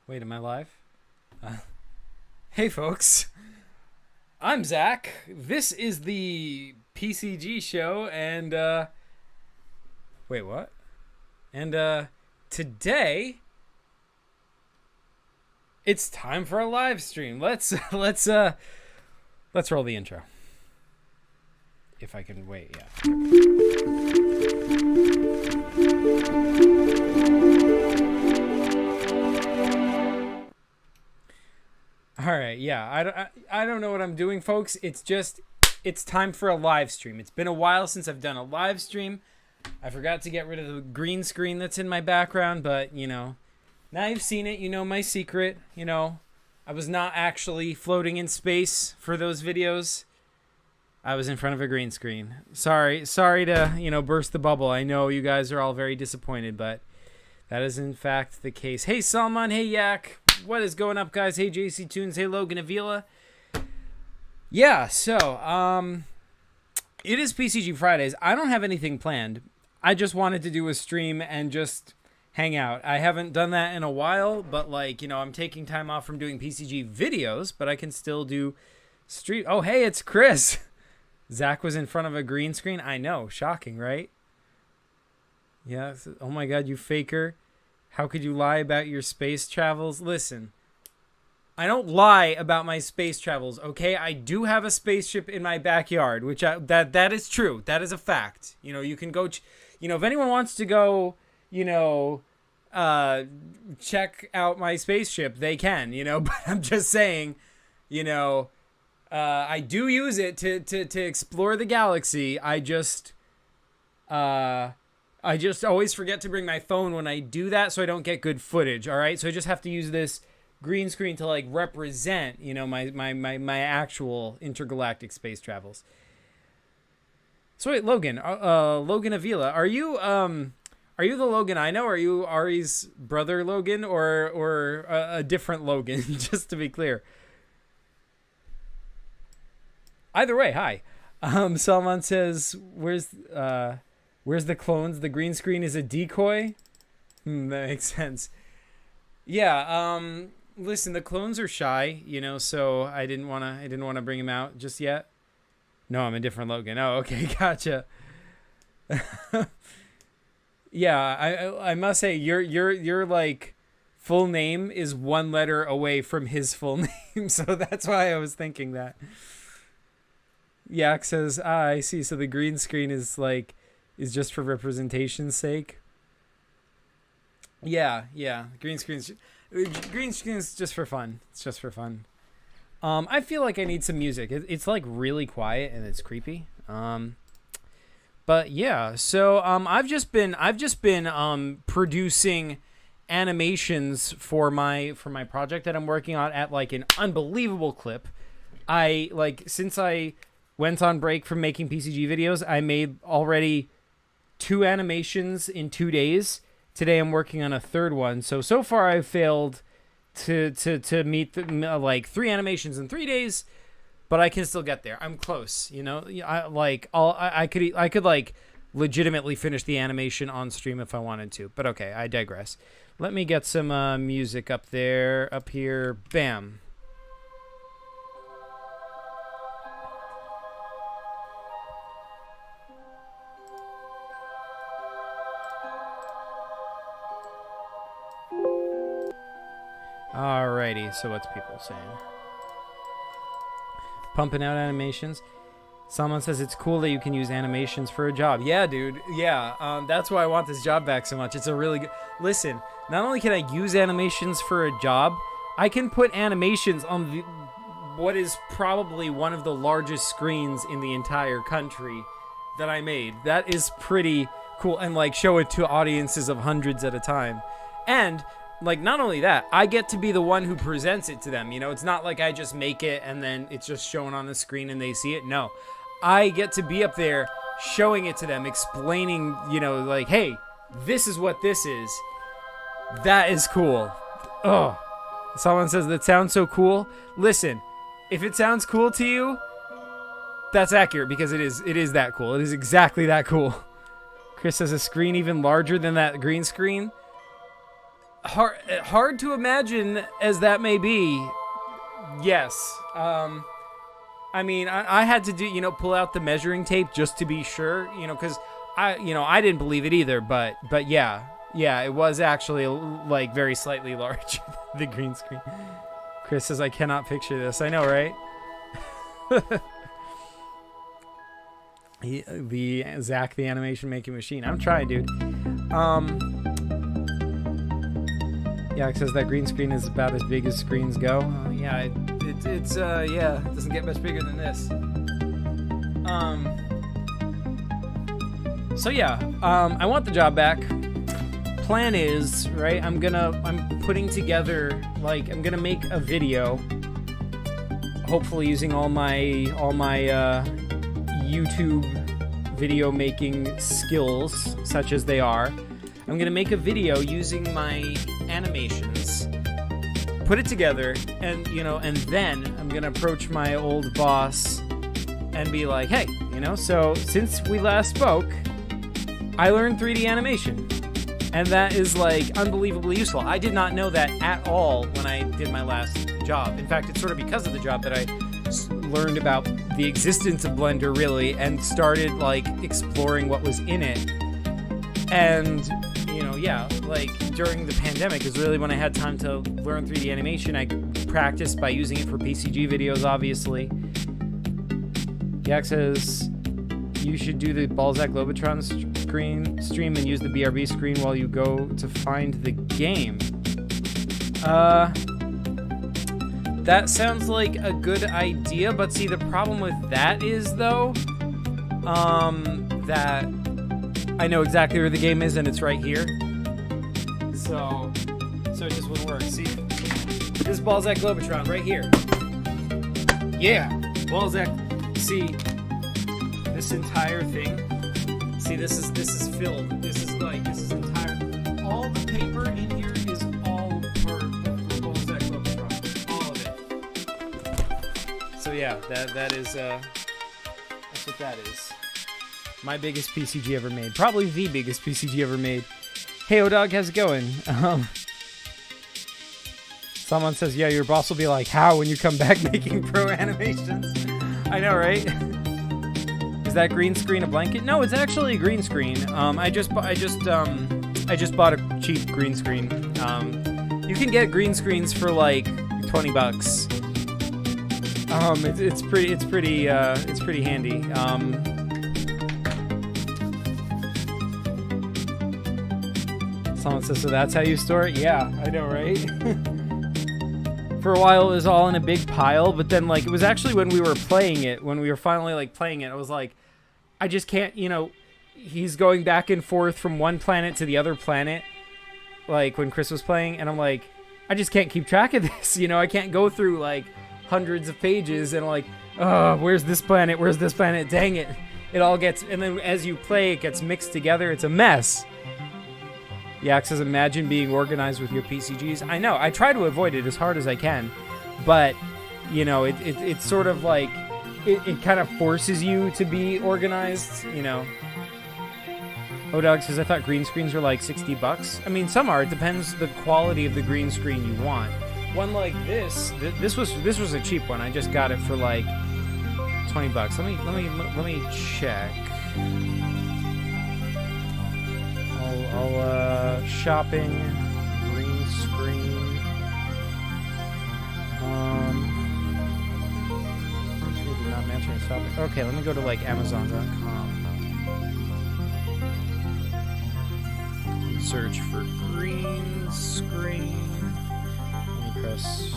Wait, am I live? Hey folks, I'm Zach. This is the PCG show, and wait, what? And today it's time for a live stream. Let's roll the intro. If I can wait, yeah. All right, yeah. I don't know what I'm doing, folks. It's time for a live stream. It's been a while since I've done a live stream. I forgot to get rid of the green screen that's in my background, but you know, now you've seen it. You know my secret. You know, I was not actually floating in space for those videos. I was in front of a green screen. Sorry to, burst the bubble. I know you guys are all very disappointed, but that is in fact the case. Hey Salman, hey Yak. What is going up, guys? Hey JC Tunes, hey Logan Avila. Yeah, so it is PCG Fridays. I don't have anything planned. I just wanted to do a stream and just hang out. I haven't done that in a while, but I'm taking time off from doing PCG videos, but I can still do stream. Oh, hey, it's Chris. Zach was in front of a green screen. I know, shocking, right? Yeah. Oh my God, you faker. How could you lie about your space travels? Listen, I don't lie about my space travels, okay? I do have a spaceship in my backyard, which that is true. That is a fact. You can go, if anyone wants to go, check out my spaceship, they can, but I'm just saying, I do use it to explore the galaxy. I just always forget to bring my phone when I do that, so I don't get good footage. All right, so I just have to use this green screen to represent, my actual intergalactic space travels. So wait, Logan, Logan Avila, are you the Logan I know? Are you Ari's brother Logan, or a different Logan? Just to be clear. Either way, hi. Salman says, Where's the clones? The green screen is a decoy? That makes sense. Yeah, listen, the clones are shy, so I didn't want to bring him out just yet. No, I'm a different Logan. Oh, okay, gotcha. Yeah, I must say your full name is one letter away from his full name, so that's why I was thinking that. Yak says, I see. So the green screen is just for representation's sake. Yeah. Green screen's just for fun. It's just for fun. I feel like I need some music. It's really quiet and it's creepy. But yeah. So I've just been producing animations for my project that I'm working on at an unbelievable clip. Since I went on break from making PCG videos, I made already 2 animations in 2 days. Today I'm working on a third one. So far I've failed to meet 3 animations in 3 days, but I can still get there. I'm close, I could legitimately finish the animation on stream if I wanted to. But okay, I digress. Let me get some music up here. Bam. Alrighty, so what's people saying? Pumping out animations. Someone says it's cool that you can use animations for a job. Yeah, dude. Yeah, that's why I want this job back so much. It's a really good... Listen, not only can I use animations for a job, I can put animations on what is probably one of the largest screens in the entire country that I made. That is pretty cool. And show it to audiences of hundreds at a time. And... not only that, I get to be the one who presents it to them. It's not like I just make it and then it's just shown on the screen and they see it. No, I get to be up there showing it to them, explaining, hey, this is what this is. That is cool. Oh, someone says that sounds so cool. Listen, if it sounds cool to you, that's accurate because it is that cool. It is exactly that cool. Chris has a screen even larger than that green screen. Hard to imagine as that may be. Yes. I mean, I had to do, pull out the measuring tape just to be sure, because I didn't believe it either, but yeah, it was actually like very slightly larger than the green screen. Chris says, I cannot picture this. I know, right? The Zach the animation making machine. I'm trying, dude. Yeah, it says that green screen is about as big as screens go. Yeah, it doesn't get much bigger than this. So yeah, I want the job back. Plan is, right, I'm putting together, like, I'm gonna make a video, hopefully using all my YouTube video making skills, such as they are. I'm gonna make a video using my animations, put it together, and then I'm gonna approach my old boss and be like, hey, so since we last spoke, I learned 3D animation, and that is like unbelievably useful. I did not know that at all when I did my last job. In fact, it's sort of because of the job that I learned about the existence of Blender, really, and started like exploring what was in it. And like during the pandemic is really when I had time to learn 3D animation. I practiced by using it for PCG videos, obviously. Yak says you should do the Balzac Lobotron stream and use the BRB screen while you go to find the game. That sounds like a good idea, but see, the problem with that is, though, that I know exactly where the game is, and it's right here. So it just wouldn't work. See, this is Balzac Lobotron right here. Yeah, Balzac. See, this entire thing. See, this is filled. This is entire. All the paper in here is all part of Balzac Lobotron. All of it. So yeah, that is that's what that is. My biggest PCG ever made. Probably the biggest PCG ever made. Hey, O-Dog, how's it going? Someone says, yeah, your boss will be like, how, when you come back making pro animations? I know, right? Is that green screen a blanket? No, it's actually a green screen. I just bought a cheap green screen. You can get green screens for like $20. It's pretty handy. Someone says, so that's how you store it? Yeah, I know, right? For a while, it was all in a big pile, but then, like, it was actually when we were playing it, when we were finally, like, playing it, I was like, I just can't, he's going back and forth from one planet to the other planet, like, when Chris was playing, and I'm like, I just can't keep track of this, I can't go through, like, hundreds of pages, and, like, oh, where's this planet, dang it. It all gets, and then as you play, it gets mixed together, it's a mess. Yak says, imagine being organized with your PCGs. I know, I try to avoid it as hard as I can, but, it's sort of like, it kind of forces you to be organized, O-Dog says, I thought green screens were like $60. I mean, some are. It depends the quality of the green screen you want. One like this was a cheap one. I just got it for like $20. Let me check. I'll shopping, green screen. Actually did not mention shopping. Okay, let me go to like Amazon.com. Search for green screen. Let me press.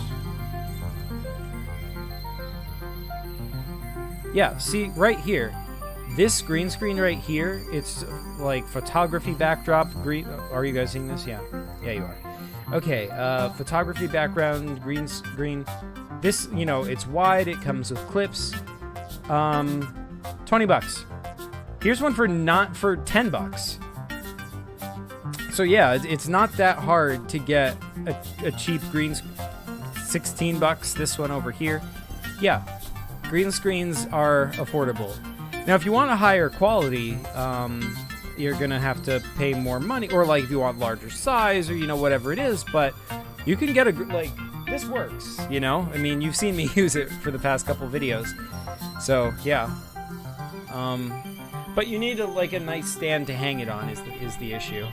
Yeah, see right here. This green screen right here, it's like photography backdrop, green. Are you guys seeing this? Yeah, you are. Okay, photography background, green screen. This, it's wide. It comes with clips. $20. Here's one for $10. So yeah, it's not that hard to get a cheap green. $16. This one over here. Yeah, green screens are affordable. Now, if you want a higher quality, you're gonna have to pay more money, or like if you want larger size, or you know, whatever it is. But you can get this works, you know. I mean, you've seen me use it for the past couple videos, so yeah. But you need a nice stand to hang it on is the issue.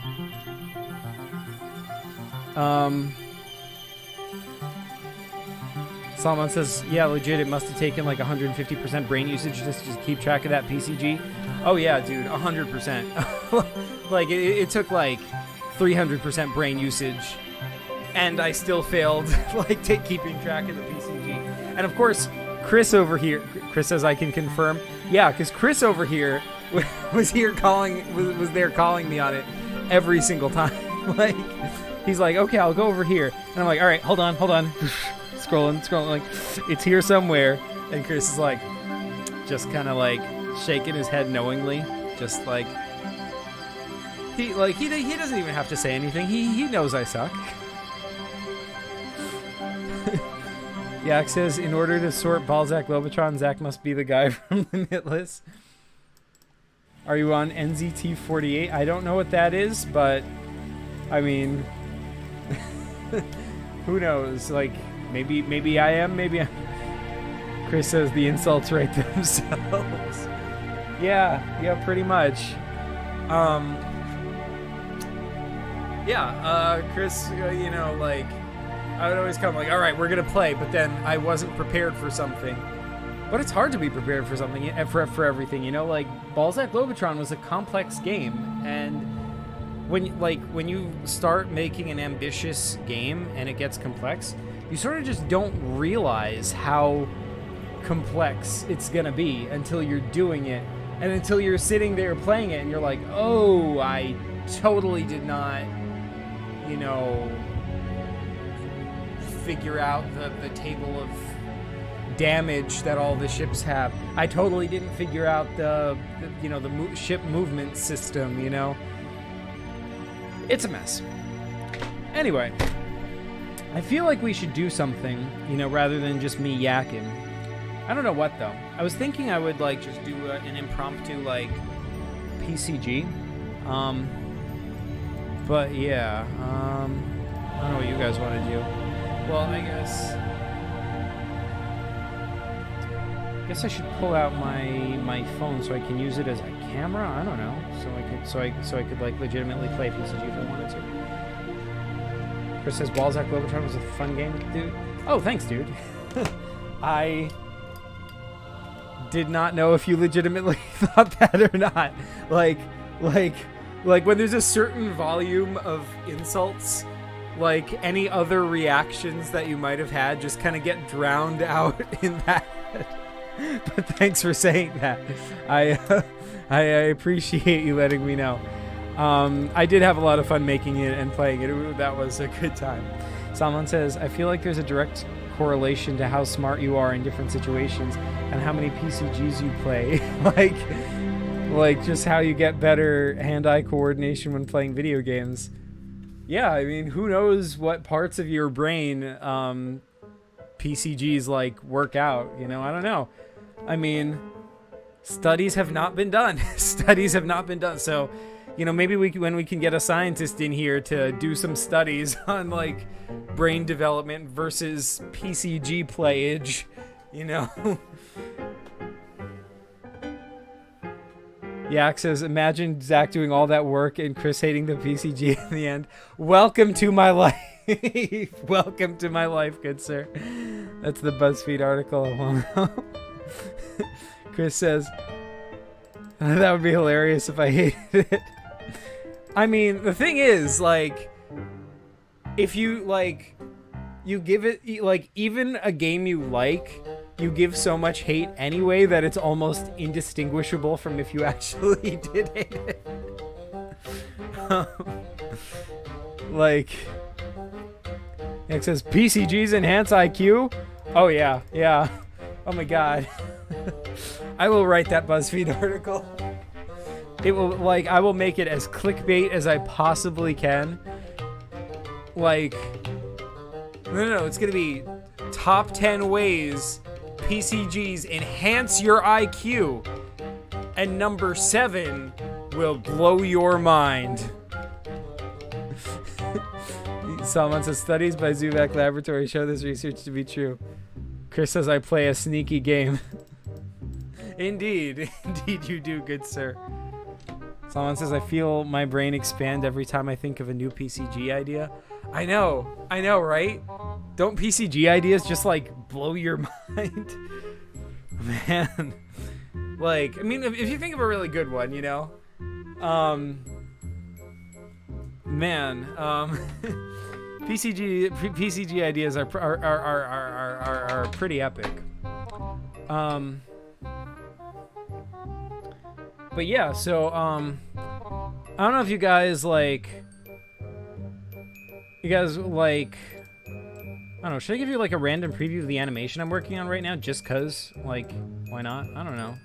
Salman says, yeah, legit, it must have taken like 150% brain usage just to keep track of that PCG. Oh yeah, dude, 100%. Like, it took like 300% brain usage, and I still failed, like, keeping track of the PCG. And of course, Chris over here, Chris says I can confirm. Yeah, because Chris over here was there calling me on it every single time. Like, he's like, okay, I'll go over here. And I'm like, all right, hold on. Scrolling, like, it's here somewhere. And Chris is like, just kind of like shaking his head knowingly, just like, he doesn't even have to say anything. He knows I suck. Yak says, in order to sort Balzac Lobotron, Zach must be the guy from Limitless. Are you on NZT48? I don't know what that is, but I mean, who knows? Like, maybe I am, maybe I'm... Chris says the insults write themselves. Yeah, pretty much. Chris, you know, like, I would always come like, all right, we're gonna play, but then I wasn't prepared for something. But it's hard to be prepared for something, for everything, you know? Like, Balzac Lobotron was a complex game, and when you start making an ambitious game and it gets complex, you sort of just don't realize how complex it's gonna be until you're doing it, and until you're sitting there playing it and you're like, oh, I totally did not, you know, figure out the table of damage that all the ships have. I totally didn't figure out the ship movement system, you know. It's a mess. Anyway, I feel like we should do something, you know, rather than just me yakking. I don't know what, though. I was thinking I would, like, just do an impromptu, like, PCG. But, yeah. I don't know what you guys want to do. Well, I guess I should pull out my phone so I can use it as a camera. I don't know. So I could like legitimately play PCG if I wanted to. Chris says Balzac Lobotron was a fun game, dude. Oh, thanks, dude. I did not know if you legitimately thought that or not. Like when there's a certain volume of insults, like any other reactions that you might have had just kind of get drowned out in that. But thanks for saying that. I appreciate you letting me know. I did have a lot of fun making it and playing it. That was a good time. Salman says, I feel like there's a direct correlation to how smart you are in different situations and how many PCGs you play. like just how you get better hand-eye coordination when playing video games. Yeah, I mean, who knows what parts of your brain PCGs like work out, you know? I don't know. I mean, studies have not been done. So, you know, maybe when we can get a scientist in here to do some studies on like brain development versus PCG playage, you know. Yak says, imagine Zach doing all that work and Chris hating the PCG in the end. Welcome to my life. Welcome to my life, good sir. That's the BuzzFeed article. Chris says, that would be hilarious if I hated it. I mean, the thing is, like, if you, like, you give it, like, even a game you like, you give so much hate anyway that it's almost indistinguishable from if you actually did hate it. Like, it says PCGs enhance IQ. Oh yeah. Oh my god. I will write that BuzzFeed article. It will, like, I will make it as clickbait as I possibly can. Like, no, it's gonna be top 10 ways PCGs enhance your IQ. And number 7, will blow your mind. Salman says, studies by Zubak Laboratory show this research to be true. Chris says, I play a sneaky game. Indeed. Indeed you do, good sir. Salman says, I feel my brain expand every time I think of a new PCG idea. I know, right? Don't PCG ideas just, like, blow your mind? Man. Like, I mean, if you think of a really good one, you know? PCG ideas are pretty epic. But yeah, so I don't know if you guys like. I don't know. Should I give you like a random preview of the animation I'm working on right now? Just cause, like, why not? I don't know.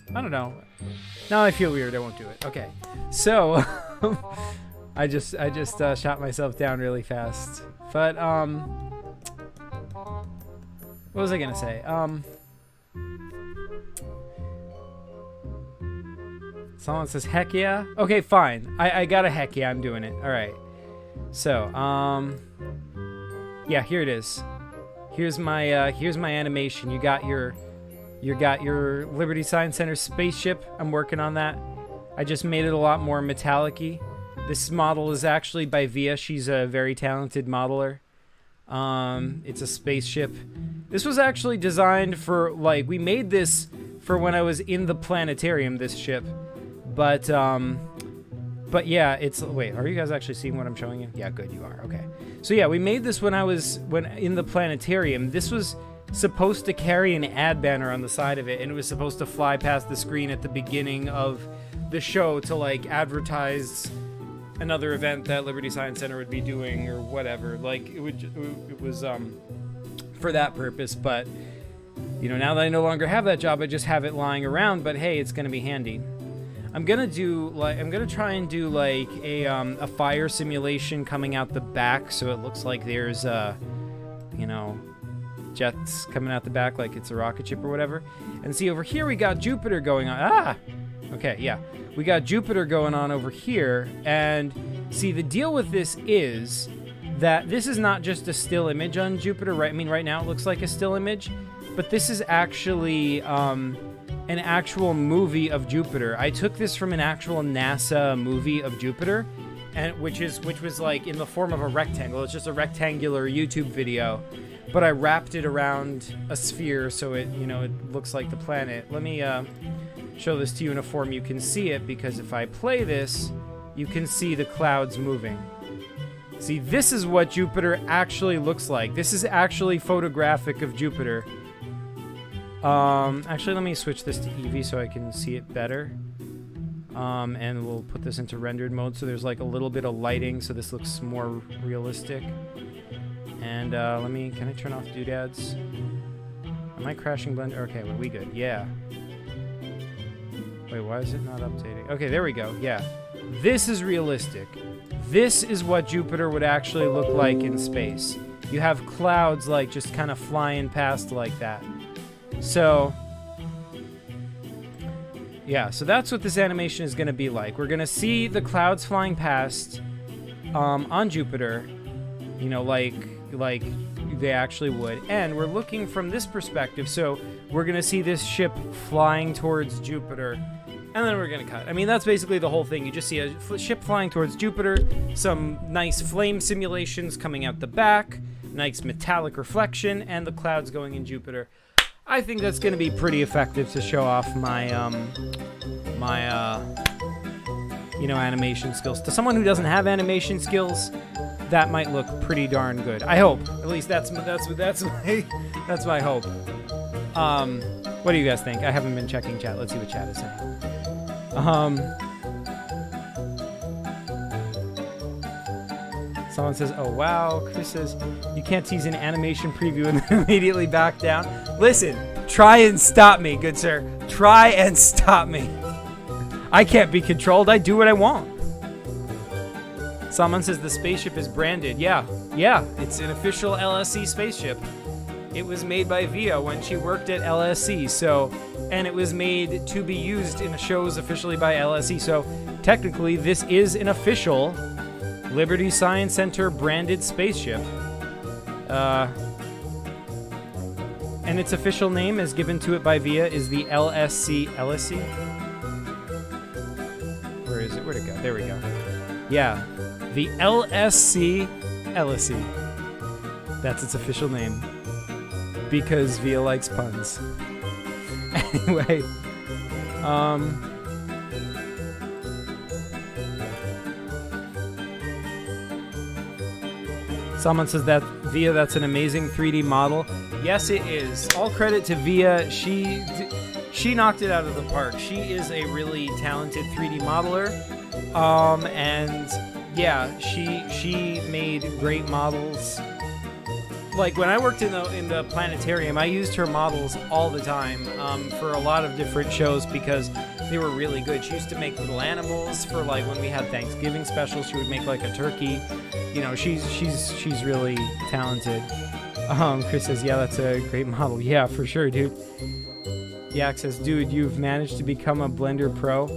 Now I feel weird. I won't do it. Okay, so I just shot myself down really fast. But what was I gonna say? Someone says heck yeah. Okay, fine. I got a heck yeah. I'm doing it. All right. So yeah, here it is. Here's my animation. You got your Liberty Science Center spaceship. I'm working on that. I just made it a lot more metallic-y. This model is actually by Via. She's a very talented modeler. It's a spaceship. This was actually designed for, like, we made this for when I was in the planetarium, this ship. But yeah, it's, wait, are you guys actually seeing what I'm showing you? Yeah, good, you are. Okay. So yeah, we made this when in the planetarium. This was supposed to carry an ad banner on the side of it, and it was supposed to fly past the screen at the beginning of the show to, like, advertise another event that Liberty Science Center would be doing or whatever. Like, it was for that purpose. But you know, now that I no longer have that job, I just have it lying around. But hey, it's gonna be handy. I'm gonna try and do like a fire simulation coming out the back, so it looks like there's you know, jets coming out the back, like it's a rocket ship or whatever. And see, over here we got Jupiter going on. Okay, yeah. We got Jupiter going on over here, and see, the deal with this is that this is not just a still image on Jupiter, right? I mean, right now it looks like a still image, but this is actually an actual movie of Jupiter. I took this from an actual NASA movie of Jupiter, and which was like in the form of a rectangle. It's just a rectangular YouTube video, but I wrapped it around a sphere so it, you know, it looks like the planet. Let me show this to you in a form you can see it, because if I play this, you can see the clouds moving. See, this is what Jupiter actually looks like. This is actually photographic of Jupiter. Actually, let me switch this to Eevee so I can see it better. And we'll put this into rendered mode so there's like a little bit of lighting so this looks more realistic. And can I turn off doodads? Am I crashing Blender? Okay, well, we good. Yeah. Wait, why is it not updating? Okay, there we go. Yeah. This is realistic. This is what Jupiter would actually look like in space. You have clouds like just kind of flying past like that. So, yeah, so that's what this animation is going to be like. We're going to see the clouds flying past on Jupiter, you know, like they actually would. And we're looking from this perspective, so we're going to see this ship flying towards Jupiter, and then we're going to cut. I mean, that's basically the whole thing. You just see a ship flying towards Jupiter, some nice flame simulations coming out the back, nice metallic reflection, and the clouds going in Jupiter. I think that's going to be pretty effective to show off my, you know, animation skills. To someone who doesn't have animation skills, that might look pretty darn good. I hope. At least that's my hope. What do you guys think? I haven't been checking chat. Let's see what chat is saying. Someone says, "Oh wow." Chris says, "You can't tease an animation preview and then immediately back down." Listen, try and stop me, good sir. Try and stop me. I can't be controlled. I do what I want. Someone says the spaceship is branded. Yeah, it's an official LSC spaceship. It was made by Via when she worked at LSC, so and it was made to be used in shows officially by LSE. So technically, this is an official Liberty Science Center branded spaceship. And its official name, as given to it by VIA, is the LSC. LSC? Where is it? Where'd it go? There we go. Yeah, the LSC LSE. That's its official name. Because VIA likes puns. Anyway, someone says that VIA, that's an amazing 3D model. Yes, it is. All credit to VIA. She knocked it out of the park. She is a really talented 3D modeler. And yeah, she made great models. Like when I worked in the planetarium, I used her models all the time for a lot of different shows because they were really good. She used to make little animals for like when we had Thanksgiving specials. She would make like a turkey. You know, she's really talented. Chris says, yeah, that's a great model. Yeah, for sure, dude. Yak says, dude, you've managed to become a Blender Pro.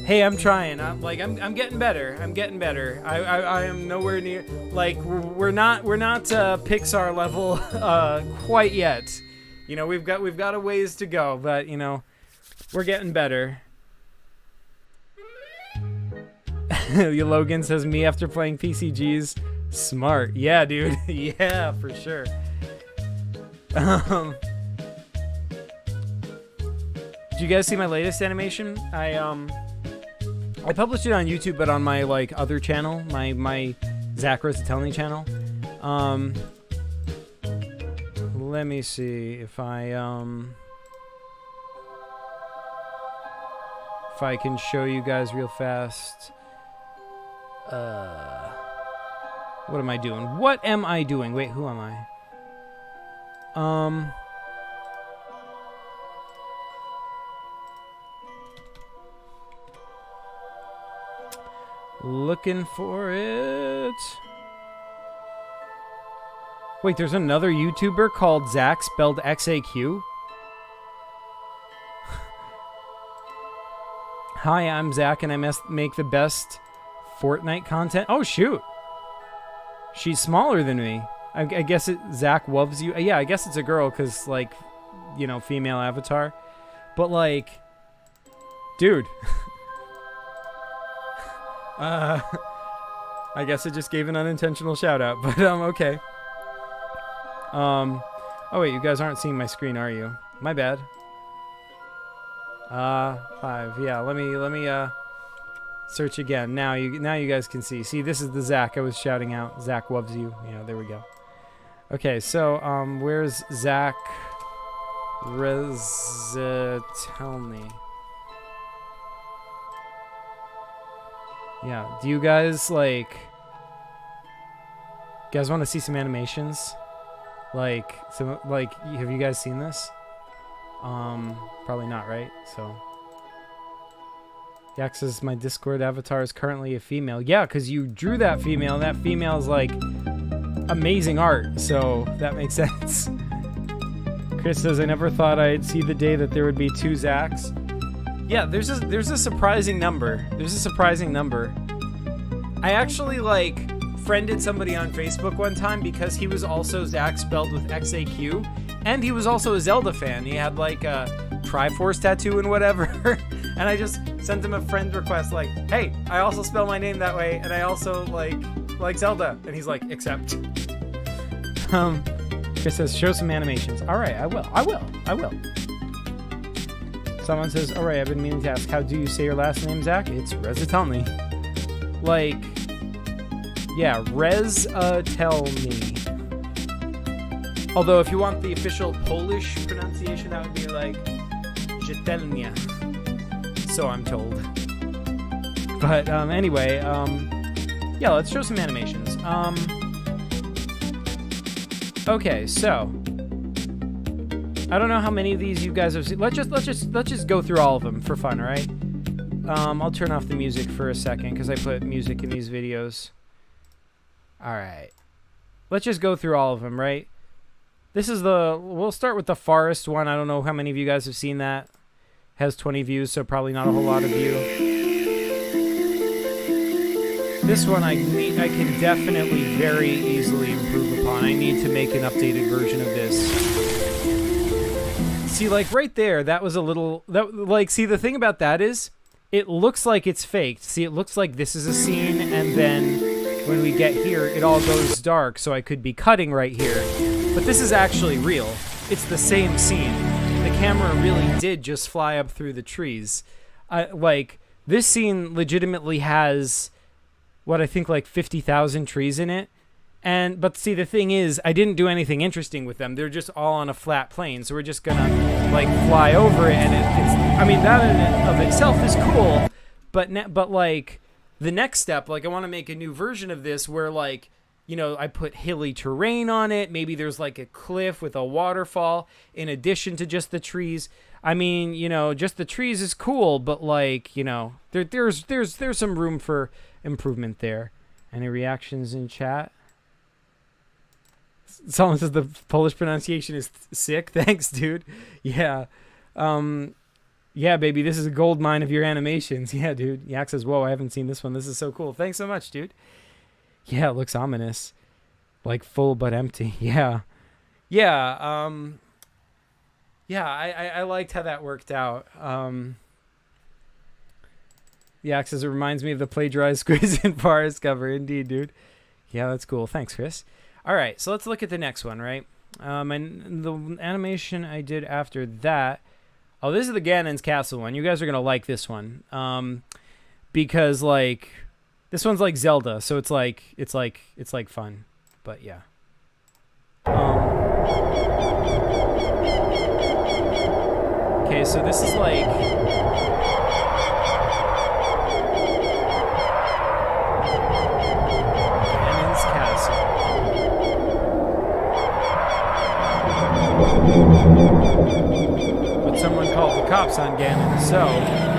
Hey, I'm trying. I'm getting better. I'm getting better. I am nowhere near. Like we're not Pixar level quite yet. You know, we've got a ways to go, but you know, we're getting better. Logan says, me after playing PCGs. Smart. Yeah, dude. Yeah, for sure. Did you guys see my latest animation? I published it on YouTube, but on my like other channel, my Zach Rosatelli channel. Let me see if I can show you guys real fast. What am I doing? What am I doing? Wait, who am I? Looking for it. Wait, there's another YouTuber called Zach, spelled XAQ. Hi, I'm Zach, and I make the best Fortnite content. Oh, shoot. She's smaller than me. I guess Zach loves you. Yeah, I guess it's a girl because, like, you know, female avatar. But, like, dude. I guess it just gave an unintentional shout out, but, okay. Oh, wait, you guys aren't seeing my screen, are you? My bad. 5. Yeah, let me, search again. Now you guys can see. See, this is the Zach I was shouting out. Zach loves you. Yeah, there we go. Okay, so where's Zach Rosatelli? Yeah, do you guys want to see some animations? Have you guys seen this? Probably not, right? So Yak says my Discord avatar is currently a female. Yeah, because you drew that female, and that female is like amazing art, so that makes sense. Chris says I never thought I'd see the day that there would be 2 Zachs. Yeah, there's a surprising number. There's a surprising number. I actually friended somebody on Facebook one time because he was also Zach spelled with XAQ, and he was also a Zelda fan. He had like a Triforce tattoo and whatever. And I just sent him a friend request like, hey, I also spell my name that way, and I also like Zelda. And he's like, accept. Chris says, show some animations. All right, I will. Someone says, all right, I've been meaning to ask, how do you say your last name, Zach? It's Rosatelli. Yeah, Rosatelli. Although if you want the official Polish pronunciation, that would be like Jetelnia. So I'm told. But anyway, yeah, let's show some animations. Okay, so I don't know how many of these you guys have seen. Let's just go through all of them for fun, all right? I'll turn off the music for a second because I put music in these videos. All right, let's just go through all of them, right? This is we'll start with the forest one. I don't know how many of you guys have seen that. has 20 views, so probably not a whole lot of you. This one I can definitely very easily improve upon. I need to make an updated version of this. See, like right there, that was a little... see, the thing about that is, it looks like it's faked. See, it looks like this is a scene, and then when we get here, it all goes dark, so I could be cutting right here. But this is actually real. It's the same scene. The camera really did just fly up through the trees. This scene legitimately has... what I think like 50,000 trees in it. But see, the thing is, I didn't do anything interesting with them. They're just all on a flat plane. So we're just gonna like fly over it. And I mean, that in and of itself is cool. But like the next step, like I want to make a new version of this where like, you know, I put hilly terrain on it. Maybe there's like a cliff with a waterfall in addition to just the trees. I mean, you know, just the trees is cool, but like, you know, there's some room for improvement there. Any reactions in chat? Someone says the Polish pronunciation is sick. Thanks, dude. Yeah. Yeah, baby, this is a gold mine of your animations. Yeah, dude. Yak says, whoa, I haven't seen this one. This is so cool. Thanks so much, dude. Yeah, it looks ominous. Like full but empty. Yeah. Yeah, yeah, I liked how that worked out. Yak says, it reminds me of the plagiarized quiz in Forest cover. Indeed, dude. Yeah, that's cool. Thanks, Chris. All right, so let's look at the next one, right? And the animation I did after that... Oh, this is the Ganon's Castle one. You guys are going to like this one. Because, like... This one's like Zelda, so it's like fun. But, yeah. Okay, so this is like... Ganon's Castle. But someone called the cops on Ganon, so...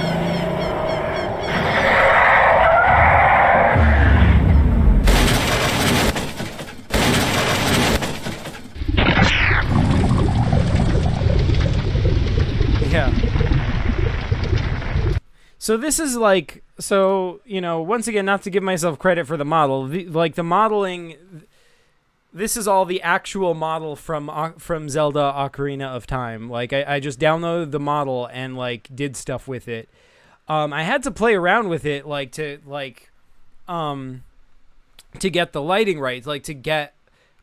So this is like, so, you know, once again, not to give myself credit for the model, the modeling, this is all the actual model from Zelda Ocarina of Time. Like, I just downloaded the model and, like, did stuff with it. I had to play around with it, like, to get the lighting right, like, to get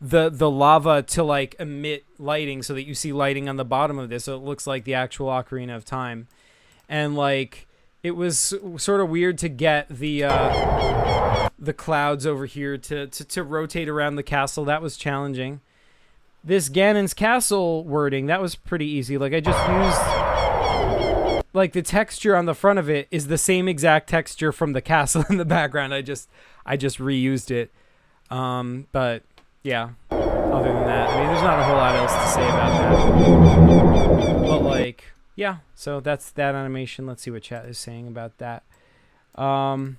the lava to, like, emit lighting so that you see lighting on the bottom of this, so it looks like the actual Ocarina of Time. And, like... It was sort of weird to get the clouds over here to rotate around the castle. That was challenging. This Ganon's Castle wording, that was pretty easy. Like, I just used... Like, the texture on the front of it is the same exact texture from the castle in the background. I just reused it. But, yeah. Other than that, I mean, there's not a whole lot else to say about that. But, like... Yeah, so that's that animation. Let's see what chat is saying about that. Someone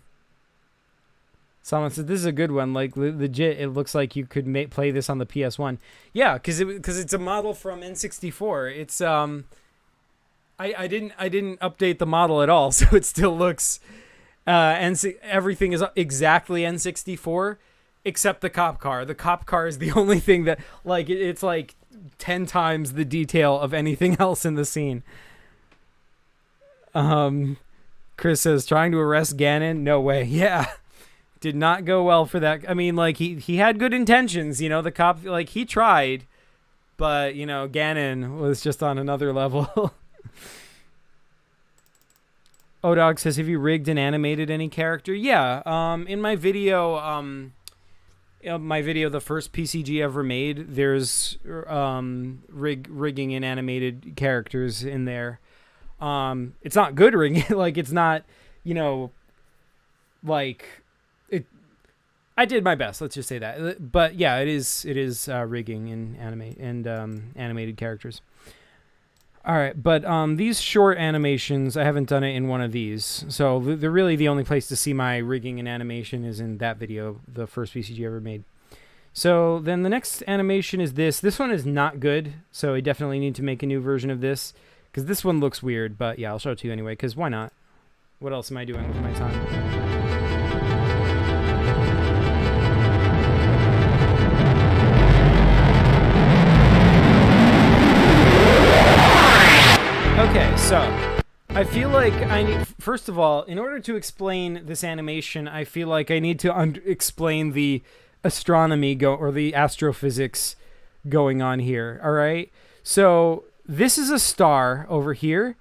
said, this is a good one. Like, legit, it looks like you could play this on the PS1. Yeah, because it's a model from N64. It's, I didn't update the model at all, so it still looks, everything is exactly N64, except the cop car. The cop car is the only thing that, like, it's like 10 times the detail of anything else in the scene. Chris says, trying to arrest Ganon? No way. Yeah. Did not go well for that. I mean, like, he had good intentions, you know, the cop, like, he tried, but, you know, Ganon was just on another level. O-Dog says, have you rigged and animated any character? Yeah. In my video, the first PCG ever made, there's rigging and animated characters in there. It's not good rigging, like, it's not, you know, like, it, I did my best, let's just say that. But yeah, it is rigging and animated characters. All right, but these short animations, I haven't done it in one of these. So they're really the only place to see my rigging and animation is in that video, the first PCG ever made. So then the next animation is this. This one is not good, so I definitely need to make a new version of this Because this one looks weird, but yeah, I'll show it to you anyway, because why not? What else am I doing with my time? Okay, so I feel like I need, first of all, in order to explain this animation, I feel like I need to explain the astronomy or the astrophysics going on here, all right? So this is a star over here,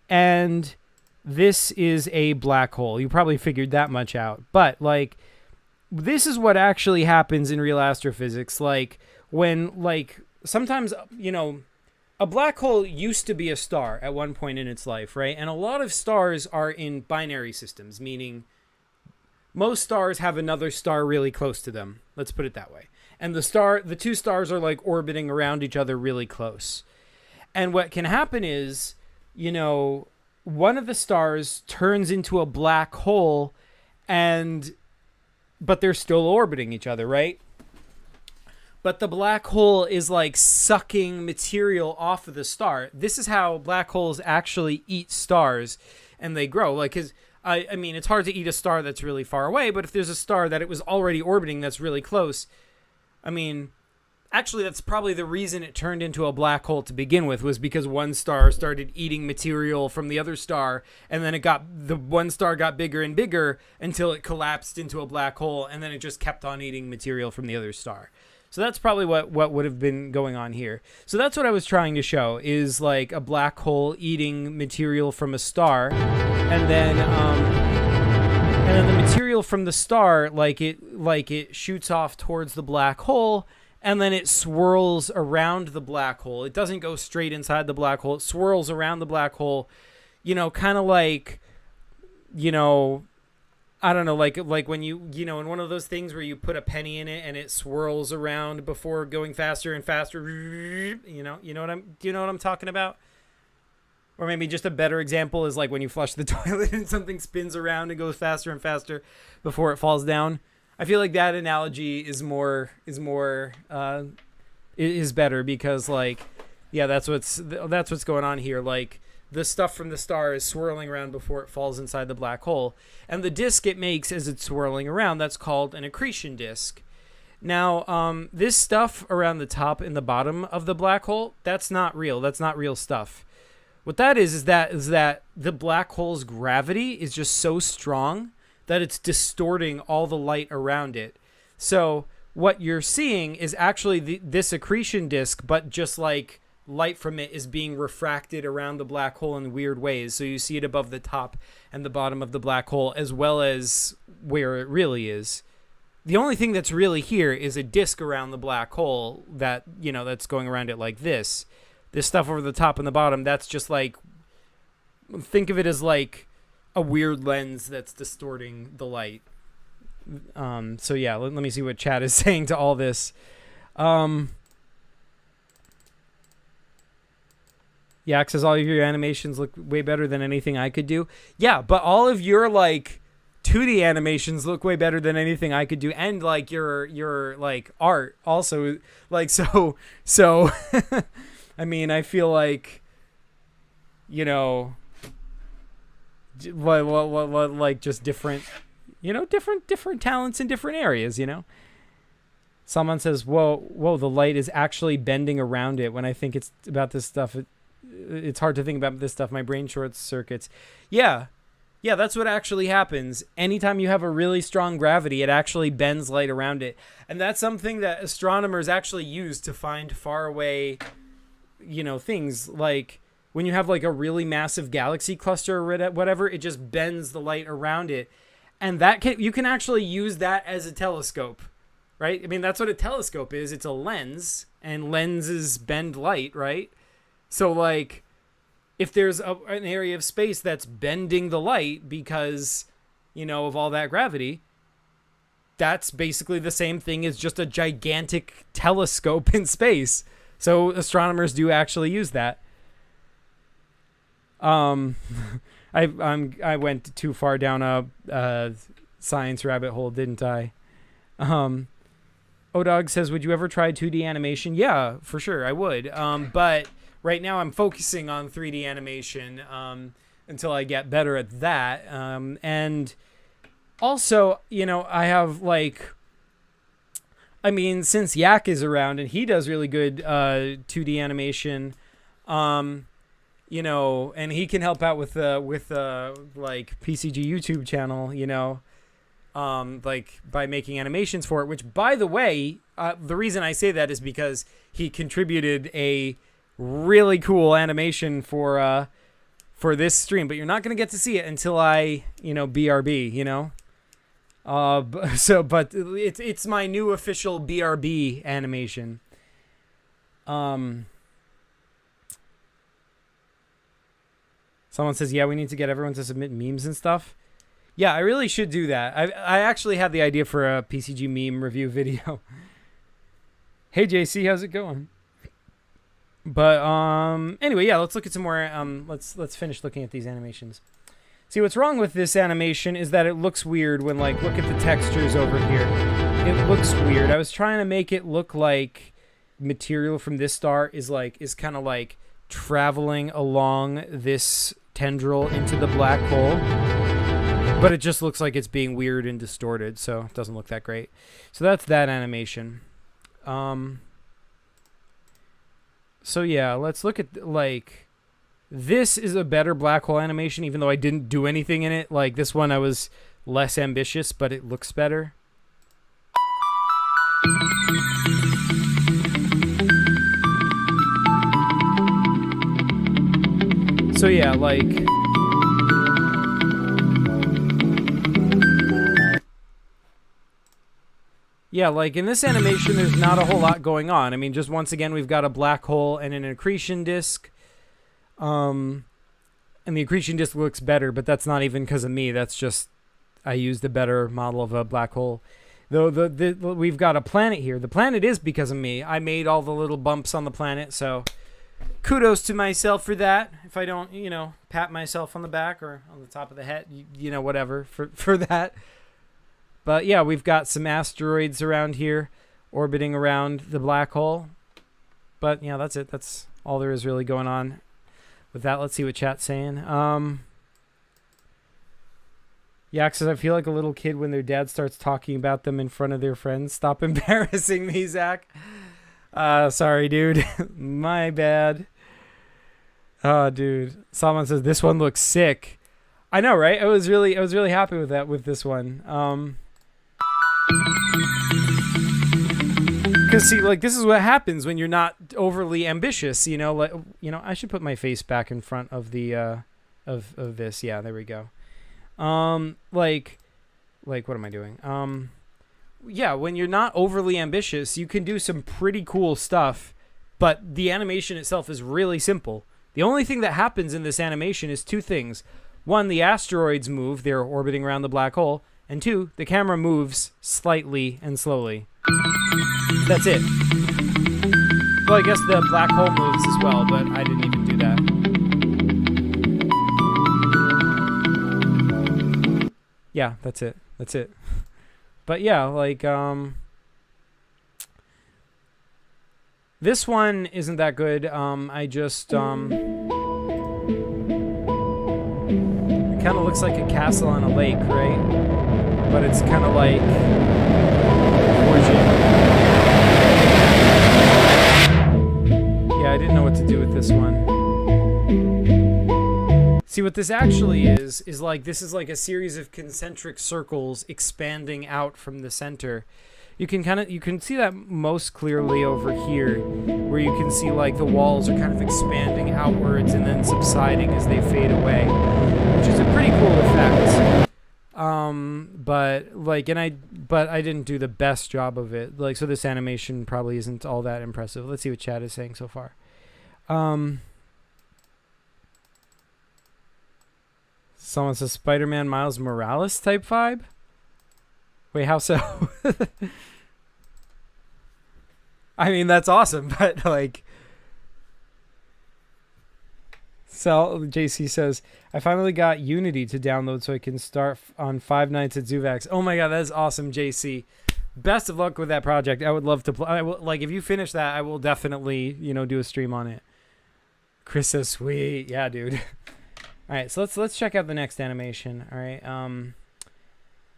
and this is a black hole. You probably figured that much out. But, like, this is what actually happens in real astrophysics. Like, when, like, sometimes, you know, a black hole used to be a star at one point in its life, right? And a lot of stars are in binary systems, meaning most stars have another star really close to them. Let's put it that way. And the two stars are like orbiting around each other really close. And what can happen is, you know, one of the stars turns into a black hole but they're still orbiting each other, right? But the black hole is like sucking material off of the star. This is how black holes actually eat stars and they grow. Like, 'cause I mean, it's hard to eat a star that's really far away, but if there's a star that it was already orbiting that's really close, I mean, actually that's probably the reason it turned into a black hole to begin with, was because one star started eating material from the other star, and then the one star got bigger and bigger until it collapsed into a black hole, and then it just kept on eating material from the other star. So that's probably what would have been going on here. So that's what I was trying to show, is like a black hole eating material from a star, and then the material from the star, like it shoots off towards the black hole, and then it swirls around the black hole. It doesn't go straight inside the black hole. It swirls around the black hole, you know, kind of like, you know, I don't know, like when you know, in one of those things where you put a penny in it and it swirls around before going faster and faster, do you know what I'm talking about? Or maybe just a better example is like when you flush the toilet and something spins around and goes faster and faster before it falls down. I feel like that analogy is better, because like, yeah, that's what's going on here. Like, the stuff from the star is swirling around before it falls inside the black hole. And the disk it makes as it's swirling around, that's called an accretion disk. Now, this stuff around the top and the bottom of the black hole, that's not real. That's not real stuff. What that is that the black hole's gravity is just so strong that it's distorting all the light around it. So what you're seeing is actually this accretion disk, but just like light from it is being refracted around the black hole in weird ways. So you see it above the top and the bottom of the black hole, as well as where it really is. The only thing that's really here is a disk around the black hole that, you know, that's going around it like this. This stuff over the top and the bottom, that's just like, think of it as like a weird lens that's distorting the light. So yeah, let me see what chat is saying to all this. Yak says all of your animations look way better than anything I could do. Yeah, but all of your like 2D animations look way better than anything I could do, and like your like art also, like, so I mean, I feel like, you know, what like just different, you know, different talents in different areas, you know. Someone says, whoa, the light is actually bending around it. When I think it's about this stuff, it's hard to think about this stuff. My brain short circuits. Yeah, that's what actually happens. Anytime you have a really strong gravity, it actually bends light around it. And that's something that astronomers actually use to find far away, you know, things. Like when you have like a really massive galaxy cluster or whatever, it just bends the light around it. And you can actually use that as a telescope, right? I mean, that's what a telescope is. It's a lens, and lenses bend light, right? So like, if there's an area of space that's bending the light because, you know, of all that gravity, that's basically the same thing as just a gigantic telescope in space. So astronomers do actually use that. I went too far down a science rabbit hole, didn't I? Odog says, would you ever try 2D animation? Yeah, for sure, I would. But right now I'm focusing on 3D animation until I get better at that. And also, you know, I have like, I mean, since Yak is around and he does really good 2D animation, you know, and he can help out with like PCG YouTube channel, you know, like by making animations for it, which by the way, the reason I say that is because he contributed a really cool animation for this stream, but you're not going to get to see it until I, you know, BRB, you know? But it's my new official BRB animation. Someone says, yeah, we need to get everyone to submit memes and stuff. Yeah, I really should do that. I actually had the idea for a PCG meme review video. Hey JC, how's it going? But anyway, yeah, let's look at some more. Let's finish looking at these animations. See, what's wrong with this animation is that it looks weird when, like, look at the textures over here. It looks weird. I was trying to make it look like material from this star is kind of like traveling along this tendril into the black hole, but it just looks like it's being weird and distorted, so it doesn't look that great. So that's that animation. So yeah, let's look at, like, this is a better black hole animation, even though I didn't do anything in it. Like, this one I was less ambitious, but it looks better. So yeah, like, in this animation, there's not a whole lot going on. I mean, just once again, we've got a black hole and an accretion disk. And the accretion disk looks better, but that's not even because of me. That's just I used a better model of a black hole. Though we've got a planet here. The planet is because of me. I made all the little bumps on the planet, so kudos to myself for that. If I don't, you know, pat myself on the back or on the top of the head, you know, whatever for that. But yeah, we've got some asteroids around here orbiting around the black hole. But yeah, that's it. That's all there is really going on with that. Let's see what chat's saying. Yak says, I feel like a little kid when their dad starts talking about them in front of their friends. Stop embarrassing me, Zach. Sorry, dude. My bad. Oh, dude. Salman says, this one looks sick. I know, right? I was really happy with that, with this one. Because see, like, this is what happens when you're not overly ambitious, you know. Like, you know, I should put my face back in front of the of this. Yeah, there we go. Like what am I doing? Yeah, when you're not overly ambitious, you can do some pretty cool stuff, but the animation itself is really simple. The only thing that happens in this animation is two things. One, the asteroids move, they're orbiting around the black hole, and two, the camera moves slightly and slowly. That's it. Well, I guess the black hole moves as well, but I didn't even do that. Yeah, that's it. That's it. But yeah, like, this one isn't that good. I just, it kind of looks like a castle on a lake, right? But it's kind of like yeah, I didn't know what to do with this one. See, what this actually is like, this is like a series of concentric circles expanding out from the center. You can see that most clearly over here, where you can see like the walls are kind of expanding outwards and then subsiding as they fade away, which is a pretty cool effect. But I didn't do the best job of it. Like, so this animation probably isn't all that impressive. Let's see what chat is saying so far. Someone says Spider-Man Miles Morales type vibe. Wait, how so? I mean, that's awesome, but like, so JC says, I finally got Unity to download so I can start on 5 Nights at Zuvax. Oh my god, that is awesome, JC. Best of luck with that project. I would love to play. Like, if you finish that, I will definitely, you know, do a stream on it. Chris says sweet. Yeah, dude. All right, so let's check out the next animation. All right.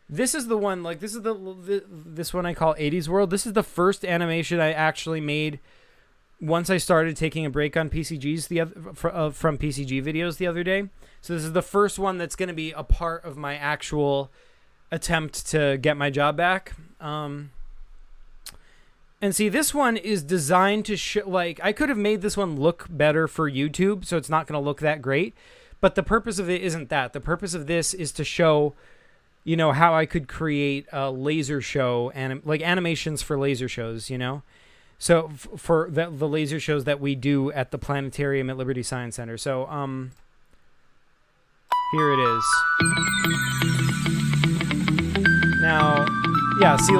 This is the one, like, this is this one I call 80s World. This is the first animation I actually made once I started taking a break on PCGs from PCG videos the other day. So this is the first one that's going to be a part of my actual attempt to get my job back. And see, this one is designed to show, like, I could have made this one look better for YouTube, so it's not going to look that great. But the purpose of it isn't that. The purpose of this is to show, you know, how I could create a laser show and like animations for laser shows, you know? So for the laser shows that we do at the planetarium at Liberty Science Center. So, here it is. Now, yeah, see,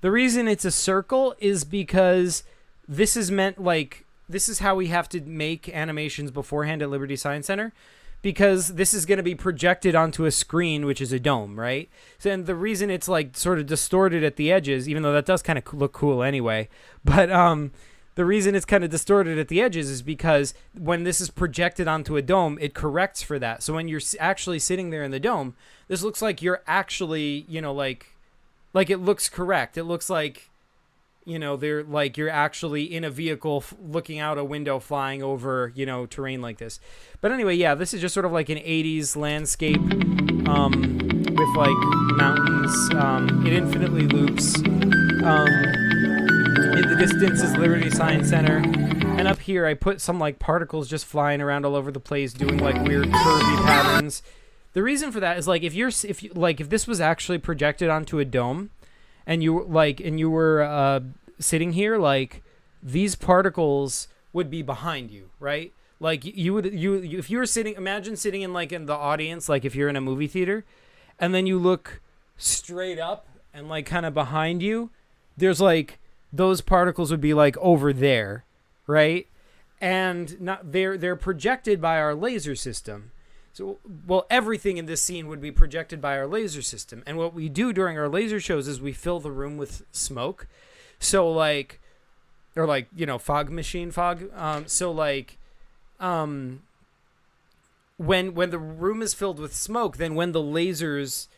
the reason it's a circle is because this is meant, like, this is how we have to make animations beforehand at Liberty Science Center, because this is going to be projected onto a screen, which is a dome, right? So, and the reason it's like sort of distorted at the edges, even though that does kind of look cool anyway, but the reason it's kind of distorted at the edges is because when this is projected onto a dome, it corrects for that. So when you're actually sitting there in the dome, this looks like you're actually, you know, like it looks correct. It looks like, you know, they're like you're actually in a vehicle looking out a window flying over, you know, terrain like this. But anyway, yeah, this is just sort of like an 80s landscape with like mountains. It infinitely loops. In the distance is Liberty Science Center. And up here I put some like particles just flying around all over the place doing like weird curvy patterns. The reason for that is like if this was actually projected onto a dome, and you were sitting here, like these particles would be behind you, right? Like if you were sitting, imagine sitting in the audience, like if you're in a movie theater, and then you look straight up and like kind of behind you, there's like those particles would be like over there, right? And they're projected by our laser system. So, well, everything in this scene would be projected by our laser system. And what we do during our laser shows is we fill the room with smoke. So, like, or like, you know, machine fog. When the room is filled with smoke, then when the lasers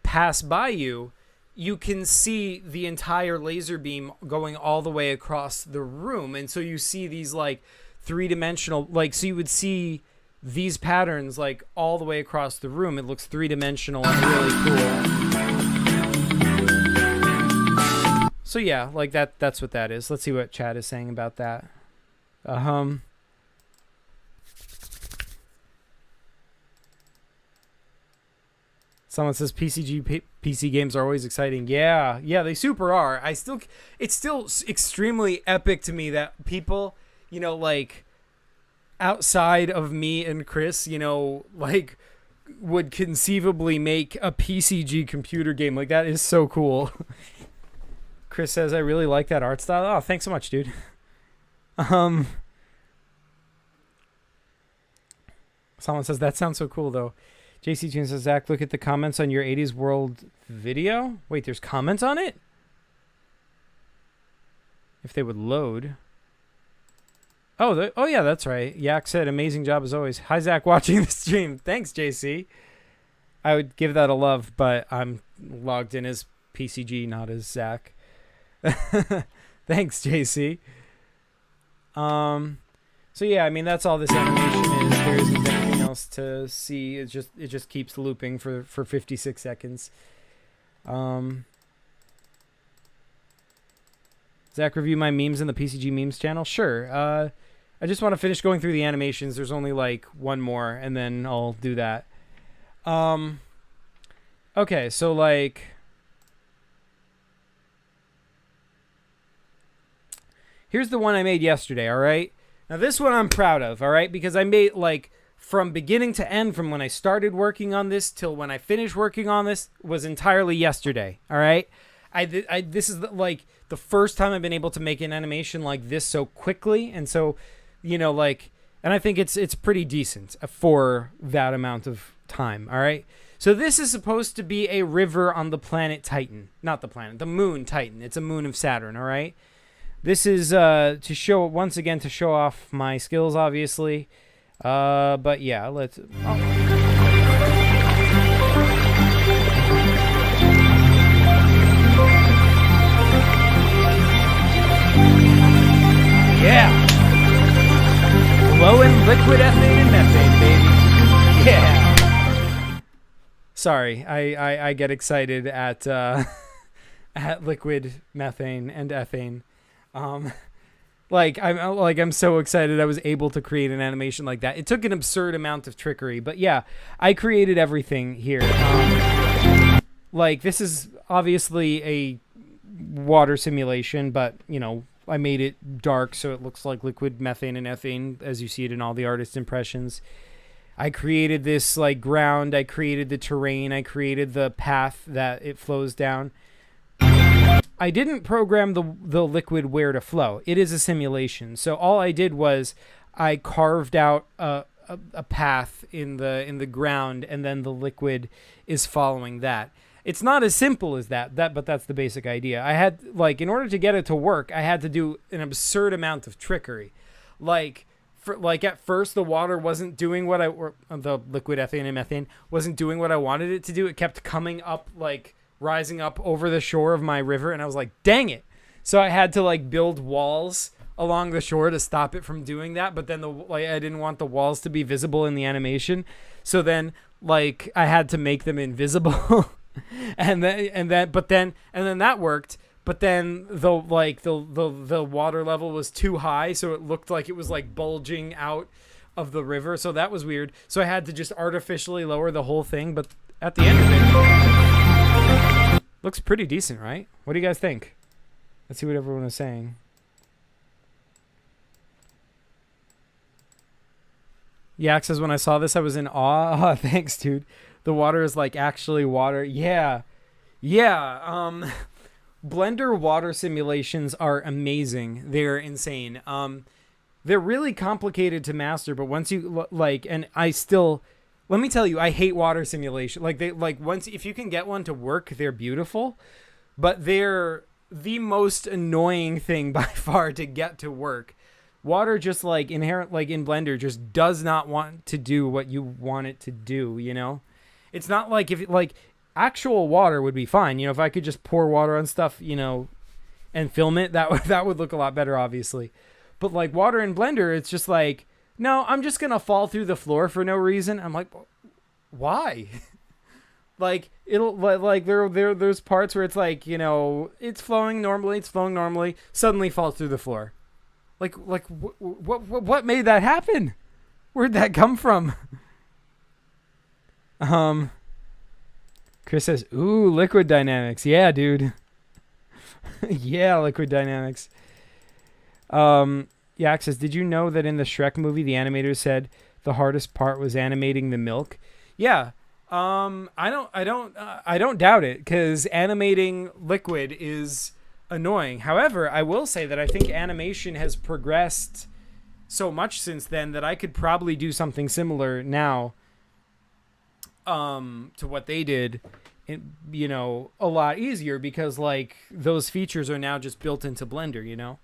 pass by you, you can see the entire laser beam going all the way across the room. And so you see these, like, three-dimensional, like, so you would see these patterns like all the way across the room. It looks three-dimensional and really cool. So yeah, like that's what that is. Let's see what chat is saying about that. Someone says PC games are always exciting. Yeah, they super are. It's still extremely epic to me that people, you know, like outside of me and Chris, you know, like would conceivably make a PCG computer game. Like that is so cool. Chris says, I really like that art style. Oh, thanks so much, dude. Someone says, that sounds so cool though. JC June says, Zach, look at the comments on your 80s World video. Wait, there's comments on it? If they would load. Oh yeah, that's right. Yak said, amazing job as always. Hi, Zach, watching the stream. Thanks, JC. I would give that a love, but I'm logged in as PCG, not as Zach. Thanks, JC. So yeah, I mean, that's all this animation is. There isn't anything else to see. It just keeps looping for 56 seconds. Zach, review my memes in the PCG memes channel? Sure. I just want to finish going through the animations. There's only like one more, and then I'll do that. Okay, so like, here's the one I made yesterday, all right? Now this one I'm proud of, all right? Because I made like from beginning to end, from when I started working on this till when I finished working on this was entirely yesterday, all right? This is like the first time I've been able to make an animation like this so quickly, and so, you know, like, and I think it's pretty decent for that amount of time, all right? So this is supposed to be a river on the planet Titan. Not the planet, the moon Titan. It's a moon of Saturn, all right? This is to show off my skills, obviously. But yeah, let's. Oh. Yeah. Flowing liquid ethane and methane, baby. Yeah. Sorry, I get excited at at liquid methane and ethane. I'm so excited I was able to create an animation like that. It took an absurd amount of trickery, but yeah, I created everything here. This is obviously a water simulation, but you know, I made it dark so it looks like liquid methane and ethane as you see it in all the artist impressions. I created this like ground, I created the terrain, I created the path that it flows down. I didn't program the liquid where to flow. It is a simulation. So all I did was I carved out a path in the ground, and then the liquid is following that. It's not as simple as that, but that's the basic idea. I had, in order to get it to work, I had to do an absurd amount of trickery. At first, the water wasn't doing what the liquid ethane and methane wasn't doing what I wanted it to do. It kept coming up, rising up over the shore of my river, and I was like, dang it. So I had to, build walls along the shore to stop it from doing that, but then I didn't want the walls to be visible in the animation. So then, I had to make them invisible. and then that worked, but then the water level was too high, so it looked like it was bulging out of the river, so that was weird. So I had to just artificially lower the whole thing, but at the end of it, looks pretty decent, right? What do you guys think? Let's see what everyone is saying. Yak says, when I saw this, I was in awe. Thanks, dude. The water is actually water. Yeah. Blender water simulations are amazing. They're insane. They're really complicated to master, but once you and I still, let me tell you, I hate water simulation. If you can get one to work, they're beautiful, but they're the most annoying thing by far to get to work. Water just inherent in Blender just does not want to do what you want it to do, you know? It's not if actual water would be fine. You know, if I could just pour water on stuff, you know, and film it, that would look a lot better, obviously. But water in Blender, it's just no, I'm just going to fall through the floor for no reason. I'm like, why? There's parts where it's you know, it's flowing normally, suddenly falls through the floor. What made that happen? Where'd that come from? Chris says, ooh, liquid dynamics. Yeah, dude. Yeah, liquid dynamics. Yak says, did you know that in the Shrek movie, the animators said the hardest part was animating the milk? Yeah. I don't doubt it, because animating liquid is annoying. However, I will say that I think animation has progressed so much since then that I could probably do something similar now to what they did, you know, a lot easier, because those features are now just built into Blender, you know.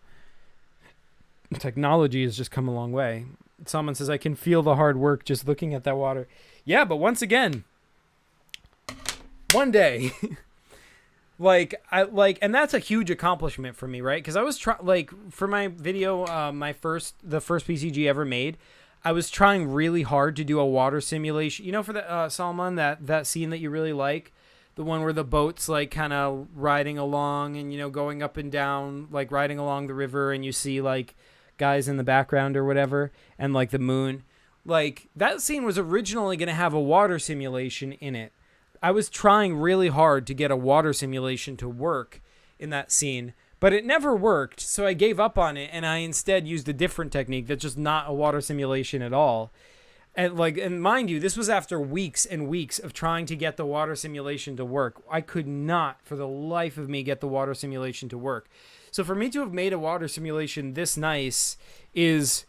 Technology has just come a long way. Someone says, I can feel the hard work just looking at that water. Yeah, but once again, one day and that's a huge accomplishment for me, right? Because I was for my video, the first PCG ever made, I was trying really hard to do a water simulation. You know, for the Salman, that scene that you really like, the one where the boat's kind of riding along and, you know, going up and down, riding along the river, and you see guys in the background or whatever, and the moon. That scene was originally going to have a water simulation in it. I was trying really hard to get a water simulation to work in that scene, but it never worked, so I gave up on it, and I instead used a different technique that's just not a water simulation at all. And mind you, this was after weeks and weeks of trying to get the water simulation to work. I could not, for the life of me, get the water simulation to work. So for me to have made a water simulation this nice is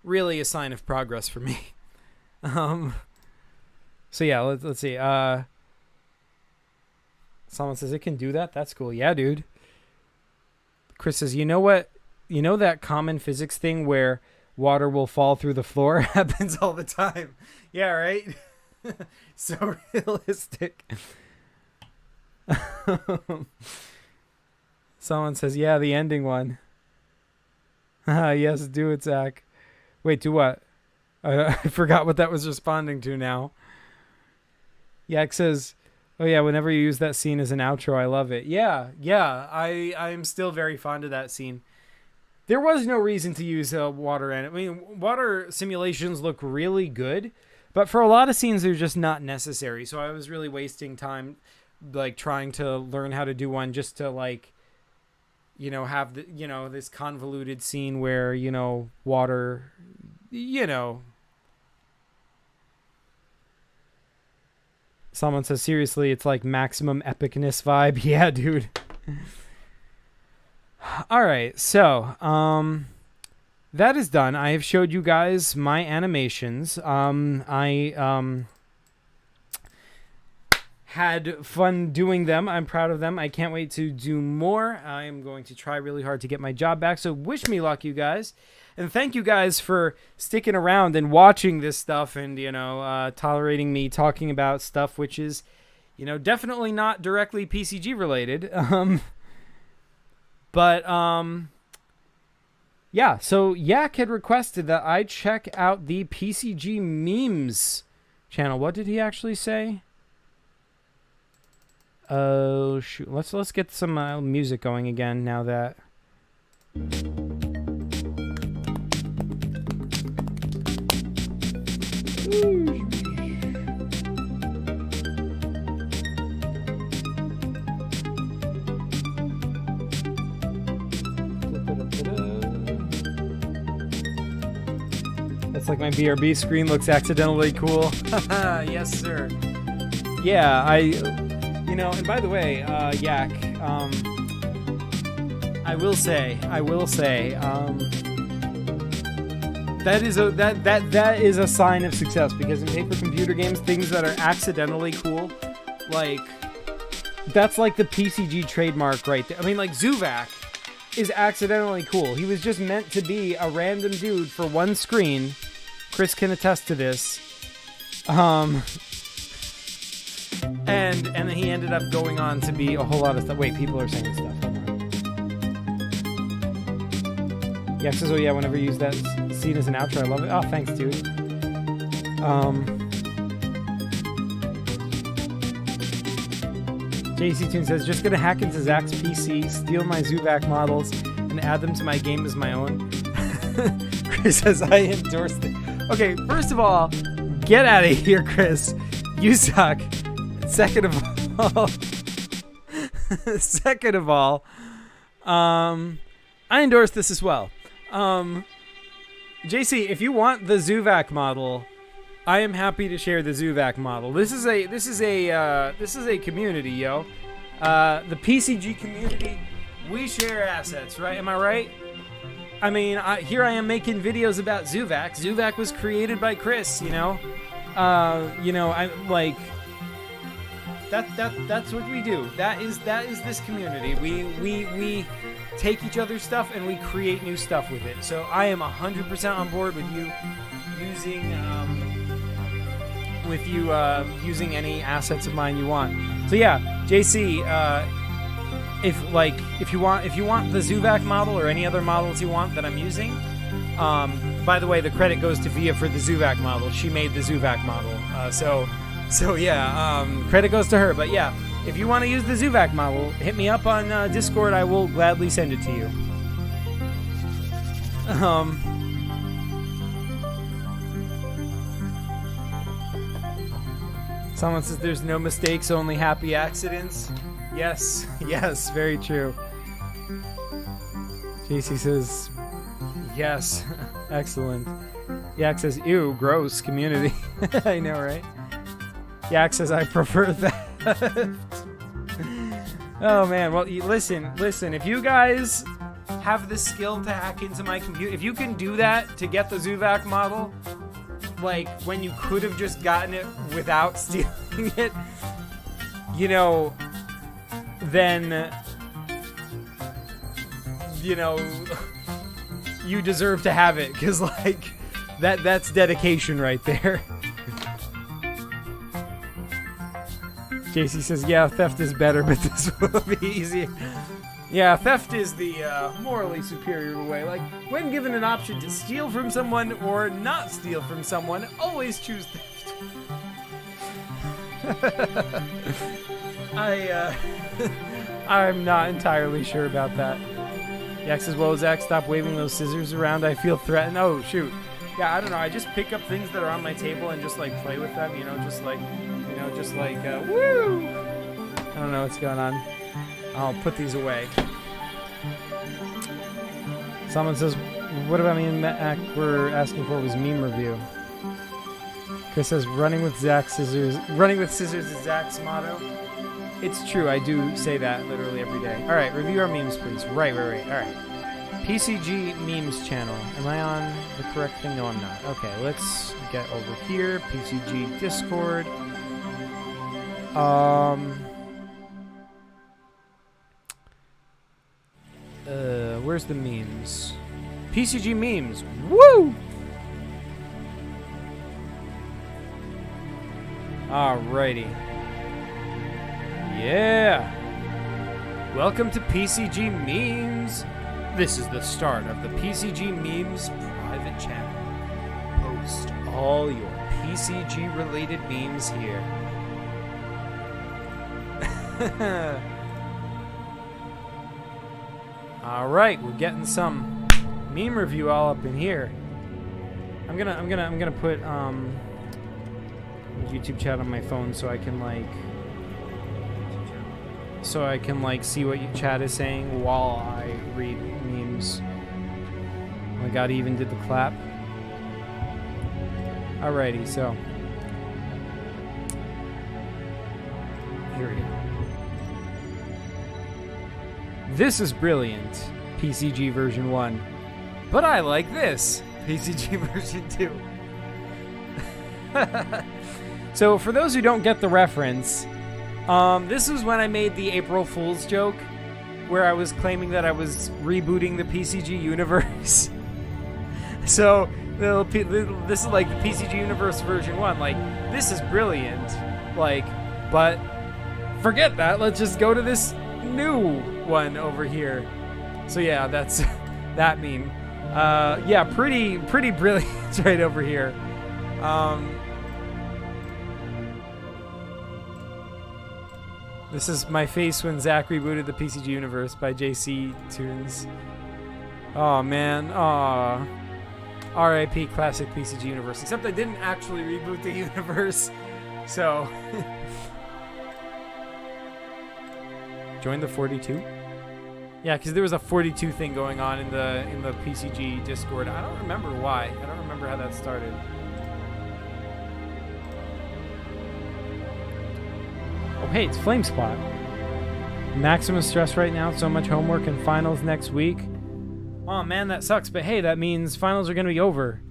really a sign of progress for me. So yeah, let's see. Someone says it can do that. That's cool. Yeah, dude. Chris says, you know what? You know that common physics thing where water will fall through the floor? Happens all the time. Yeah, right? So realistic. Someone says, yeah, the ending one. Yes, do it, Zach. Wait, do what? I forgot what that was responding to now. Yak says, oh yeah, whenever you use that scene as an outro, I love it. Yeah, I'm still very fond of that scene. There was no reason to use water in it. I mean, water simulations look really good, but for a lot of scenes, they're just not necessary. So I was really wasting time, like, trying to learn how to do one just to, like, you know, have the, you know, this convoluted scene where, you know, water, you know. Someone says, seriously, it's like maximum epicness vibe. Yeah, dude. All right, so that is done. I have showed you guys my animations. I had fun doing them. I'm proud of them. I can't wait to do more. I am going to try really hard to get my job back. So wish me luck, you guys. And thank you guys for sticking around and watching this stuff and, you know, tolerating me talking about stuff which is, you know, definitely not directly PCG related. But yeah, so Yak had requested that I check out the PCG memes channel. What did he actually say? Oh shoot! Let's get some music going again now that. That's like my BRB screen looks accidentally cool. Yes, sir. Yeah, you know, and by the way, Yak, I will say, that is a sign of success, because in paper computer games, things that are accidentally cool, like, that's like the PCG trademark right there. I mean, like, Zuvak is accidentally cool. He was just meant to be a random dude for one screen. Chris can attest to this. And then he ended up going on to be a whole lot of stuff. Wait, people are saying stuff. Hold on. Yeah, says, oh yeah, whenever you use that scene as an outro, I love it. Oh, thanks, dude. JC Toon says, just gonna hack into Zach's PC, steal my Zuvak models, and add them to my game as my own. Chris says, I endorse it. Okay, first of all, get out of here, Chris. You suck. Second of all, I endorse this as well. JC, if you want the Zuvak model, I am happy to share the Zuvak model. This is a community, yo. The PCG community, we share assets, right? Am I right? I mean, here I am making videos about Zuvak. Zuvak was created by Chris, you know. I'm like, that's what we do. That is this community. We take each other's stuff and we create new stuff with it. So I am 100% on board with you using any assets of mine you want. So yeah, JC, if you want the Zuvak model or any other models you want that I'm using, by the way, the credit goes to Via for the Zuvak model. She made the Zuvak model. So yeah, credit goes to her. But yeah, if you want to use the Zuvak model, hit me up on Discord. I will gladly send it to you. Someone says there's no mistakes, only happy accidents. Yes, very true. JC says, yes, excellent. Yak says, ew, gross, community. I know, right? Yak says, I prefer that. Oh, man. Well, listen. If you guys have the skill to hack into my computer, if you can do that to get the Zuvak model, like, when you could have just gotten it without stealing it, you know, then, you know, you deserve to have it, because, like, that's dedication right there. JC says, yeah, theft is better, but this will be easier. Yeah, theft is the morally superior way. Like, when given an option to steal from someone or not steal from someone, always choose theft. I'm not entirely sure about that. Yak says, well, Zach, stop waving those scissors around. I feel threatened. Oh, shoot. Yeah, I don't know. I just pick up things that are on my table and just, like, play with them, you know, just like, woo! I don't know what's going on. I'll put these away. Someone says, what about me and Mac we're asking for was meme review. Chris says, running with scissors is Zach's motto. It's true, I do say that literally every day. Alright, review our memes, please. Right. Alright. PCG memes channel. Am I on the correct thing? No, I'm not. Okay, let's get over here. PCG Discord. Where's the memes? PCG memes. Woo! Alrighty. Yeah! Welcome to PCG Memes. This is the start of the PCG Memes private channel. Post all your PCG related memes here. Alright, we're getting some meme review all up in here. I'm gonna put YouTube chat on my phone so I can see what your chat is saying while I read memes. Oh my god, he even did the clap. Alrighty, so here we go. This is brilliant, PCG version 1. But I like this, PCG version 2. So for those who don't get the reference, this was when I made the April Fool's joke, where I was claiming that I was rebooting the PCG universe. So this is like the PCG universe version 1. Like, this is brilliant. Like, but forget that. Let's just go to this new one over here. So yeah, that's that meme. Yeah, pretty brilliant right over here. This is my face when Zach rebooted the PCG universe by JC Tunes. Oh man, aw. RIP classic PCG universe. Except I didn't actually reboot the universe, so. Join the 42? Yeah, because there was a 42 thing going on in the PCG Discord. I don't remember why. I don't remember how that started. Oh, hey, it's Flamespot. Maximum stress right now. So much homework and finals next week. Oh, man, that sucks. But hey, that means finals are going to be over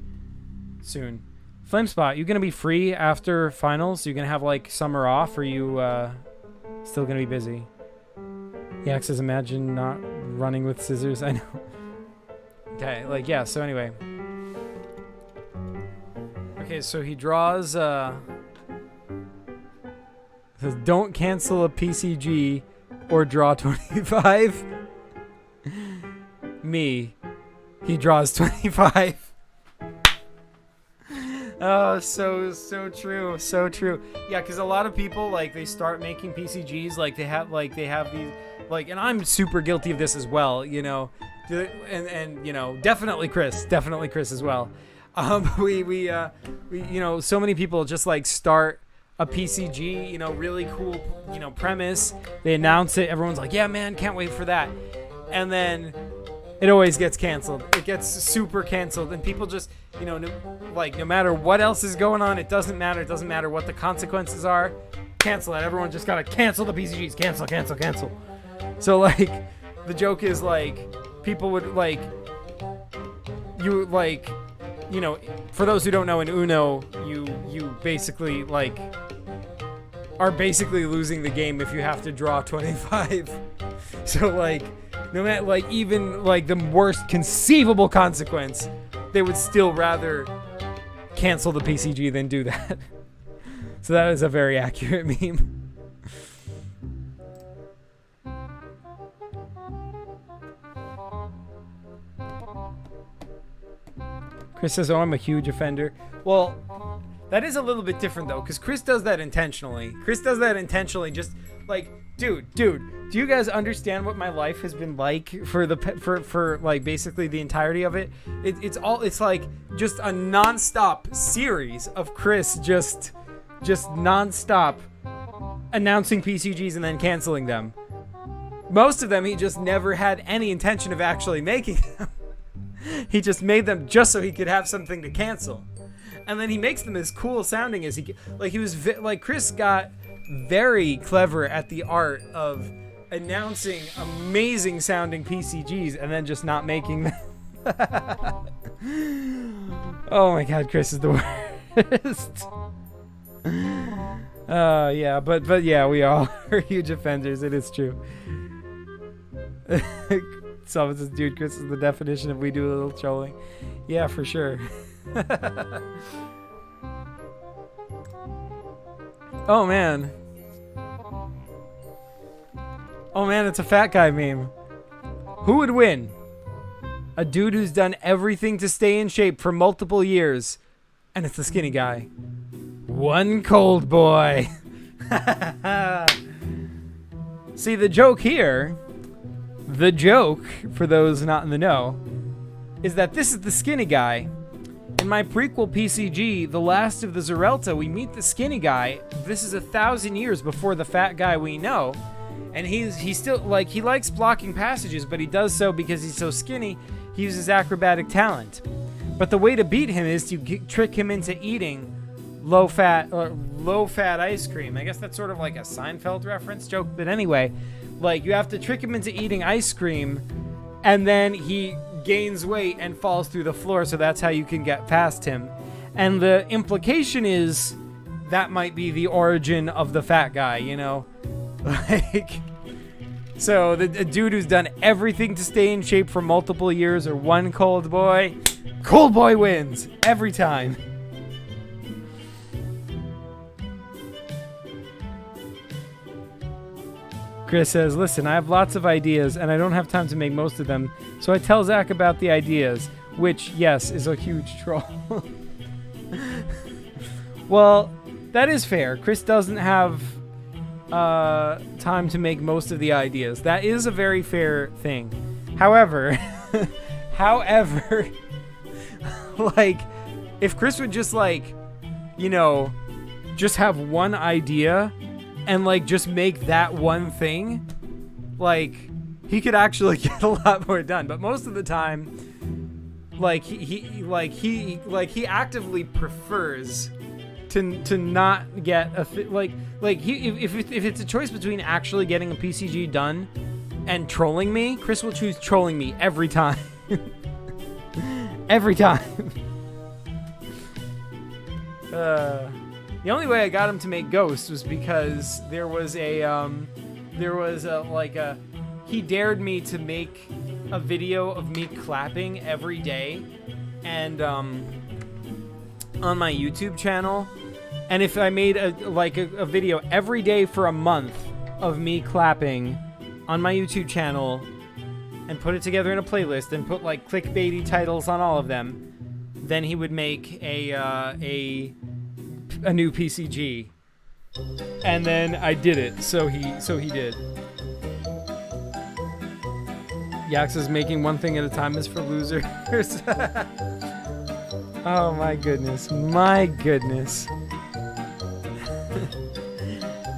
soon. Flamespot, you going to be free after finals? You going to have, like, summer off? Or are you still going to be busy? Yak says, imagine not running with scissors. I know. Okay, like, yeah, so anyway. Okay, so he draws, says, don't cancel a PCG or draw 25. Me. He draws 25. Oh, so true. So true. Yeah, because a lot of people, like, they start making PCGs, like, they have these, like, and I'm super guilty of this as well, you know, and you know, definitely Chris as well. We you know, so many people just, like, start a PCG, you know, really cool, you know, premise. They announce it. Everyone's like, yeah, man, can't wait for that. And then it always gets canceled. It gets super canceled. And people just, you know, no matter what else is going on, it doesn't matter. It doesn't matter what the consequences are. Cancel it. Everyone just got to cancel the PCGs. Cancel. So, like, the joke is, like, people would, like, you, like, you know, for those who don't know, in Uno, you basically, like, are basically losing the game if you have to draw 25. So like, no matter like even like the worst conceivable consequence, they would still rather cancel the PCG than do that. So that is a very accurate meme. Chris says, oh, I'm a huge offender. Well, that is a little bit different, though, because Chris does that intentionally. Chris does that intentionally, just like, dude, do you guys understand what my life has been like for like basically the entirety of it? It's like just a nonstop series of Chris just nonstop announcing PCGs and then canceling them. Most of them, he just never had any intention of actually making them. He just made them just so he could have something to cancel. And then he makes them as cool sounding as he can. Like like Chris got very clever at the art of announcing amazing sounding PCGs and then just not making them. Oh my god, Chris is the worst. Yeah, but yeah, we all are huge offenders. It is true. Someone says, dude, Chris is the definition of we do a little trolling. Yeah, for sure. Oh man, it's a fat guy meme. Who would win? A dude who's done everything to stay in shape for multiple years, and it's the skinny guy. One cold boy. See, the joke here, for those not in the know, is that this is the skinny guy. In my prequel PCG, The Last of the Zerelta, we meet the skinny guy. This is 1,000 years before the fat guy we know. And he's still, like, he likes blocking passages, but he does so because he's so skinny, he uses acrobatic talent. But the way to beat him is to trick him into eating low-fat ice cream. I guess that's sort of like a Seinfeld reference joke, but anyway, like, you have to trick him into eating ice cream, and then he gains weight and falls through the floor, so that's how you can get past him. And the implication is that might be the origin of the fat guy, you know? Like, so the dude who's done everything to stay in shape for multiple years, or one cold boy wins every time. Chris says, listen, I have lots of ideas and I don't have time to make most of them, so I tell Zach about the ideas, which, yes, is a huge troll. Well, that is fair. Chris doesn't have time to make most of the ideas. That is a very fair thing. However, like, if Chris would just, like, you know, just have one idea and, like, just make that one thing, like, he could actually get a lot more done. But most of the time, like, he actively prefers to not get a if it's a choice between actually getting a PCG done and trolling me, Chris will choose trolling me every time. Every time. The only way I got him to make Ghost was because there was he dared me to make a video of me clapping every day, and on my YouTube channel, and if I made a video every day for a month of me clapping on my YouTube channel and put it together in a playlist and put, like, clickbaity titles on all of them, then he would make a new PCG. And then I did it, so he did. Yax is making one thing at a time is for losers. Oh my goodness.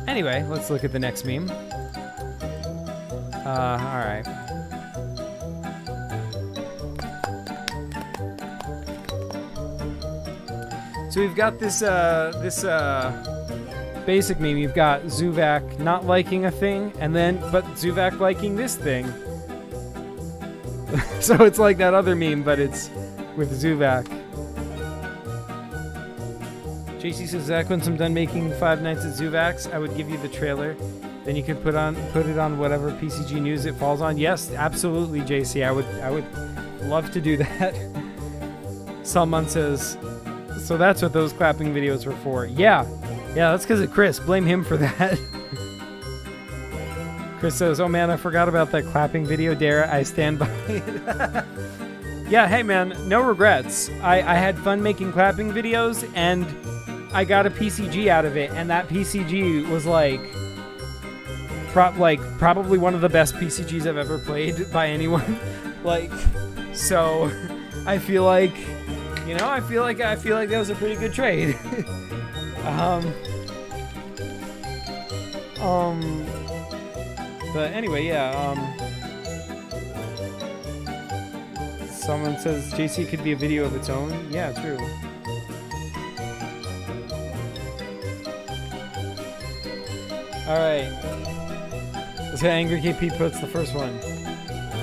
Anyway, let's look at the next meme. Alright. So we've got this basic meme. You've got Zuvak not liking a thing, but Zuvak liking this thing. So it's like that other meme, but it's with Zuvak. JC says, Zach, once I'm done making Five Nights at Zuvax, I would give you the trailer. Then you could put it on whatever PCG news it falls on. Yes, absolutely, JC. I would love to do that. Salman says, so that's what those clapping videos were for. Yeah, that's because of Chris. Blame him for that. Chris says, oh man, I forgot about that clapping video. Dare I stand by it? Yeah, hey man, no regrets. I had fun making clapping videos, and I got a PCG out of it, and that PCG was like probably one of the best PCGs I've ever played by anyone. So I feel like, I feel like that was a pretty good trade. But anyway, someone says JC could be a video of its own. Yeah, true. Alright. So Angry KP puts the first one.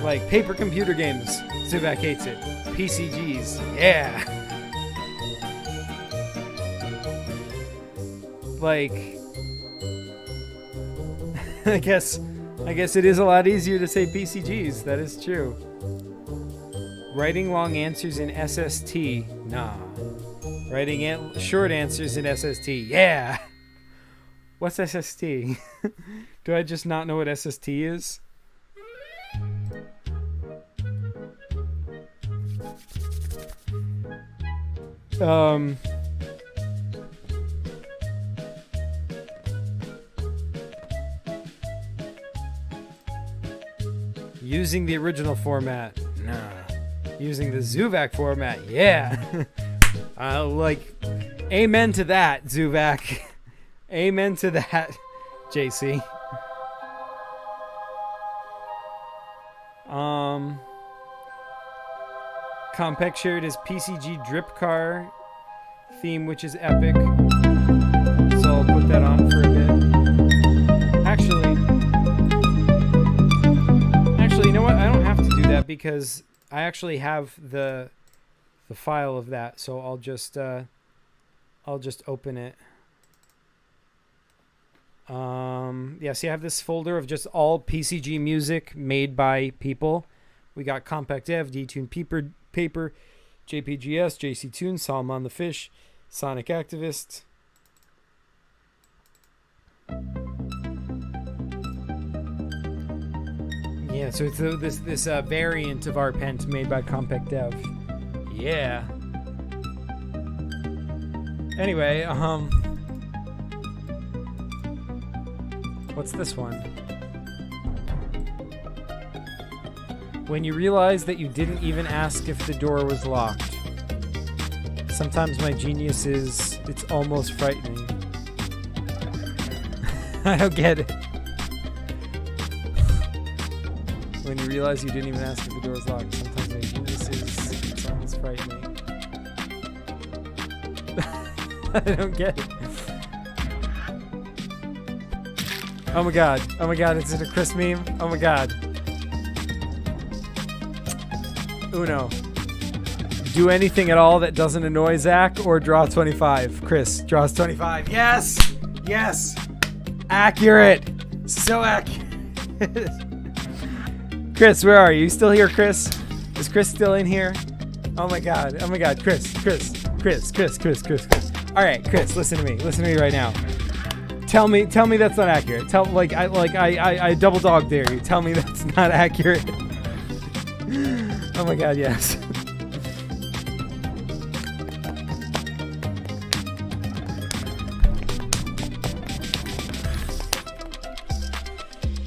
Like, paper computer games. Zubak hates it. PCGs. Yeah. Like, I guess it is a lot easier to say PCGs. That is true. Writing long answers in SST. Nah. Writing short answers in SST. Yeah. What's SST? Do I just not know what SST is? Using the original format. Nah. Using the Zuvak format. Yeah. Amen to that, Zuvak. Amen to that, JC. Compec shared his PCG drip car theme, which is epic. So I'll put that on for a bit. Actually, you know what? I don't have to do that because I actually have the file of that. So I'll just open it. See, I have this folder of just all PCG music made by people. We got Compact Dev, D-Tune Paper, JPGS, JC Tune, Salman the Fish, Sonic Activist. Yeah, so it's this variant of Arpent made by Compact Dev. Yeah. Anyway, what's this one? When you realize that you didn't even ask if the door was locked. Sometimes my genius is, it's almost frightening. I don't get it. When you realize you didn't even ask if the door was locked. Sometimes my genius is, it's almost frightening. I don't get it. Oh my god, is it a Chris meme? Oh my god. Uno. Do anything at all that doesn't annoy Zach or draw 25. Chris draws 25. Yes! Yes! Accurate! So accurate. Chris, where are you? You still here, Chris? Is Chris still in here? Oh my god, Chris. Alright, Chris, listen to me right now. Tell me that's not accurate. I double dog dare you. Tell me that's not accurate. Oh my god, yes.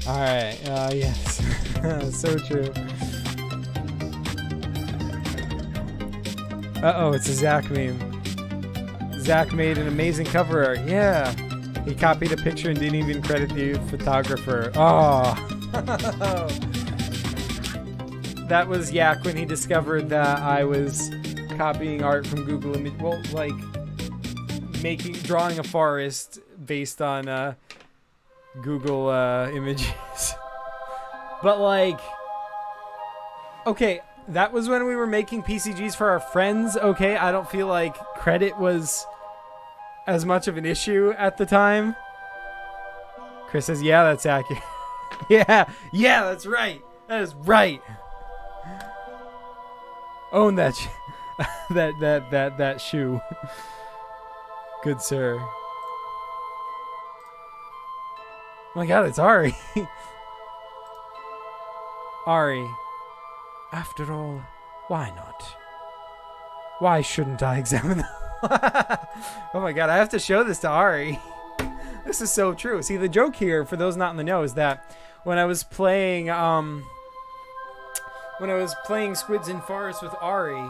Alright, yes. So true. Uh-oh, it's a Zach meme. Zach made an amazing cover art. Yeah. He copied a picture and didn't even credit the photographer. Oh. That was Yak when he discovered that I was copying art from Google Image. Well, like drawing a forest based on Google Images. But like, okay, that was when we were making PCGs for our friends. Okay, I don't feel like credit was as much of an issue at the time. Chris says, yeah, that's accurate. Yeah, that's right. That is right. Own that that shoe. Good sir. Oh my god, it's Ari. Ari. After all, why not? Why shouldn't I examine them? Oh my god, I have to show this to Ari. This is so true. See, the joke here, for those not in the know, is that when I was playing Squids in Forest with Ari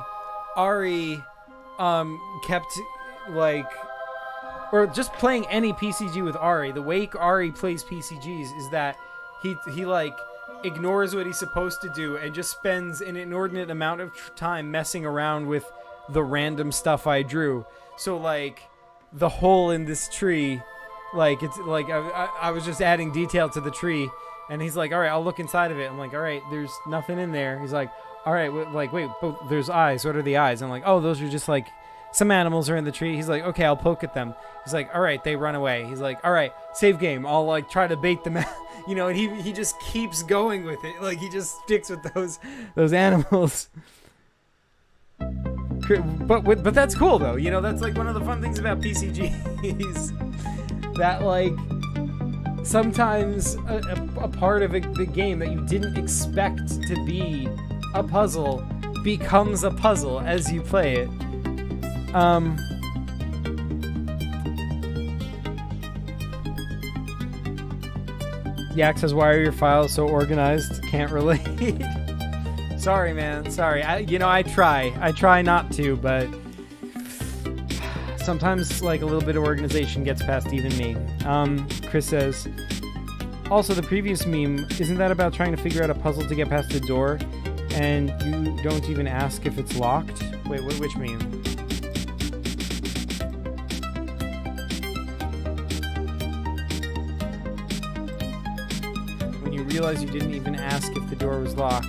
kept like, or just playing any PCG with Ari, the way Ari plays PCGs is that he like ignores what he's supposed to do and just spends an inordinate amount of time messing around with the random stuff I drew. So like the hole in this tree, like it's like I was just adding detail to the tree, and he's like, all right, I'll look inside of it. I'm like, all right, there's nothing in there. He's like, all right, wait, but there's eyes. What are the eyes? I'm like, oh, those are just like some animals are in the tree. He's like, okay, I'll poke at them. He's like, all right, they run away. He's like, all right, save game. I'll like try to bait them out. You know, and he just keeps going with it. Like he just sticks with those animals. But that's cool though. You know, that's like one of the fun things about PCGs. That like sometimes a part of the game that you didn't expect to be a puzzle becomes a puzzle as you play it. Yak says, why are your files so organized? Can't relate. Sorry, man. Sorry. I try not to, but sometimes like a little bit of organization gets past even me. Chris says, also the previous meme, isn't that about trying to figure out a puzzle to get past the door and you don't even ask if it's locked? Wait, which meme? When you realize you didn't even ask if the door was locked.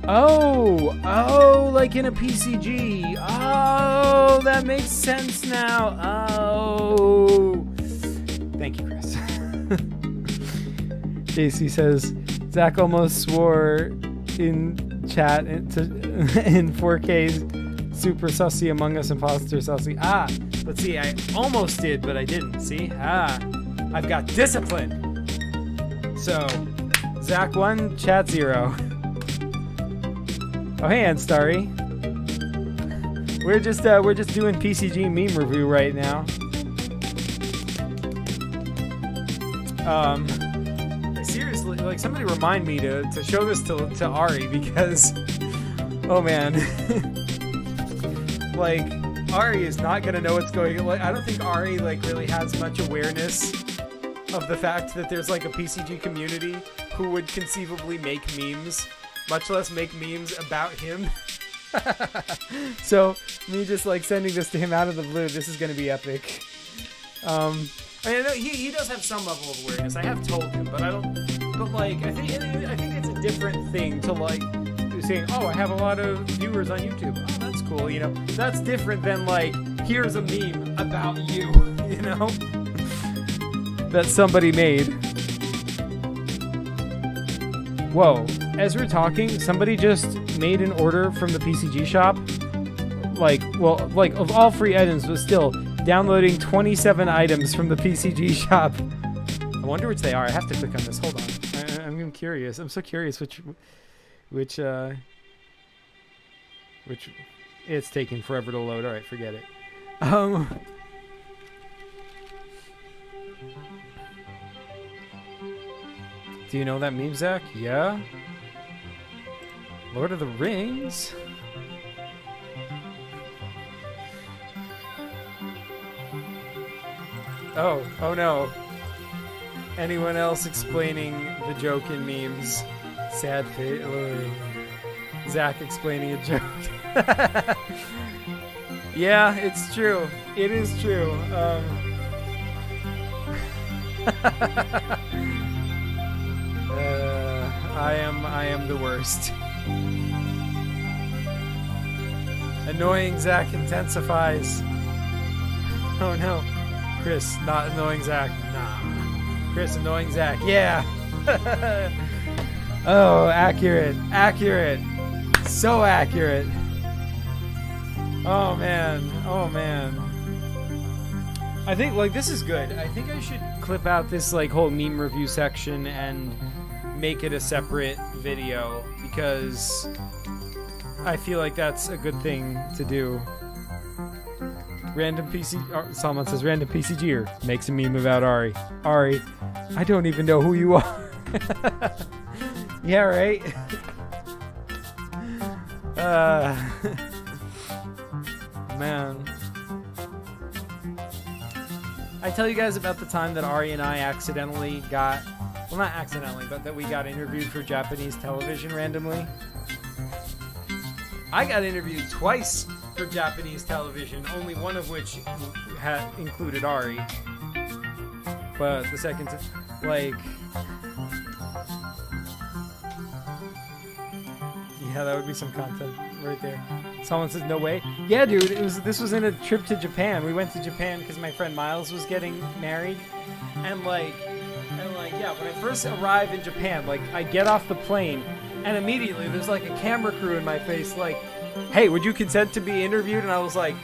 Oh, like in a PCG. Oh, that makes sense now. Oh. Thank you, Chris. JC says, Zach almost swore in chat in 4K super sussy Among Us imposter sussy. Let's see, I almost did, but I didn't. See? I've got discipline. So, Zach 1, chat 0. Oh, hey, Starry. We're just doing PCG meme review right now. Seriously, like somebody remind me to show this to Ari because, oh man, like Ari is not gonna know what's going on. Like, I don't think Ari like really has much awareness of the fact that there's like a PCG community who would conceivably make memes, much less make memes about him. So me just like sending this to him out of the blue, this is gonna be epic. I mean, he does have some level of awareness. I have told him, but I don't. But like, I think it's a different thing to like saying, "Oh, I have a lot of viewers on YouTube. Oh, that's cool." You know, that's different than like, "Here's a meme about you." You know, that somebody made. Whoa! As we're talking, somebody just made an order from the PCG shop. Like, well, like of all free items, but still. Downloading 27 items from the PCG shop. I wonder which they are. I have to click on this. Hold on. I'm curious. I'm so curious which it's taking forever to load. All right, forget it. Do you know that meme, Zach? Yeah. Lord of the Rings. Oh no. Anyone else explaining the joke in memes? Sad face. Zach explaining a joke. Yeah, it's true. It is true. I am the worst. Annoying Zach intensifies. Oh no. Chris, not annoying Zach. Nah. Chris, annoying Zach. Yeah. Oh, accurate. Accurate. So accurate. Oh man. Oh man. I think like this is good. I think I should clip out this like whole meme review section and make it a separate video because I feel like that's a good thing to do. Random someone says random PCGer makes a meme about Ari. Ari, I don't even know who you are. Yeah, right? Man. I tell you guys about the time that Ari and I accidentally got, well not accidentally, but that we got interviewed for Japanese television randomly. I got interviewed twice for Japanese television, only one of which had included Ari. But the second, like, yeah, that would be some content right there. Someone says, no way. Yeah, dude, this was in a trip to Japan. We went to Japan because my friend Miles was getting married. And yeah, when I first arrive in Japan, like, I get off the plane, and immediately there's like a camera crew in my face, like, hey, would you consent to be interviewed? And I was like,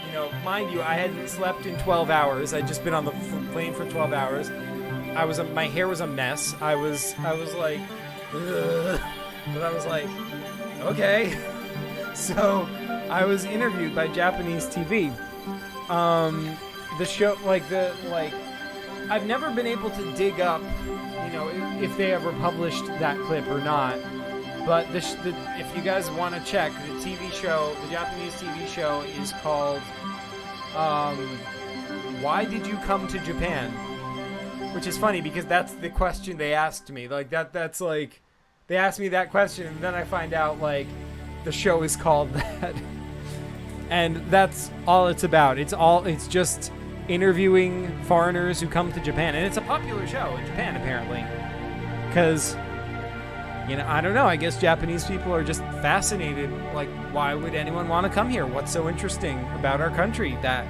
you know, mind you, I hadn't slept in 12 hours. I'd just been on the plane for 12 hours. My hair was a mess. I was like, ugh. But I was like, okay. So I was interviewed by Japanese TV. The show, I've never been able to dig up, you know, if they ever published that clip or not. But if you guys want to check, the TV show, the Japanese TV show is called, Why Did You Come to Japan? Which is funny because that's the question they asked me. Like, that's like, they asked me that question and then I find out, like, the show is called that. And that's all it's about. It's just interviewing foreigners who come to Japan. And it's a popular show in Japan, apparently. Because, you know, I don't know. I guess Japanese people are just fascinated. Like, why would anyone want to come here? What's so interesting about our country that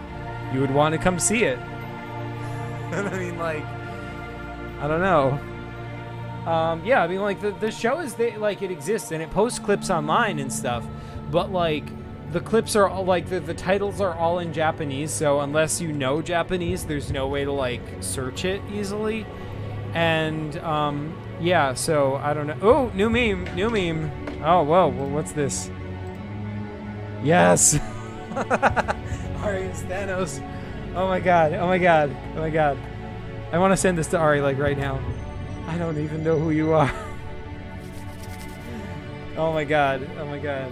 you would want to come see it? I mean, like, I don't know. Yeah, I mean, like, the show is, it exists, and it posts clips online and stuff. But, like, the clips are all, like, the titles are all in Japanese. So unless you know Japanese, there's no way to, like, search it easily. And, yeah, so I don't know. Oh, new meme. Oh, whoa, well, what's this? Yes. Ari and Thanos. Oh my god. I want to send this to Ari, like, right now. I don't even know who you are. Oh my god. Oh my god.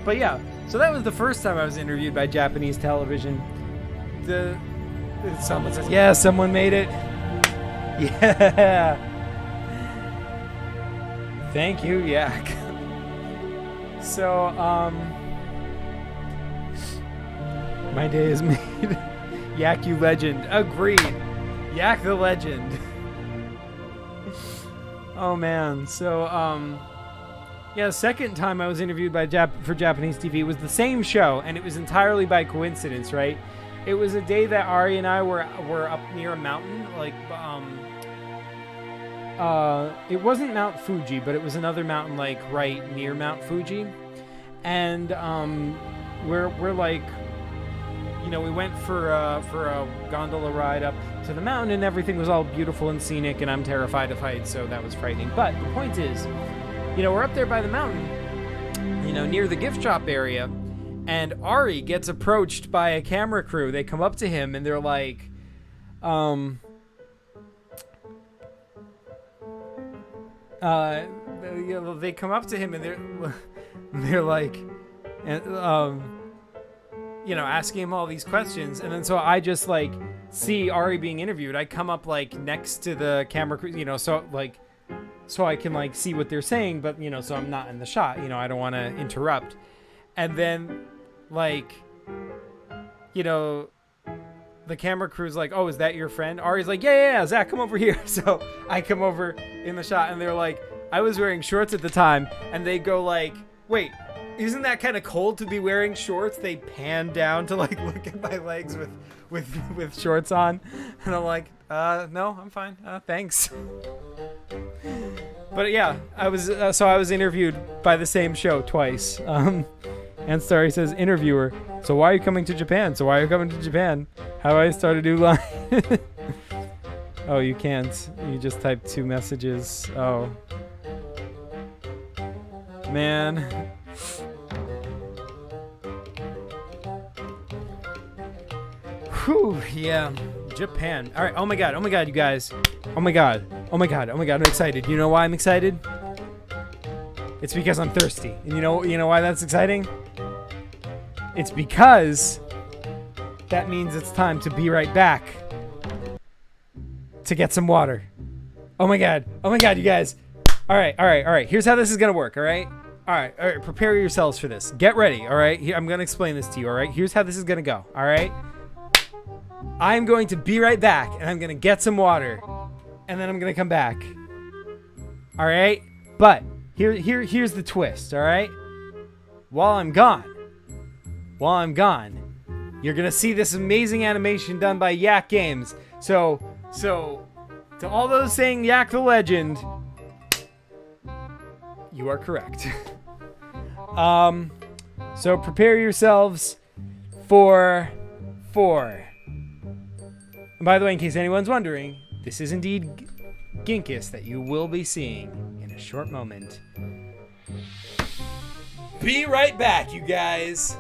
But yeah, so that was the first time I was interviewed by Japanese television. Someone says, yeah, someone made it. Yeah. Thank you, Yak. So, my day is made. Yak, you legend. Agreed. Yak the legend. Oh man. So, yeah, the second time I was interviewed for Japanese TV was the same show, and it was entirely by coincidence, right? It was a day that Ari and I were up near a mountain, like, it wasn't Mount Fuji, but it was another mountain, like, right near Mount Fuji. And, we're like, you know, we went for a gondola ride up to the mountain, and everything was all beautiful and scenic, and I'm terrified of heights, so that was frightening. But the point is, you know, we're up there by the mountain, you know, near the gift shop area, and Ari gets approached by a camera crew. They come up to him, and they're like, they come up to him, and they're like, you know, asking him all these questions. And then so I just, like, see Ari being interviewed. I come up, like, next to the camera crew, you know, so I can, like, see what they're saying, but, you know, so I'm not in the shot, you know, I don't want to interrupt. And then, like, you know, the camera crew's like, oh, is that your friend? Ari's like, yeah, Zach, come over here. So I come over in the shot, and they're like, I was wearing shorts at the time, and they go like, wait, isn't that kind of cold to be wearing shorts? They pan down to like look at my legs with shorts on, and I'm like, no, I'm fine, thanks. But yeah, I was interviewed by the same show twice. And Starry says, interviewer, so why are you coming to Japan? How do I start a new line? Oh, you can't. You just typed 2 messages. Oh. Man. Whew, yeah. Japan. All right. Oh my god, you guys. Oh my god, I'm excited. You know why I'm excited? It's because I'm thirsty. And you know why that's exciting? It's because that means it's time to be right back to get some water. Oh my god, you guys. All right. Here's how this is gonna work. All right. Prepare yourselves for this. Get ready. All right. Here, I'm gonna explain this to you. All right. Here's how this is gonna go. All right. I'm going to be right back, and I'm gonna get some water, and then I'm gonna come back. All right. But here's the twist. All right. While I'm gone, you're gonna see this amazing animation done by Yak Games. So to all those saying Yak the Legend, you are correct. So prepare yourselves for 4. And by the way, in case anyone's wondering, this is indeed Ginkus that you will be seeing in a short moment. Be right back, you guys.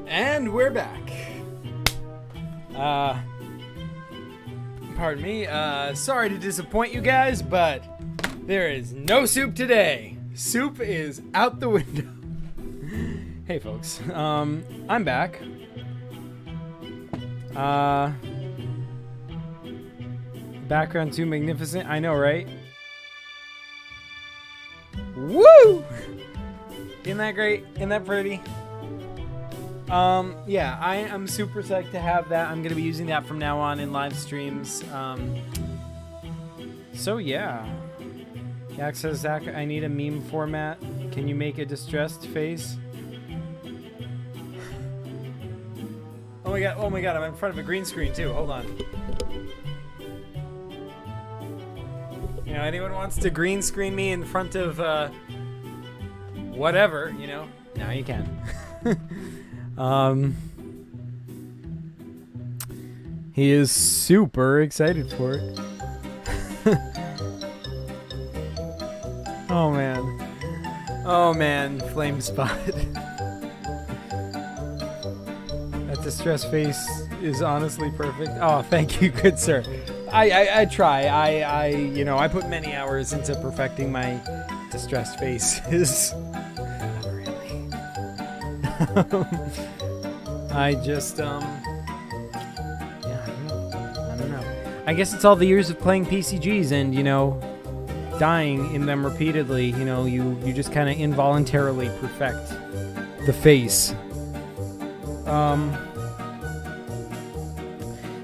And we're back. Pardon me. Sorry to disappoint you guys, but there is no soup today. Soup is out the window. Hey, folks. I'm back. Background too magnificent. I know, right? Woo! Isn't that great? Isn't that pretty? Yeah, I am super psyched to have that. I'm gonna be using that from now on in live streams. So yeah. Yak says, Zach, I need a meme format. Can you make a distressed face? Oh my god, I'm in front of a green screen too. Hold on. You know, anyone wants to green screen me in front of, whatever, you know? Now you can. He is super excited for it. Oh man. Oh man, flame spot. That distressed face is honestly perfect. Oh, thank you, good sir. I try. I put many hours into perfecting my distressed faces. Not really. I just yeah, I don't know. I guess it's all the years of playing PCGs and, dying in them repeatedly. You just kind of involuntarily perfect the face.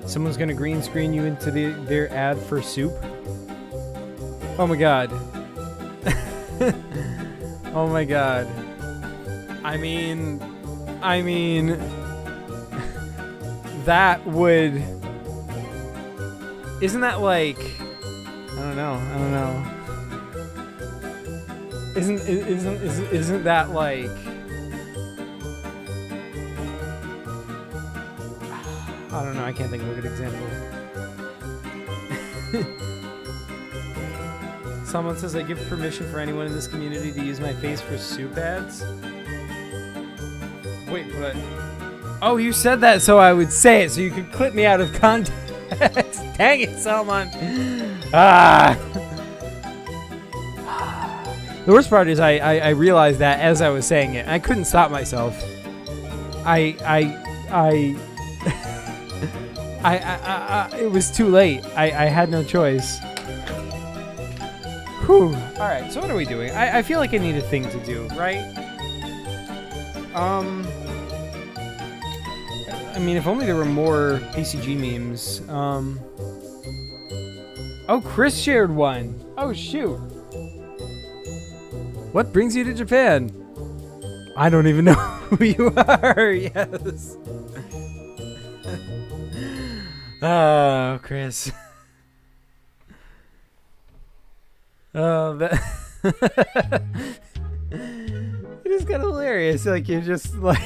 Someone's gonna green screen you into their ad for soup. Oh my god. Oh my god. I mean, that would. Isn't that like? I don't know. Isn't that like? I don't know. I can't think of a good example. Someone says I give permission for anyone in this community to use my face for soup ads. Wait, what? Oh, you said that so I would say it, so you could clip me out of context. Dang it, Salman. The worst part is I realized that as I was saying it. I couldn't stop myself. It was too late. I had no choice. Whew. Alright, so what are we doing? I feel like I need a thing to do, right? I mean, if only there were more PCG memes. Oh, Chris shared one. Oh, shoot. What brings you to Japan? I don't even know who you are. Yes. Oh, Chris. Oh, that. It is kind of hilarious. Like, you're just like,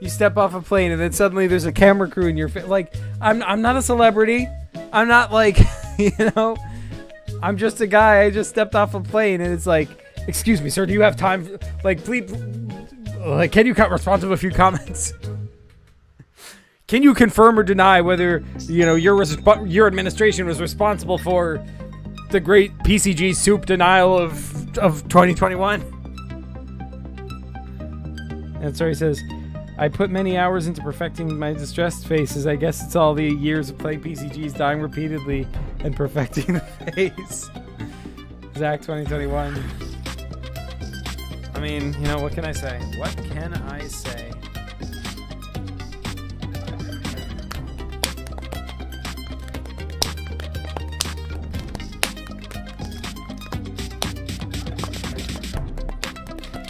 you step off a plane and then suddenly there's a camera crew in your face. Like, I'm not a celebrity. I'm not like, I'm just a guy. I just stepped off a plane and it's like, excuse me, sir, do you have time? Like, please, like, can you respond to a few comments? Can you confirm or deny whether, your administration was responsible for the great PCG soup denial of 2021? And so he says, I put many hours into perfecting my distressed faces. I guess it's all the years of playing PCGs, dying repeatedly, and perfecting the face. Zach 2021. I mean, what can I say? What can I say?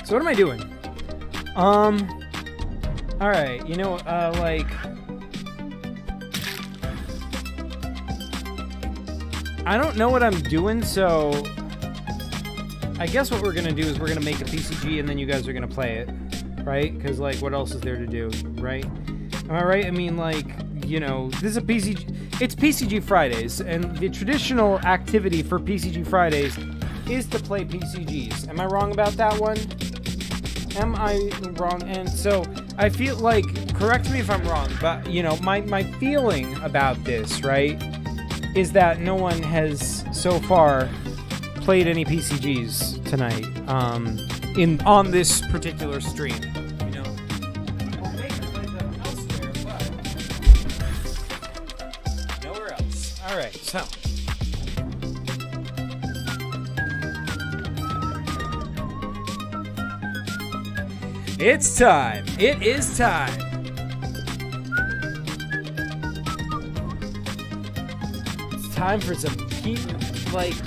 So what am I doing? Alright, I don't know what I'm doing, so I guess what we're gonna do is we're gonna make a PCG and then you guys are gonna play it, right? Because, what else is there to do, right? Am I right? I mean, this is a PCG, it's PCG Fridays, and the traditional activity for PCG Fridays is to play PCGs. Am I wrong about that one? Am I wrong? And so I feel like, correct me if I'm wrong, but my feeling about this, right, is that no one has so far played any PCGs tonight on this particular stream. We'll make it play them elsewhere, but nowhere else. All right, so. It's time. It is time. It's time for some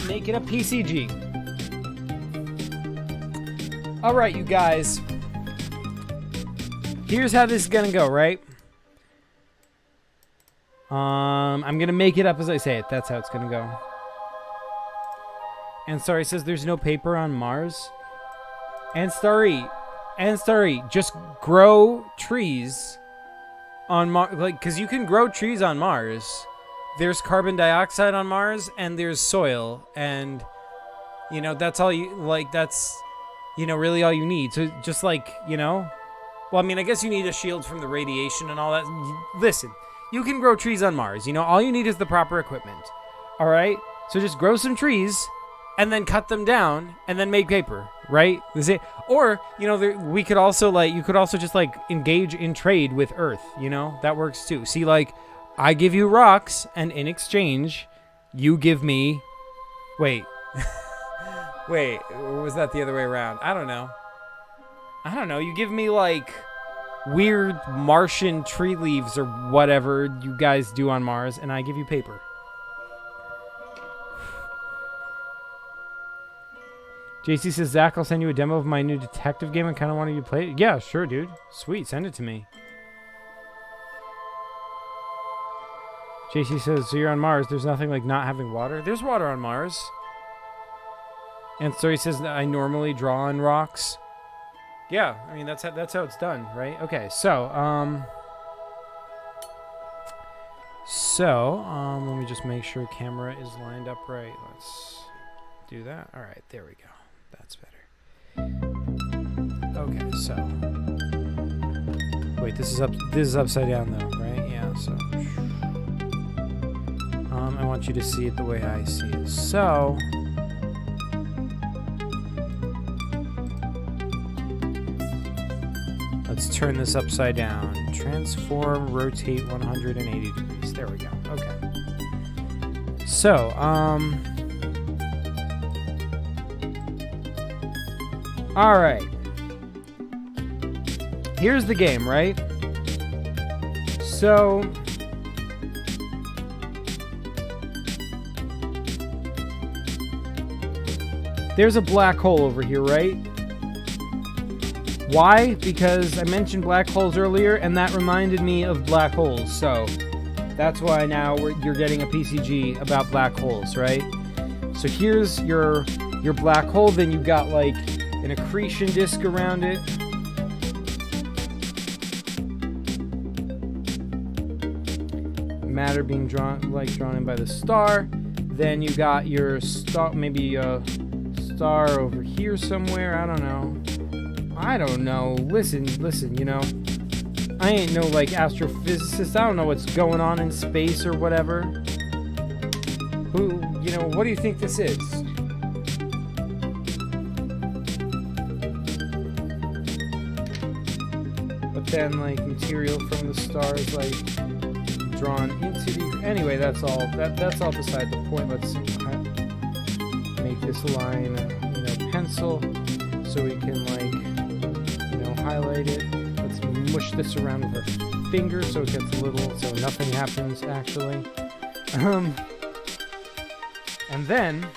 making a PCG. All right, you guys. Here's how this is gonna go, right? I'm gonna make it up as I say it. That's how it's gonna go. And Starry says there's no paper on Mars. And Starry, just grow trees on Mars, like, because you can grow trees on Mars. There's carbon dioxide on Mars, and there's soil, and that's all you like. That's really all you need. So just like well, I mean, I guess you need a shield from the radiation and all that. Listen, you can grow trees on Mars. All you need is the proper equipment. All right, so just grow some trees, and then cut them down, and then make paper. Right? Or we could also you could also just engage in trade with Earth. That works too. See, I give you rocks, and in exchange, you give me... Wait. Wait, or was that the other way around? I don't know. You give me, weird Martian tree leaves or whatever you guys do on Mars, and I give you paper. JC says, Zach, I'll send you a demo of my new detective game. I kind of wanted you to play it. Yeah, sure, dude. Sweet, send it to me. JC says, so you're on Mars. There's nothing like not having water. There's water on Mars. And so he says that I normally draw on rocks. Yeah, I mean, that's how it's done, right? Okay, so, let me just make sure camera is lined up right. Let's do that. All right, there we go. That's better. Okay, so. Wait, this is upside down though, right? Yeah, so. I want you to see it the way I see it. So, let's turn this upside down. Transform, rotate 180 degrees. There we go. Okay. So, all right. Here's the game, right? So, there's a black hole over here, right? Why? Because I mentioned black holes earlier, and that reminded me of black holes. So that's why now you're getting a PCG about black holes, right? So here's your black hole. Then you've got an accretion disk around it. Matter being drawn in by the star. Then you got your star, maybe a star over here somewhere. I don't know. Listen, I ain't no astrophysicist. I don't know what's going on in space or whatever. What do you think this is? But then material from the stars drawn into the... Anyway, that's all beside the point. Let's make this line pencil so we can highlight it. Let's mush this around with our finger so it gets little, so nothing happens actually. And then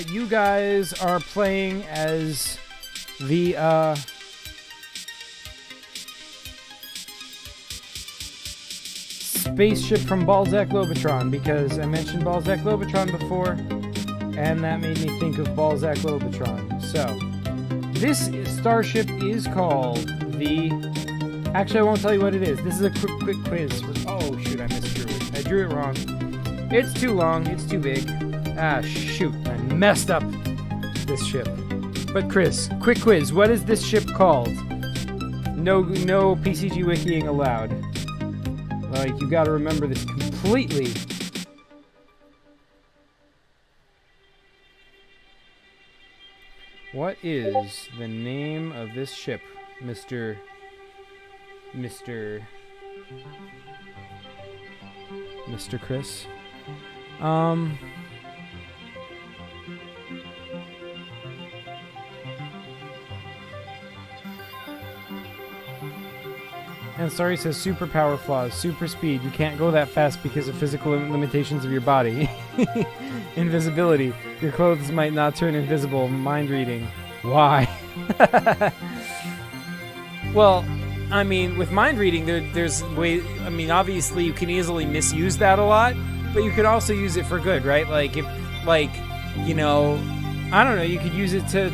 you guys are playing as the spaceship from Balzac Lobotron, because I mentioned Balzac Lobotron before, and that made me think of Balzac Lobotron. So this starship is called the... Actually, I won't tell you what it is. This is a quick quiz. Oh, shoot, I misdrew it. I drew it wrong. It's too long. It's too big. Ah, shoot. I messed up this ship. But Chris, quick quiz. What is this ship called? No PCG wikiing allowed. You gotta remember this completely. What is the name of this ship, Mr. Chris? And sorry, says superpower flaws, super speed. You can't go that fast because of physical limitations of your body. Invisibility. Your clothes might not turn invisible. Mind reading. Why? Well, I mean, with mind reading, there's way. I mean, obviously, you can easily misuse that a lot, but you could also use it for good, right? I don't know. You could use it to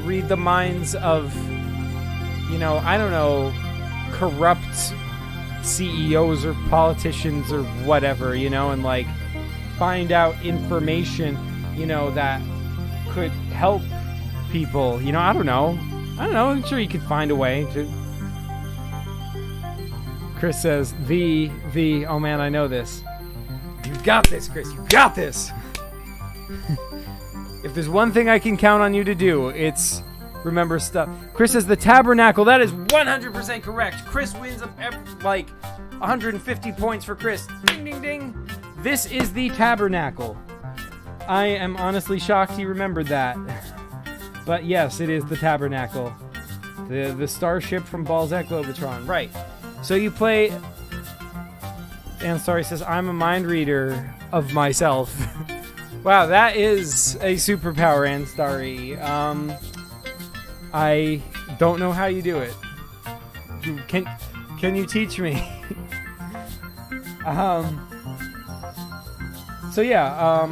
read the minds of, I don't know, corrupt CEOs or politicians or whatever, you know, and like find out information, you know, that could help people. You know, I don't know. I'm sure you could find a way to. Chris says, oh man, I know this. You got this, Chris. You got this. If there's one thing I can count on you to do, it's remember stuff. Chris says the tabernacle. That is 100% correct. Chris wins like 150 points for Chris. Ding, ding, ding. This is the tabernacle. I am honestly shocked he remembered that. But yes, it is the tabernacle. The starship from Balzac Globotron. Right. So you play... And Sorry says, I'm a mind reader of myself. Wow, that is a superpower, Ansari. I don't know how you do it. Can you teach me? So yeah,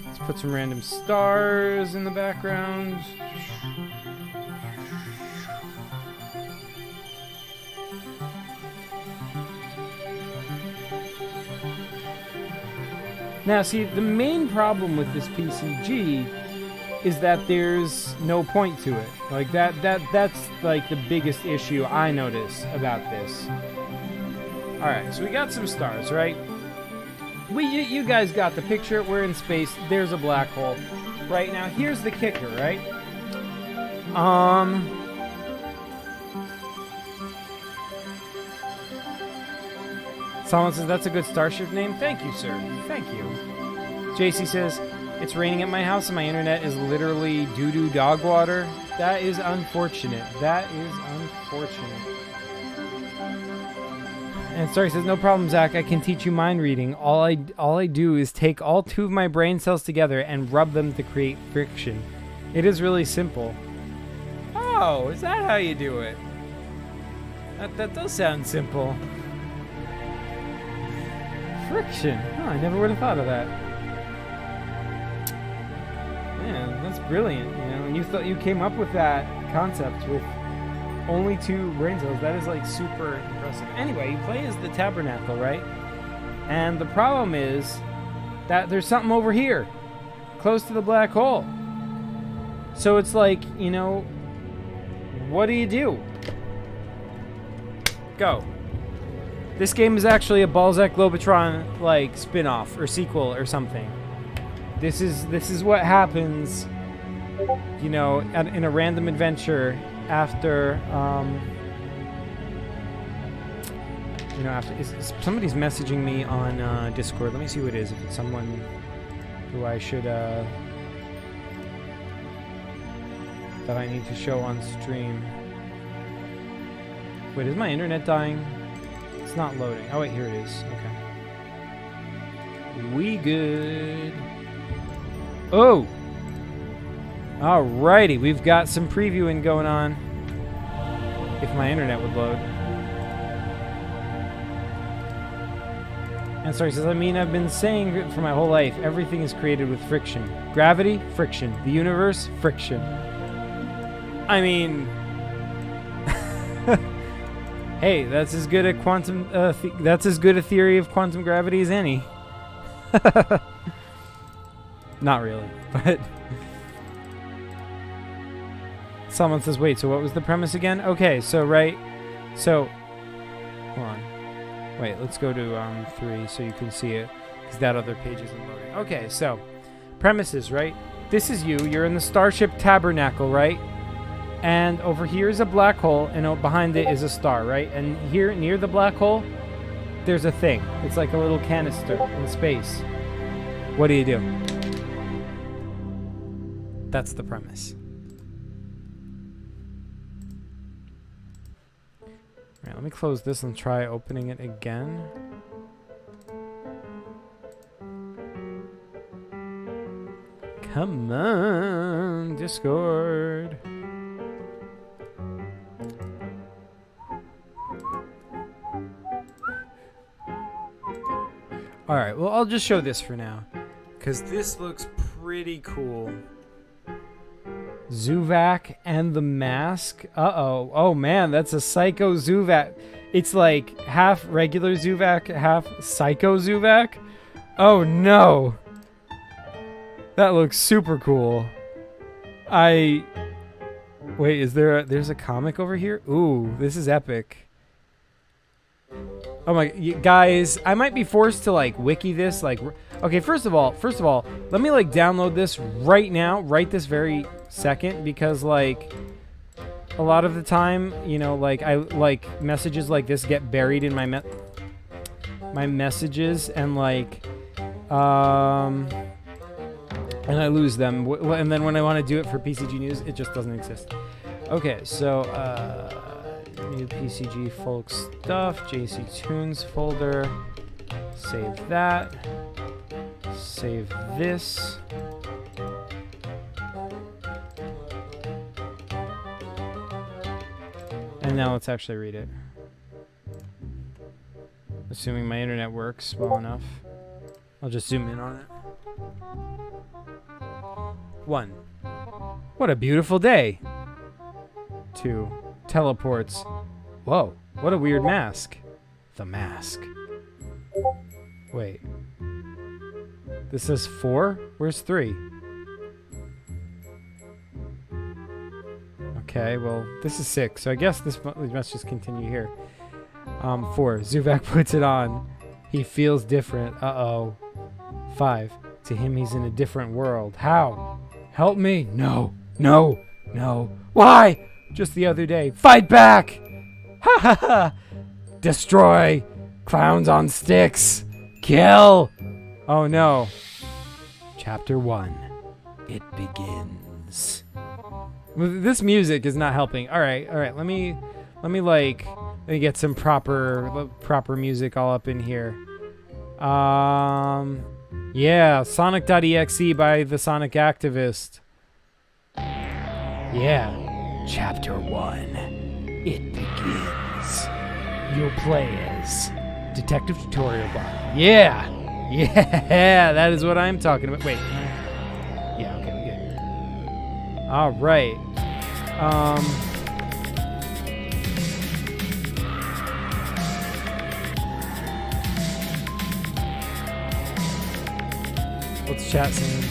let's put some random stars in the background. Now, see, the main problem with this PCG is that there's no point to it. Like that's like the biggest issue I notice about this. All right, so we got some stars, right? You guys got the picture. We're in space. There's a black hole. Right now, here's the kicker, right? Someone says, that's a good starship name. Thank you, sir. Thank you. JC says, it's raining at my house and my internet is literally doo-doo dog water. That is unfortunate. That is unfortunate. And Sorry says, no problem, Zach. I can teach you mind reading. All I do is take all two of my brain cells together and rub them to create friction. It is really simple. Oh, is that how you do it? That does sound simple. Friction. Oh, I never would have thought of that. Man, that's brilliant. You know, and you thought you came up with that concept with only two brain cells. That is like super impressive. Anyway, you play as the tabernacle, right? And the problem is that there's something over here, close to the black hole. So it's like, you know, what do you do? Go. This game is actually a Balzac Globotron like spin-off or sequel or something. This is what happens, you know, in a random adventure after you know, somebody's messaging me on Discord. Let me see who it is. If it's someone who I should that I need to show on stream. Wait, is my internet dying? It's not loading. Oh wait, here it is. Okay. We good. Oh! Alrighty, we've got some previewing going on. If my internet would load. And Sorry says, I mean, I've been saying for my whole life, everything is created with friction. Gravity, friction. The universe, friction. I mean... Hey, that's as good a quantum. That's as good a theory of quantum gravity as any. Not really, but someone says, "Wait, so what was the premise again?" Okay, so hold on. Wait, let's go to 3 so you can see it, because that other page isn't loading. Okay, so premises, right? This is you. You're in the Starship Tabernacle, right? And over here is a black hole, and behind it is a star, right? And here, near the black hole, there's a thing. It's like a little canister in space. What do you do? That's the premise. Alright, let me close this and try opening it again. Come on, Discord. Alright, well, I'll just show this for now, because this looks pretty cool. Zuvak and the Mask. Uh-oh. Oh, man, that's a Psycho Zuvak. It's like half regular Zuvak, half Psycho Zuvak. Oh, no. That looks super cool. Wait, is there's a comic over here? Ooh, this is epic. Oh my, guys, I might be forced to like wiki this. Like, okay, first of all, let me like download this right now, right this very second, because like a lot of the time, you know, like I like messages like this get buried in my messages, and like and I lose them, and then when I want to do it for PCG News, it just doesn't exist. Okay, so new PCG folk stuff, JC Tunes folder, save that, save this, and now let's actually read it. Assuming my internet works well enough, I'll just zoom in on it. 1. What a beautiful day. 2. Teleports. Whoa, what a weird mask. The mask. Wait. This says 4? Where's 3? Okay, well, this is 6, so I guess this must just continue here. 4. Zuvak puts it on. He feels different. Uh-oh. 5. To him, he's in a different world. How? Help me? No. No. No. Why? Just the other day. Fight back! Ha ha ha! Destroy! Clowns on sticks! Kill! Oh no. Chapter 1. It begins. This music is not helping. Alright, let me get some proper music all up in here. Yeah, Sonic.exe by the Sonic Activist. Yeah. Chapter 1. It begins. You'll play as Detective Tutorial Bot. Yeah! Yeah, that is what I'm talking about. Wait. Yeah, okay, we're good. Alright. What's chat saying?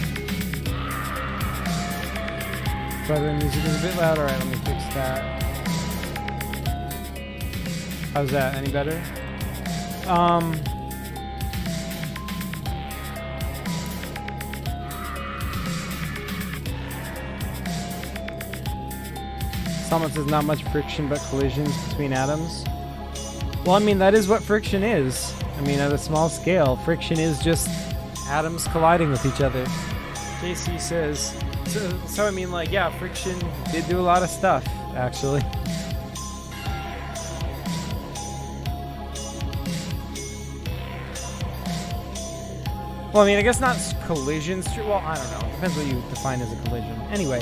Brother, music is a bit loud. Alright, let me fix that. How's that? Any better? Someone says not much friction but collisions between atoms. Well, I mean, that is what friction is. I mean, at a small scale, friction is just atoms colliding with each other. JC says, so I mean, like, yeah, friction did do a lot of stuff, actually. Well, I mean, I guess not collisions. Well, I don't know. Depends what you define as a collision. Anyway.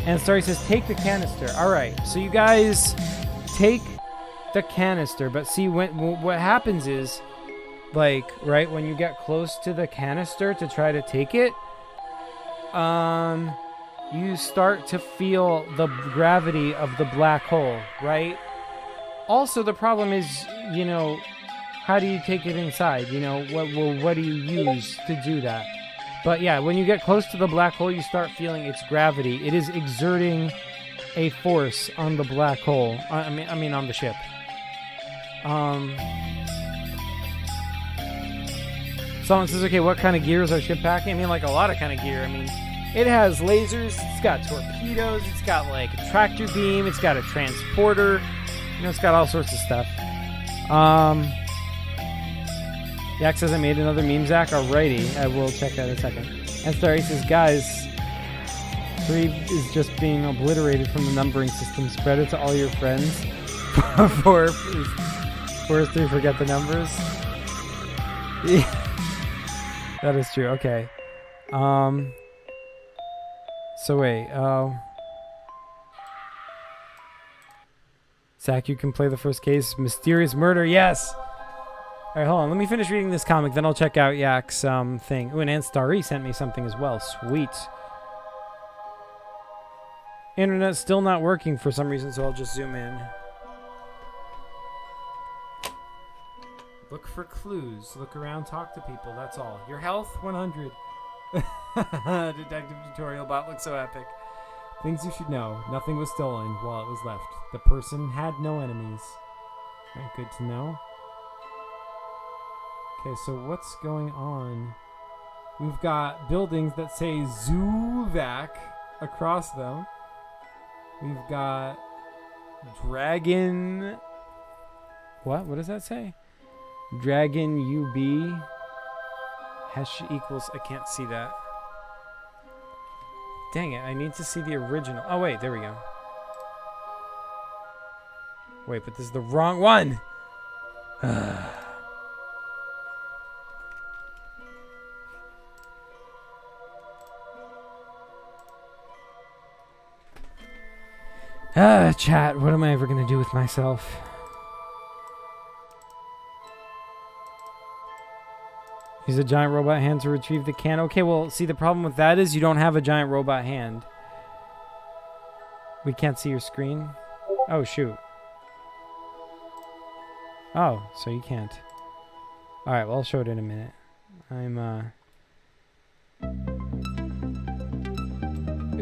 And Story says, take the canister. Alright, so you guys take the canister. But see, what happens is, like, right, when you get close to the canister to try to take it, you start to feel the gravity of the black hole, right? Also, the problem is, you know, how do you take it inside? You know, what do you use to do that? But yeah, when you get close to the black hole, you start feeling its gravity. It is exerting a force on the black hole. I mean on the ship. Someone says, okay, what kind of gear is our ship packing? I mean, like a lot of kind of gear. I mean, it has lasers, it's got torpedoes, it's got like a tractor beam, it's got a transporter, you know, it's got all sorts of stuff. Yak says I made another meme, Zach. Alrighty, I will check that in a second. And Starry says, guys, 3 is just being obliterated from the numbering system. Spread it to all your friends. 4 is 3, forget the numbers. Yeah. That is true, okay. So wait, Zach, you can play the first case. Mysterious murder, yes! Alright, hold on. Let me finish reading this comic, then I'll check out Yak's thing. Ooh, and Starry sent me something as well. Sweet. Internet's still not working for some reason, so I'll just zoom in. Look for clues. Look around, talk to people. That's all. Your health, 100. Detective tutorial bot looks so epic. Things you should know. Nothing was stolen while it was left. The person had no enemies. Right, good to know. Okay, so what's going on? We've got buildings that say Zoovac across them. We've got Dragon... What? What does that say? Dragon UB hash equals... I can't see that. Dang it, I need to see the original. Oh, wait, there we go. Wait, but this is the wrong one! Chat, what am I ever gonna do with myself? Use a giant robot hand to retrieve the can. Okay, well, see, the problem with that is you don't have a giant robot hand. We can't see your screen. Oh, shoot. Oh, so you can't. Alright, well, I'll show it in a minute.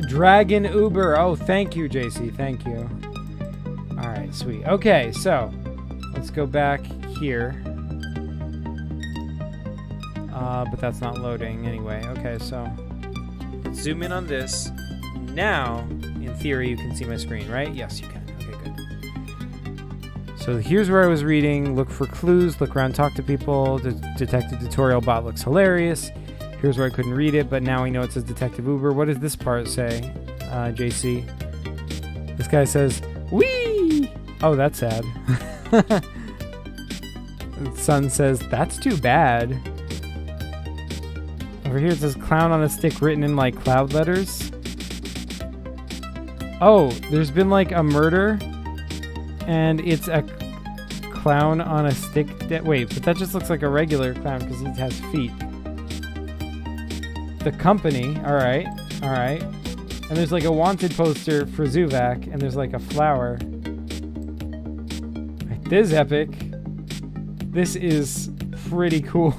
Dragon Uber. Oh, thank you, JC. Thank you. Alright, sweet. Okay, so let's go back here. But that's not loading anyway. Okay, so let's zoom in on this. Now, in theory, you can see my screen, right? Yes, you can. Okay, good. So here's where I was reading. Look for clues. Look around. Talk to people. The detective tutorial bot looks hilarious. Here's where I couldn't read it, but now we know it says Detective Uber. What does this part say, JC? This guy says, "Wee!" Oh, that's sad. The son says, "That's too bad." Over here it says clown on a stick written in like cloud letters. Oh, there's been like a murder and it's a clown on a stick. Wait, but that just looks like a regular clown because he has feet. The company, alright. And there's like a wanted poster for Zoovac and there's like a flower. This is epic. This is pretty cool.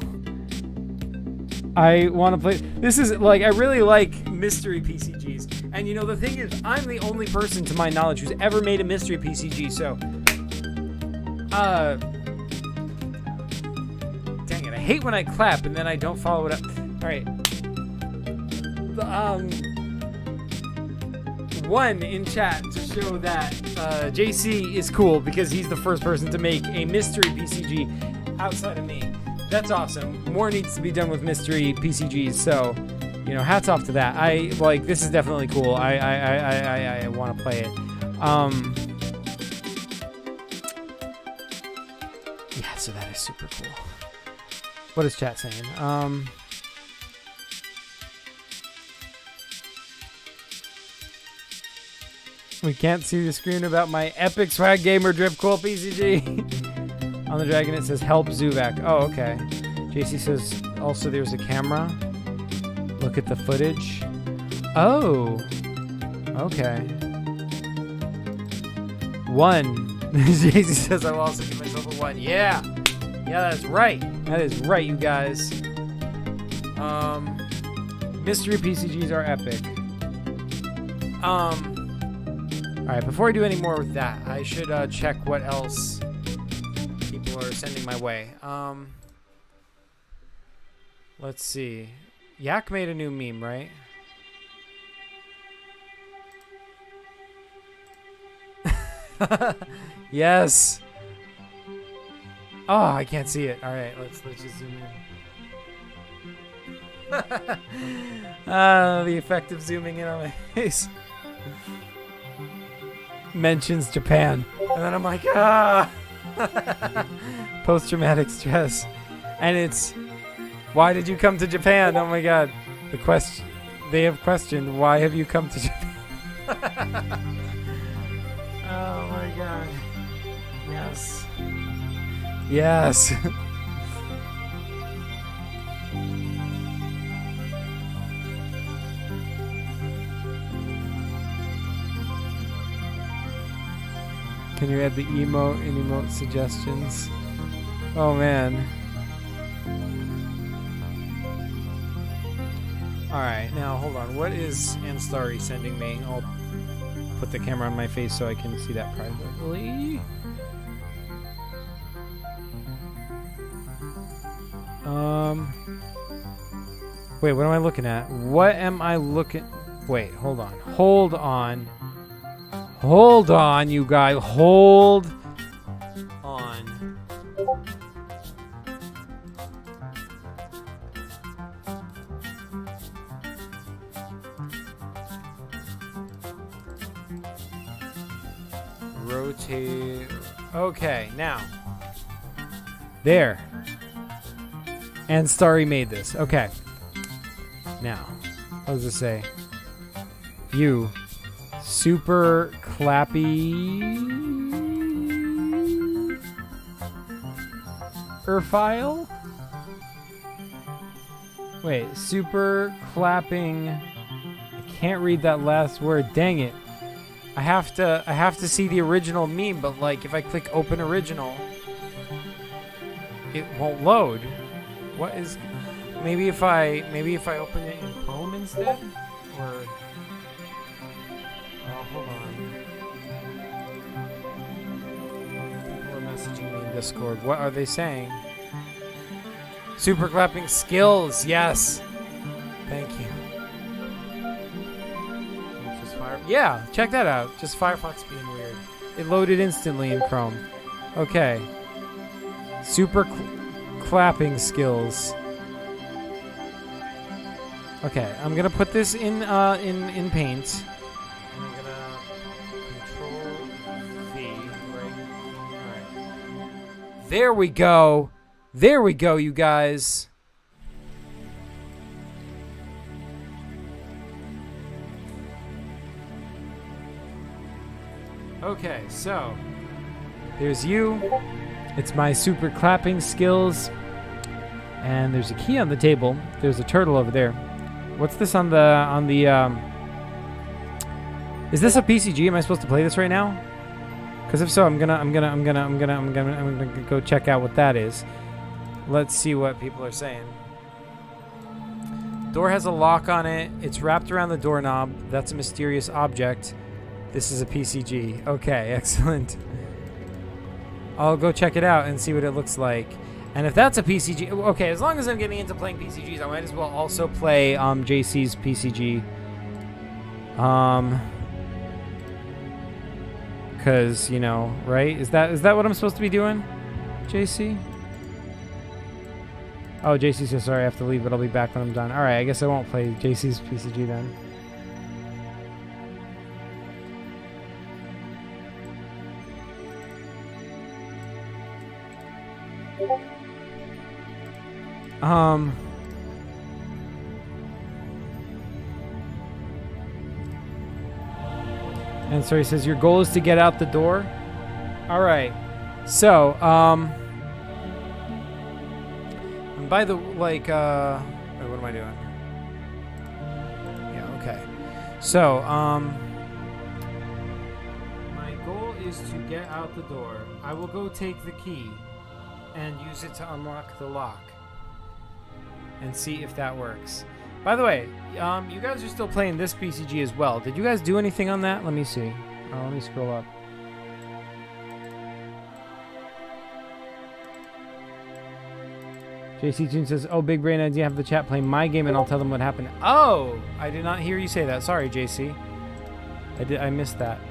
I want to play. This is like, I really like mystery PCGs. And you know, the thing is, I'm the only person to my knowledge who's ever made a mystery PCG, so. Dang it, I hate when I clap and then I don't follow it up. Alright. One in chat to show that JC is cool because he's the first person to make a mystery PCG outside of me. That's awesome. More needs to be done with mystery PCGs, so, you know, hats off to that. This is definitely cool. I want to play it. Yeah, so that is super cool. What is chat saying? We can't see the screen about my epic swag gamer drip cool PCG. On the dragon it says help Zoovac. Oh, okay. JC says also there's a camera. Look at the footage. Oh. Okay. 1. JC says I will also give myself a 1. Yeah. Yeah, that's right. That is right, you guys. Mystery PCGs are epic. Alright, before I do any more with that, I should check what else people are sending my way. Let's see. Yak made a new meme, right? Yes. Oh, I can't see it. All right, let's just zoom in. The effect of zooming in on my face. Mentions Japan, and then I'm like, ah. Post-traumatic stress, and it's, why did you come to Japan? Oh my God, they have questioned, why have you come to Japan? Oh my God, yes, yes. Can you add the emote and emote suggestions? Oh man. Alright, now hold on. What is Anstari sending me? I'll put the camera on my face so I can see that privately. Wait, what am I looking at? What am I looking... Wait, hold on. Hold on. Hold on, you guys. Hold on. Rotate. Okay, now. There. And Starry made this. Okay. Now, what does it say? You super clappy file? Wait, super clapping. I can't read that last word. Dang it. I have to see the original meme, but like if I click open original, it won't load. What is... Maybe if I open it in Chrome instead? Or... Oh, hold on. People are messaging me in Discord. What are they saying? Super clapping skills, yes! Thank you. Yeah, check that out. Just Firefox being weird. It loaded instantly in Chrome. Okay. Super clapping skills. Okay, I'm gonna put this in Paint. And I'm gonna Control V, right? Alright. There we go. There we go, you guys. Okay, so there's you. It's my super clapping skills. And there's a key on the table. There's a turtle over there. What's this on the Is this a PCG? Am I supposed to play this right now? Because if so, I'm gonna go check out what that is. Let's see what people are saying. Door has a lock on it. It's wrapped around the doorknob. That's a mysterious object. This is a PCG. Okay, excellent. I'll go check it out and see what it looks like. And if that's a PCG... Okay, as long as I'm getting into playing PCGs, I might as well also play JC's PCG. Because, you know, right? Is that what I'm supposed to be doing, JC? Oh, JC says, sorry, I have to leave, but I'll be back when I'm done. Alright, I guess I won't play JC's PCG then. And so he says, your goal is to get out the door? Alright. So, and by the, like, wait, what am I doing? Yeah, okay. So, my goal is to get out the door. I will go take the key and use it to unlock the lock and see if that works. By the way, you guys are still playing this PCG as well. Did you guys do anything on that? Let me see. Oh, let me scroll up. JC Toon says, oh, big brain idea, have the chat play my game and I'll tell them what happened. Oh, I did not hear you say that. Sorry, JC. I missed that.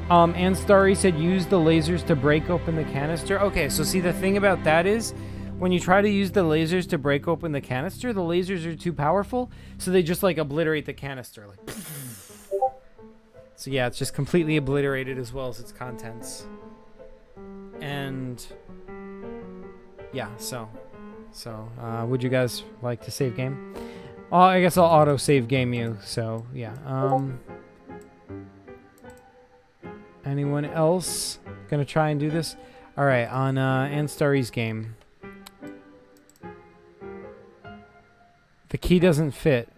Anstari said use the lasers to break open the canister. Okay, so see, the thing about that is when you try to use the lasers to break open the canister, the lasers are too powerful, so they just like obliterate the canister. Like, so yeah, it's just completely obliterated as well as its contents. And yeah, so would you guys like to save game? Oh, I guess I'll auto save game you. So yeah. Anyone else gonna try and do this? All right, on Anstari's game, the key doesn't fit.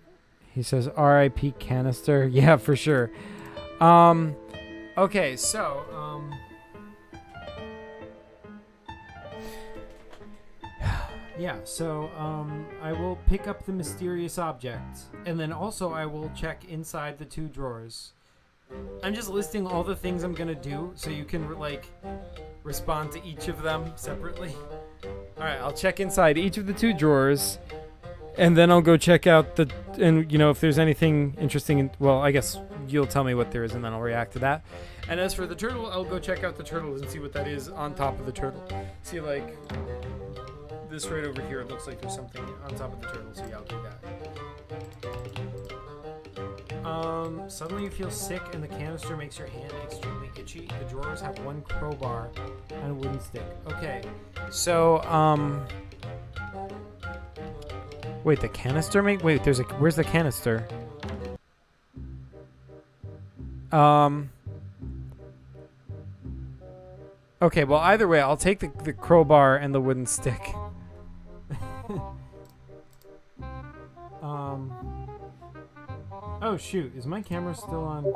He says R.I.P. canister. Yeah, for sure. Okay, so, yeah, so, I will pick up the mysterious object, and then also I will check inside the 2 drawers. I'm just listing all the things I'm gonna do, so you can, like, respond to each of them separately. Alright, I'll check inside each of the 2 drawers, and then I'll go check out and, you know, if there's anything interesting, well, I guess you'll tell me what there is, and then I'll react to that. And as for the turtle, I'll go check out the turtles and see what that is on top of the turtle. See, like, this right over here, it looks like there's something on top of the turtle, so yeah, I'll do that. Suddenly you feel sick and the canister makes your hand extremely itchy. The drawers have 1 crowbar and a wooden stick. Okay, so, wait, the canister wait, where's the canister? Okay, well, either way, I'll take the crowbar and the wooden stick. Oh, shoot. Is my camera still on?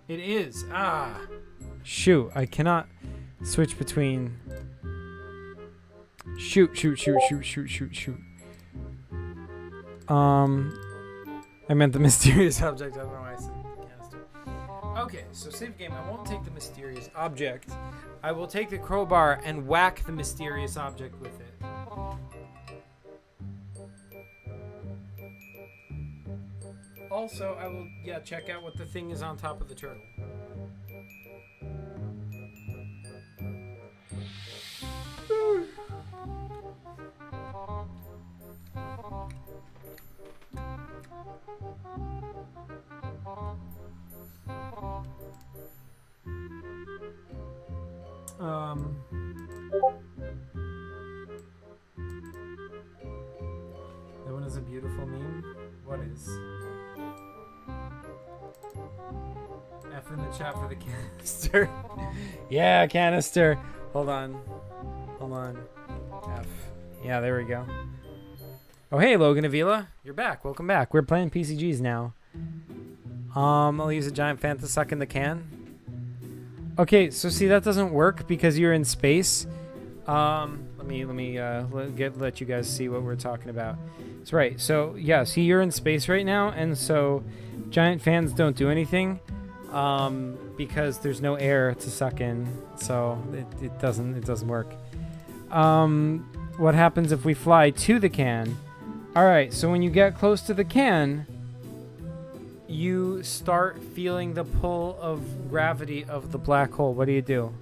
It is. Ah. Shoot. I cannot switch between... Shoot. I meant the mysterious object. I don't know why I said canister. Okay, so save game. I won't take the mysterious object. I will take the crowbar and whack the mysterious object with it. Also, I will, check out what the thing is on top of the turtle. That one is a beautiful meme. What is? F in the chat for the canister. Yeah, canister. Hold on. F. Yeah, there we go. Oh, hey, Logan Avila. You're back. Welcome back. We're playing PCGs now. I'll use a giant fan to suck in the can. Okay, so see, that doesn't work because you're in space. Let me let you guys see what we're talking about. That's right. So yeah, see, you're in space right now, and so giant fans don't do anything because there's no air to suck in, so it doesn't work. What happens if we fly to the can? All right. So when you get close to the can, you start feeling the pull of gravity of the black hole. What do?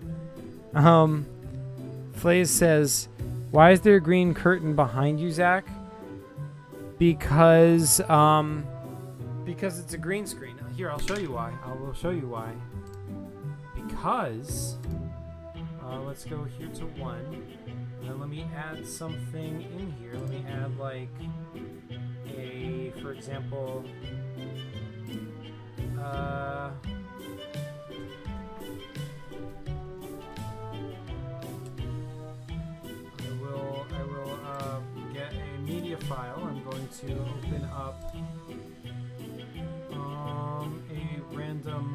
Flaze says, why is there a green curtain behind you, Zach? Because it's a green screen. Here, I'll show you why. I will show you why. Because, let's go here to 1. And let me add something in here. Let me add, like, for example... I will get a media file. I'm going to open up a random.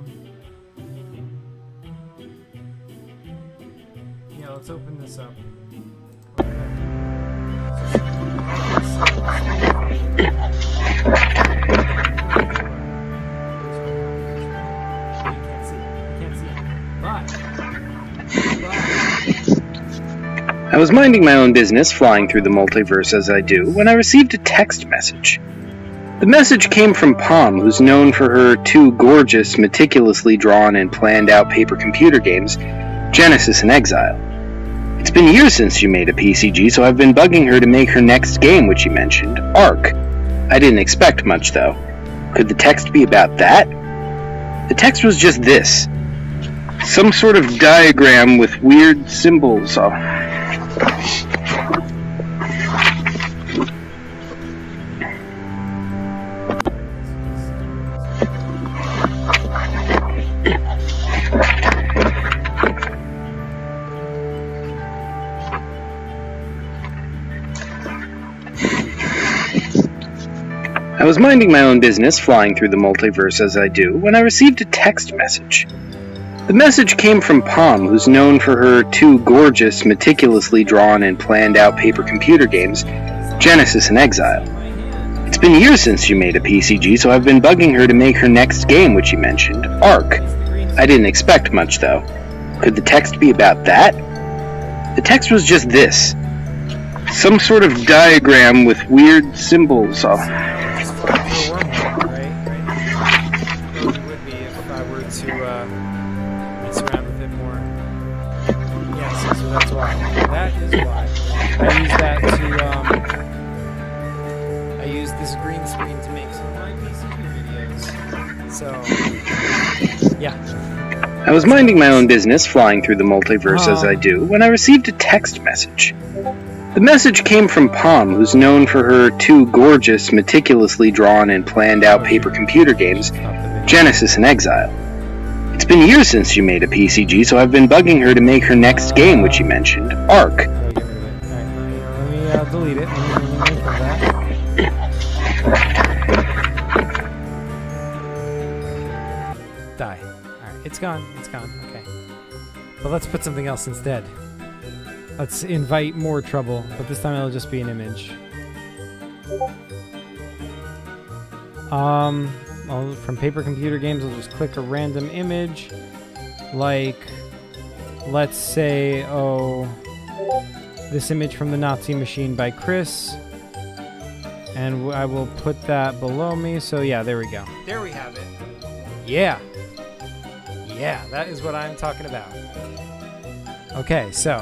Yeah, let's open this up. I was minding my own business, flying through the multiverse as I do, when I received a text message. The message came from Palm, who's known for her 2 gorgeous, meticulously drawn and planned out paper computer games, Genesis and Exile. It's been years since she made a PCG, so I've been bugging her to make her next game, which she mentioned, Arc. I didn't expect much, though. Could the text be about that? The text was just this. Some sort of diagram with weird symbols. I was minding my own business, flying through the multiverse as I do, when I received a text message. The message came from Palm, who's known for her two gorgeous, meticulously drawn and planned out paper computer games, Genesis and Exile. It's been years since she made a PCG, so I've been bugging her to make her next game, which she mentioned, Arc. I didn't expect much, though. Could the text be about that? The text was just this. Some sort of diagram with weird symbols. Right? It would be if I were to mess around with it more. Yes, so that's why. That is why. I use that to, I use this green screen to make some of my PCG videos. So, yeah. I was minding my own business, flying through the multiverse as I do, when I received a text message. The message came from Palm, who's known for her two gorgeous, meticulously drawn and planned out paper computer games, Genesis and Exile. It's been years since she made a PCG, so I've been bugging her to make her next game, which she mentioned, Arc. Let me delete it. Let me remove that. Die. Alright, it's gone. It's gone. Okay. But let's put something else instead. Let's invite more trouble, but this time it'll just be an image. From paper computer games, I'll just click a random image. Like, let's say, this image from the Nazi Machine by Chris. And I will put that below me. So yeah, there we go. There we have it. Yeah. Yeah, that is what I'm talking about. Okay, so,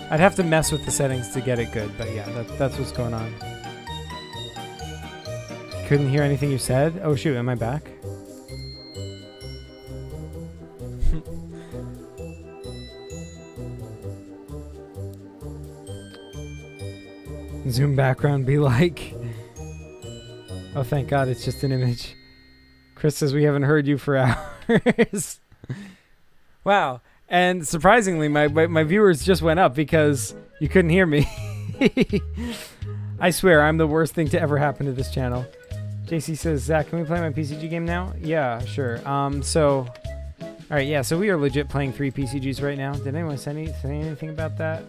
I'd have to mess with the settings to get it good, but yeah, that's what's going on. Couldn't hear anything you said? Oh shoot, am I back? Zoom background be like... Oh, thank God, it's just an image. Chris says we haven't heard you for hours. Wow. And surprisingly, my viewers just went up because you couldn't hear me. I swear, I'm the worst thing to ever happen to this channel. JC says, Zach, can we play my PCG game now? Yeah, sure. So... Alright, yeah, so we are legit playing 3 PCGs right now. Did anyone say anything about that?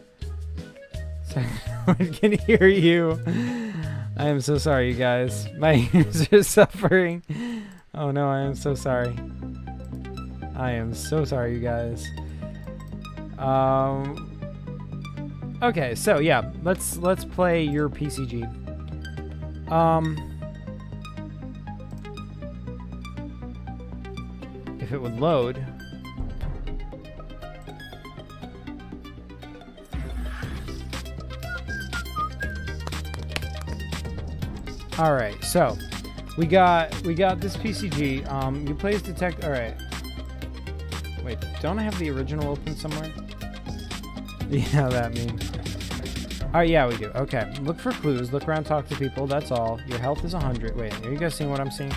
I can hear you. I am so sorry, you guys. My ears are suffering. Oh no, I am so sorry. I am so sorry, you guys. Okay, so yeah, let's play your PCG. If it would load. All right, so we got this PCG. You play as detect. All right. Wait, don't I have the original open somewhere? Yeah, that means. Alright, yeah, we do. Okay, look for clues. Look around, talk to people. That's all. Your health is 100. Wait, are you guys seeing what I'm seeing?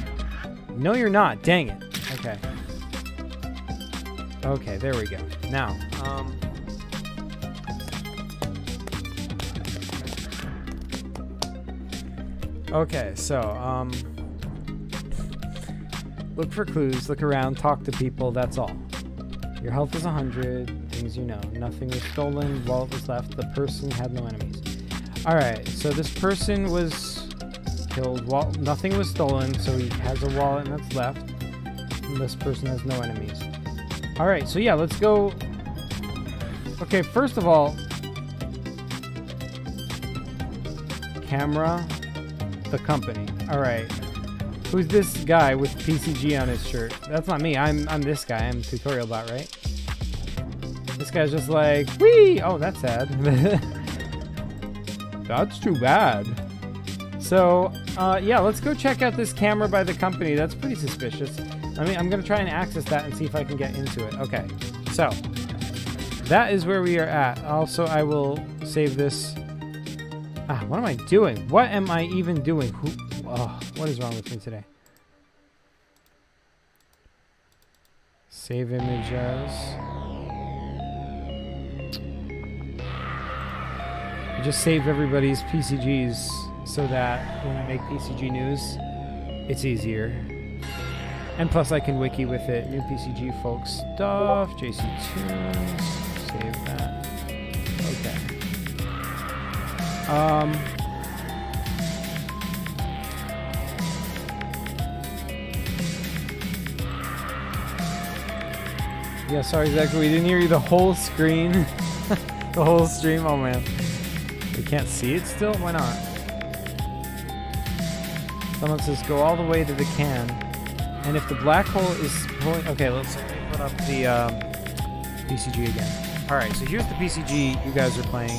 No, you're not. Dang it. Okay. Okay, there we go. Now, okay, so, look for clues. Look around, talk to people. That's all. Your health is 100. Things you know. Nothing was stolen. Wallet was left. The person had no enemies. Alright, so this person was killed. Nothing was stolen, so he has a wallet and that's left. And this person has no enemies. Alright, so yeah, let's go. Okay, first of all, camera, the company. Alright. Who's this guy with PCG on his shirt? That's not me. I'm this guy. I'm Tutorial Bot, right? This guy's just like, whee! Oh, that's sad. That's too bad. So, yeah, let's go check out this camera by the company. That's pretty suspicious. I mean, I'm going to try and access that and see if I can get into it. Okay, so that is where we are at. Also, I will save this. Ah, what am I doing? What am I even doing? Oh, what is wrong with me today? Save image as. I just saved everybody's PCGs so that when I make PCG news, it's easier. And plus I can wiki with it. New PCG folk stuff, JC Tunes, save that. Okay. Yeah, sorry, Zach, we didn't hear you the whole screen. The whole stream. Oh, man. We can't see it still? Why not? Someone says, go all the way to the can. And if the black hole is pulling... Okay, let's put up the PCG again. Alright, so here's the PCG you guys are playing.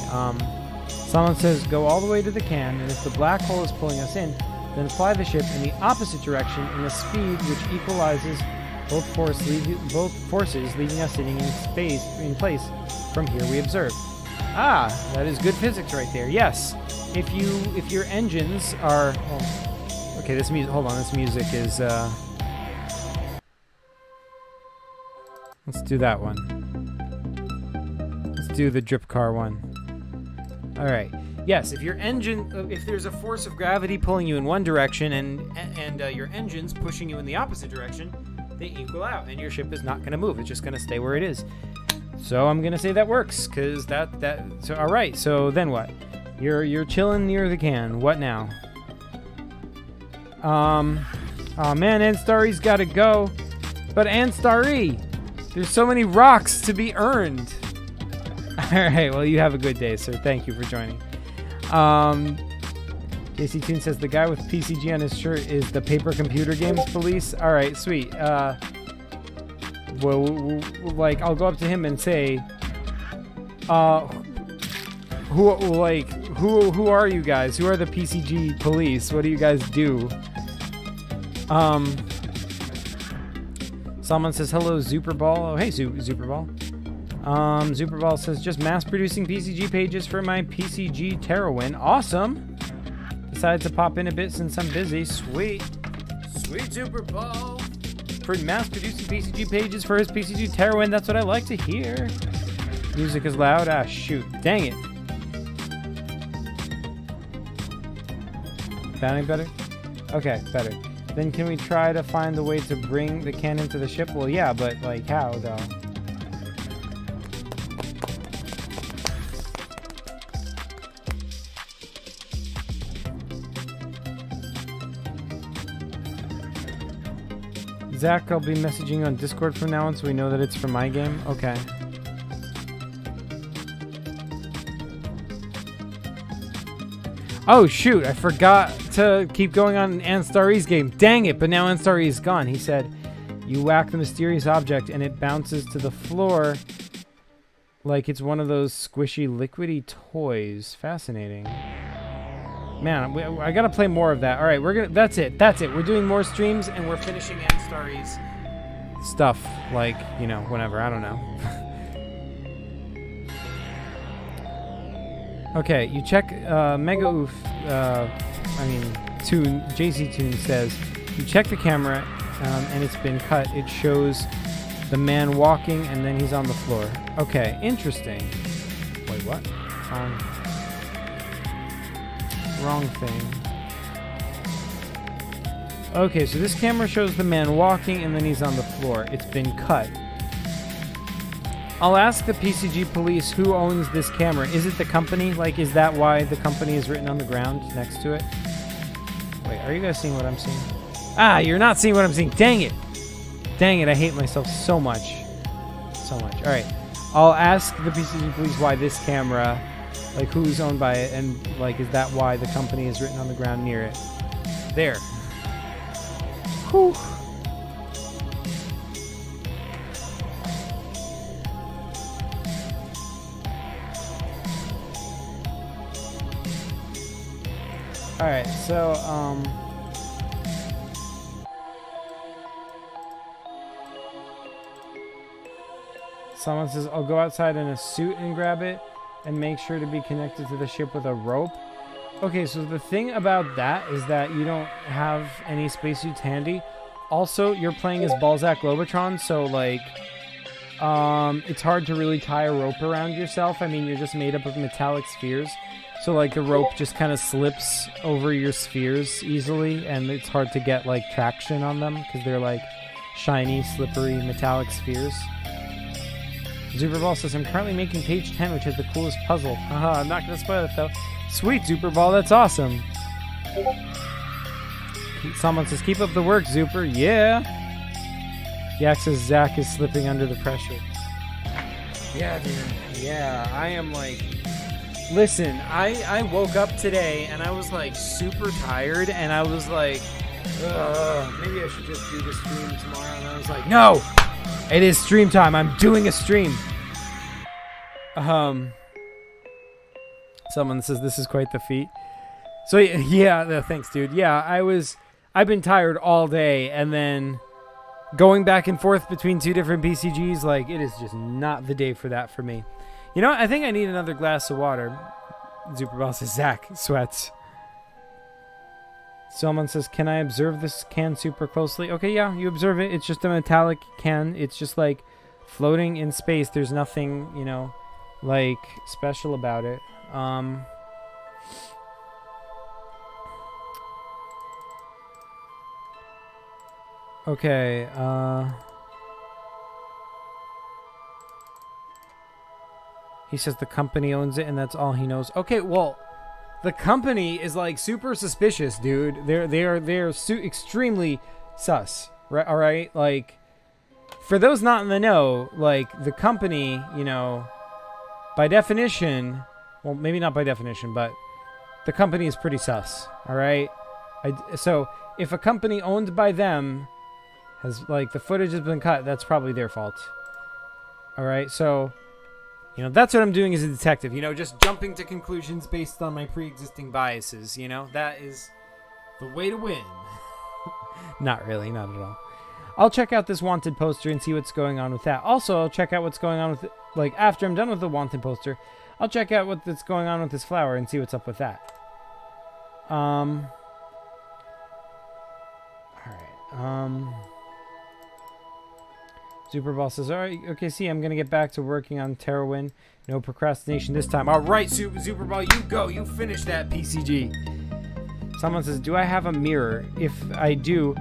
Someone says, go all the way to the can, and if the black hole is pulling us in, then fly the ship in the opposite direction in a speed which equalizes both forces, leaving us sitting in place from here we observe. Ah, that is good physics right there. Yes, if your engines are... Well, okay, this music... Hold on, this music is... Let's do that one. Let's do the drip car one. All right. Yes, if your engine, if there's a force of gravity pulling you in one direction and your engine's pushing you in the opposite direction, they equal out, and your ship is not going to move. It's just going to stay where it is. So I'm going to say that works, because so all right. So then what? You're chilling near the can. What now? Oh man, Anstarry's got to go. But Anstarry, there's so many rocks to be earned. All right, well, you have a good day, sir. Thank you for joining. JC Toon says the guy with PCG on his shirt is the Paper Computer Games Police. All right, sweet. Well, like, I'll go up to him and say, who are you guys? Who are the PCG Police? What do you guys do? Someone says, hello, Zuperball. Oh, hey, Zuperball. Zuperball says, just mass-producing PCG pages for my PCG Terrawin. Awesome! Decided to pop in a bit since I'm busy. Sweet. Sweet Zuperball. For mass-producing PCG pages for his PCG Terrawin. That's what I like to hear. Music is loud. Ah, shoot. Dang it. Sounding better? Okay, better. Then can we try to find a way to bring the cannon to the ship? Well, yeah, but, like, how, though? Zach, I'll be messaging on Discord from now on so we know that it's from my game. Okay. Oh, shoot. I forgot to keep going on Anstarry's game. Dang it, but now Anstarry is gone. He said, you whack the mysterious object and it bounces to the floor like it's one of those squishy, liquidy toys. Fascinating. Man, I gotta play more of that. All right, that's it. We're doing more streams and we're finishing Anstarry's stuff. Like, you know, whenever. I don't know. Okay, you check Mega Oof. JC Toon says you check the camera and it's been cut. It shows the man walking and then he's on the floor. Okay, interesting. Wait, what? Wrong thing. Okay, so this camera shows the man walking and then he's on the floor. It's been cut. I'll ask the PCG police who owns this camera. Is it the company? Like, is that why the company is written on the ground next to it? Wait, are you guys seeing what I'm seeing? Ah, you're not seeing what I'm seeing. Dang it. Dang it, I hate myself so much. So much. All right. I'll ask the PCG police why this camera, like, who's owned by it, and, like, is that why the company is written on the ground near it? There. Whew. Alright, so, someone says, I'll go outside in a suit and grab it and make sure to be connected to the ship with a rope. Okay, so the thing about that is that you don't have any spacesuits handy. Also, you're playing as Balzac Lobotron, so, like, it's hard to really tie a rope around yourself. I mean, you're just made up of metallic spheres. So like the rope just kind of slips over your spheres easily, and it's hard to get like traction on them because they're like shiny, slippery, metallic spheres. Zuperball says, I'm currently making page 10, which has the coolest puzzle. Haha, I'm not going to spoil it though. Sweet, Zuperball, that's awesome. Someone says, keep up the work, Zuper. Yeah. Yak says, Zach is slipping under the pressure. Yeah, dude. Yeah, I am like... Listen, I woke up today and I was like super tired and I was like, maybe I should just do the stream tomorrow. And I was like, no, it is stream time. I'm doing a stream. Someone says this is quite the feat. So yeah, thanks, dude. Yeah, I've been tired all day, and then going back and forth between two different PCGs, like it is just not the day for that for me. You know what? I think I need another glass of water. Zuperball says, Zach sweats. Someone says, can I observe this can super closely? Okay, yeah, you observe it. It's just a metallic can. It's just like floating in space. There's nothing, you know, like special about it. Okay, he says the company owns it and that's all he knows. Okay, well, the company is like super suspicious, dude. They're extremely sus, right? All right, like for those not in the know, like the company, you know, by definition, well, maybe not by definition, but the company is pretty sus. All right, so if a company owned by them has like the footage has been cut, that's probably their fault. All right, so. You know, that's what I'm doing as a detective. You know, just jumping to conclusions based on my pre-existing biases. You know, that is the way to win. Not really, not at all. I'll check out this wanted poster and see what's going on with that. Also, I'll check out what's going on with, like, after I'm done with the wanted poster, I'll check out what's going on with this flower and see what's up with that. Alright, Superball says, alright, okay, see, I'm going to get back to working on Terrawin. No procrastination this time. Alright, Superball, you go. You finish that PCG. Someone says, do I have a mirror? If I do,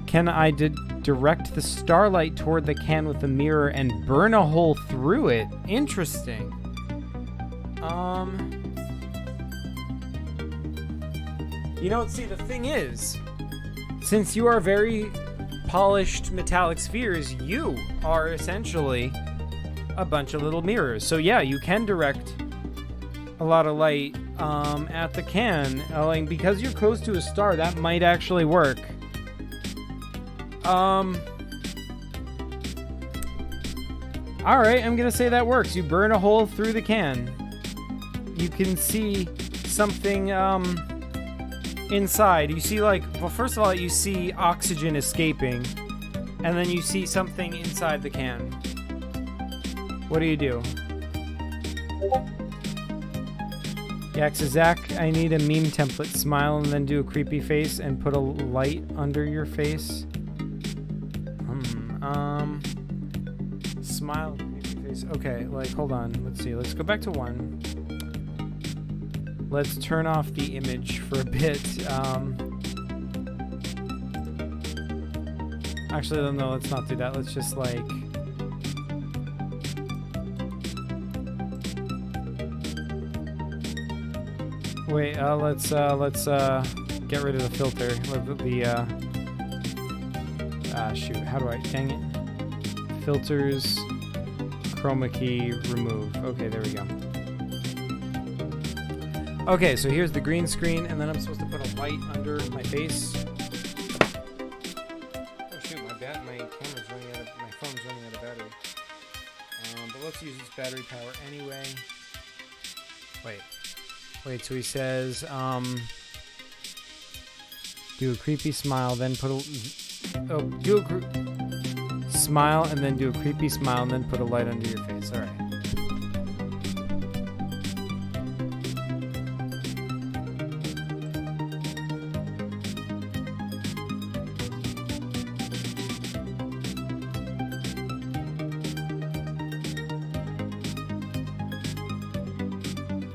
can I direct the starlight toward the can with the mirror and burn a hole through it? Interesting. You know, see, the thing is, since you are very polished metallic spheres, you are essentially a bunch of little mirrors. So yeah, you can direct a lot of light at the can. Like, because you're close to a star, that might actually work. Alright, I'm gonna say that works. You burn a hole through the can. You can see something inside. You see, like, well, first of all, you see oxygen escaping, and then you see something inside the can. What do you do? Yak says, Zach, I need a meme template. Smile and then do a creepy face and put a light under your face. Smile, creepy face. Okay, like, hold on. Let's see. Let's go back to 1. Let's turn off the image for a bit. Actually, no, let's not do that. Let's just, like... Wait, let's get rid of the filter. Shoot, how do I... Dang it. Filters, chroma key, remove. Okay, there we go. Okay, so here's the green screen, and then I'm supposed to put a light under my face. Oh shoot, my camera's running out of, my phone's running out of battery. But let's use this battery power anyway. Wait, so he says, do a creepy smile, then put a, smile, and then do a creepy smile, and then put a light under your face. Alright.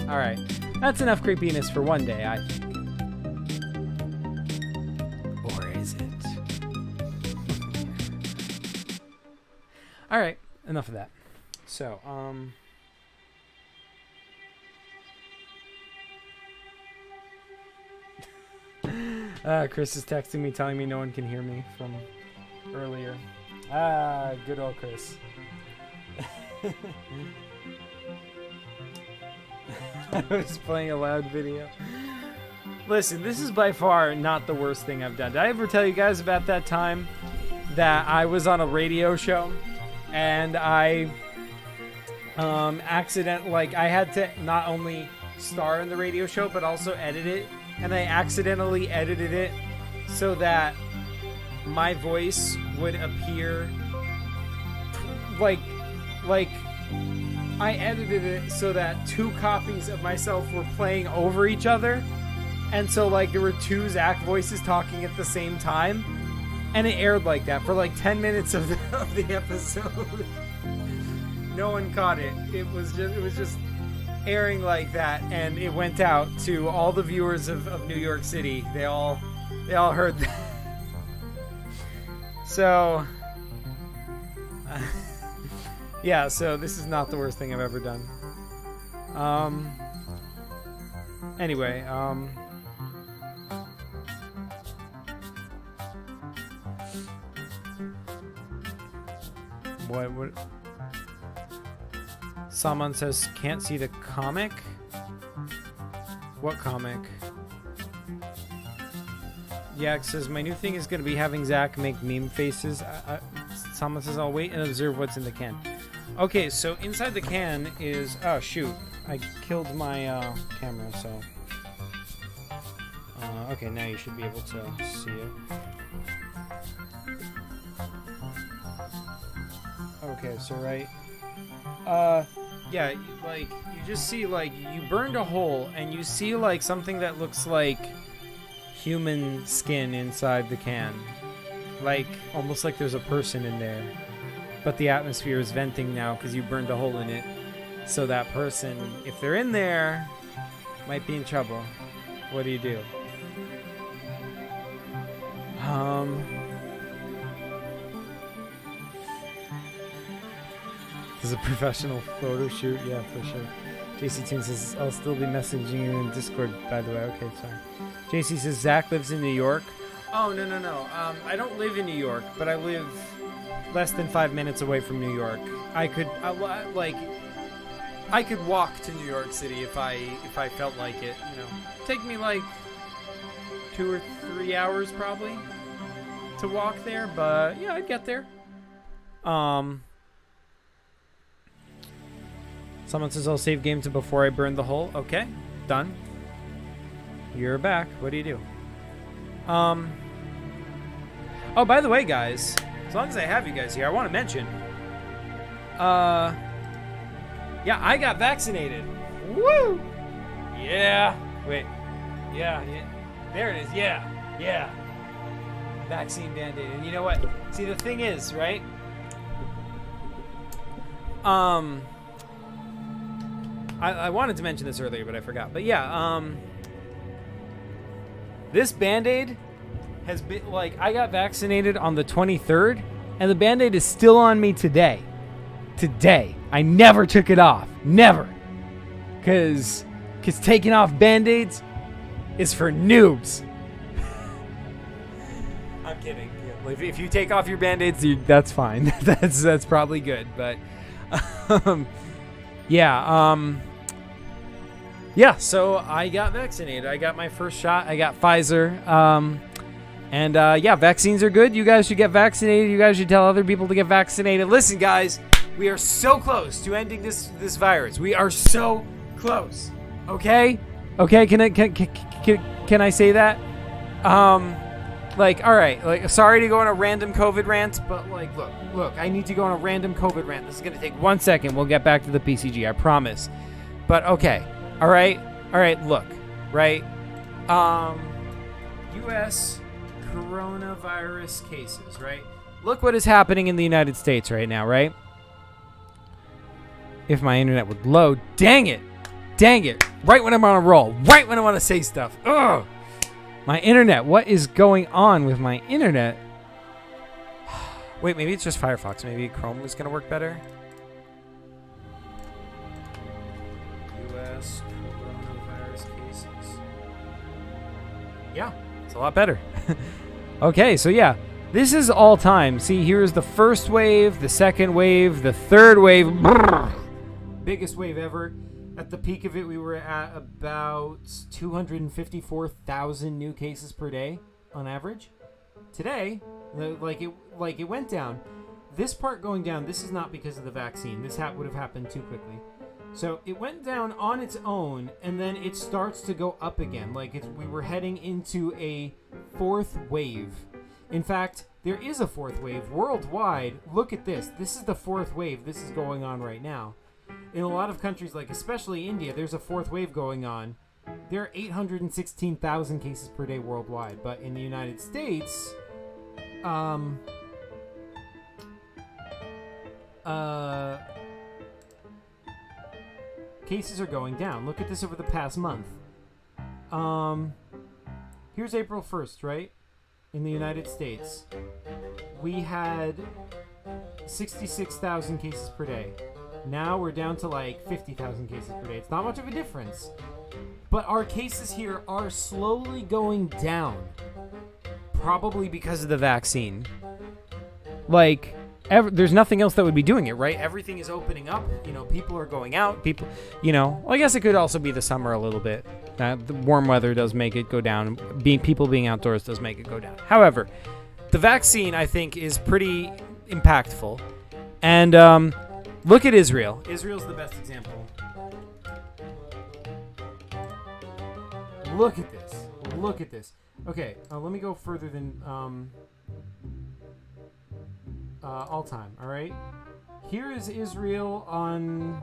Alright. That's enough creepiness for one day, I think. Or is it? All right, enough of that. So, Chris is texting me, telling me no one can hear me from earlier. Good old Chris. I was playing a loud video. Listen, this is by far not the worst thing I've done. Did I ever tell you guys about that time that I was on a radio show and I I had to not only star in the radio show but also edit it, and I accidentally edited it so that my voice would appear like I edited it so that two copies of myself were playing over each other, and so like there were two Zach voices talking at the same time, and it aired like that for like 10 minutes of the episode. No one caught it. It was just airing like that, and it went out to all the viewers of New York City. They all heard that. So yeah, so this is not the worst thing I've ever done. Anyway, what someone says can't see the comic? What comic? Yak says my new thing is going to be having Zach make meme faces. Someone says I'll wait and observe what's in the can. Okay, so inside the can is... Oh, shoot. I killed my camera, so... okay, now you should be able to see it. Okay, so right... yeah, like, you just see, like, you burned a hole, and you see, like, something that looks like human skin inside the can. Like, almost like there's a person in there. But the atmosphere is venting now because you burned a hole in it. So that person, if they're in there, might be in trouble. What do you do? This is a professional photo shoot? Yeah, for sure. JC Toon says, I'll still be messaging you in Discord, by the way. Okay, sorry. JC says, Zach lives in New York. Oh, no. I don't live in New York, but I live less than 5 minutes away from New York. I could walk to New York City if I felt like it. You know, take me like 2 or 3 hours probably to walk there, but yeah, I'd get there. Someone says I'll save game to before I burn the hole. Okay, done. You're back. What do you do? Oh, by the way, guys, as long as I have you guys here, I want to mention, yeah, I got vaccinated. Woo! Yeah. Wait. Yeah. There it is. Yeah. Vaccine Band-Aid. And you know what? See, the thing is, right? I wanted to mention this earlier, but I forgot. But yeah, this Band-Aid has been, like, I got vaccinated on the 23rd, and the Band-Aid is still on me today. I never took it off. Never. Because taking off Band-Aids is for noobs. I'm kidding. If you take off your Band-Aids, that's fine. that's probably good. But, yeah, so I got vaccinated. I got my first shot. I got Pfizer. Yeah, vaccines are good. You guys should get vaccinated. You guys should tell other people to get vaccinated. Listen, guys, we are so close to ending this virus. We are so close. Okay? Okay, can I say that? Like, all right, like, sorry to go on a random COVID rant, but like, look, I need to go on a random COVID rant. This is gonna take 1 second. We'll get back to the PCG, I promise. But okay, all right, look, right? U.S. coronavirus cases, right? Look what is happening in the United States right now, right? If my internet would load, dang it. Right when I'm on a roll. Right when I want to say stuff. Ugh. My internet. What is going on with my internet? Wait, maybe it's just Firefox. Maybe Chrome is going to work better. U.S. coronavirus cases. Yeah, it's a lot better. Okay, so yeah. This is all time. See, here's the first wave, the second wave, the third wave. Brrr. Biggest wave ever. At the peak of it, we were at about 254,000 new cases per day on average. Today, it went down. This part going down, this is not because of the vaccine. This would have happened too quickly. So it went down on its own, and then it starts to go up again. We were heading into a fourth wave. In fact, there is a fourth wave worldwide. Look at this. This is the fourth wave. This is going on right now. In a lot of countries, like especially India, there's a fourth wave going on. There are 816,000 cases per day worldwide. But in the United States, cases are going down. Look at this over the past month. Here's April 1st, right? In the United States, we had 66,000 cases per day. Now we're down to like 50,000 cases per day. It's not much of a difference. But our cases here are slowly going down. Probably because of the vaccine. There's nothing else that would be doing it, right? Everything is opening up. People are going out. I guess it could also be the summer a little bit. The warm weather does make it go down. People being outdoors does make it go down. However, the vaccine, I think, is pretty impactful. And look at Israel. Israel's the best example. Look at this. Look at this. Okay, let me go further than all time, all right? Here is Israel on,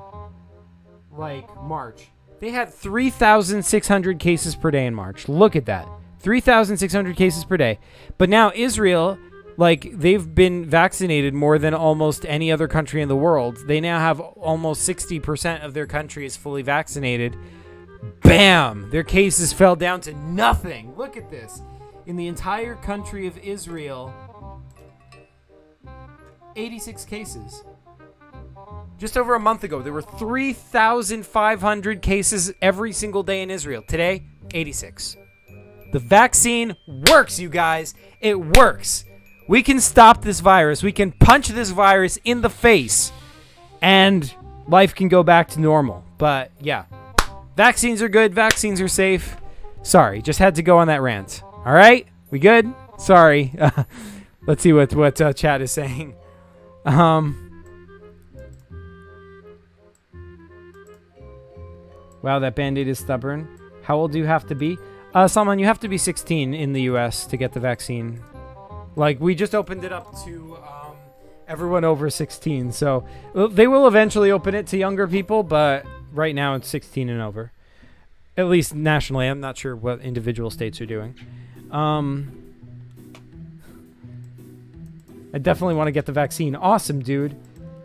March. They had 3,600 cases per day in March. Look at that. 3,600 cases per day. But now Israel, they've been vaccinated more than almost any other country in the world. They now have almost 60% of their country is fully vaccinated. Bam! Their cases fell down to nothing. Look at this. In the entire country of Israel, 86 cases. Just over a month ago, there were 3,500 cases every single day in Israel. Today, 86. The vaccine works, you guys. It works. We can stop this virus. We can punch this virus in the face, and life can go back to normal. But, yeah. Vaccines are good. Vaccines are safe. Sorry, just had to go on that rant. All right? We good? Sorry. Let's see what chat is saying. Wow, that Band-Aid is stubborn. How old do you have to be? Salman, you have to be 16 in the U.S. to get the vaccine. We just opened it up to everyone over 16. So they will eventually open it to younger people, but right now it's 16 and over. At least nationally. I'm not sure what individual states are doing. I definitely want to get the vaccine. Awesome, dude.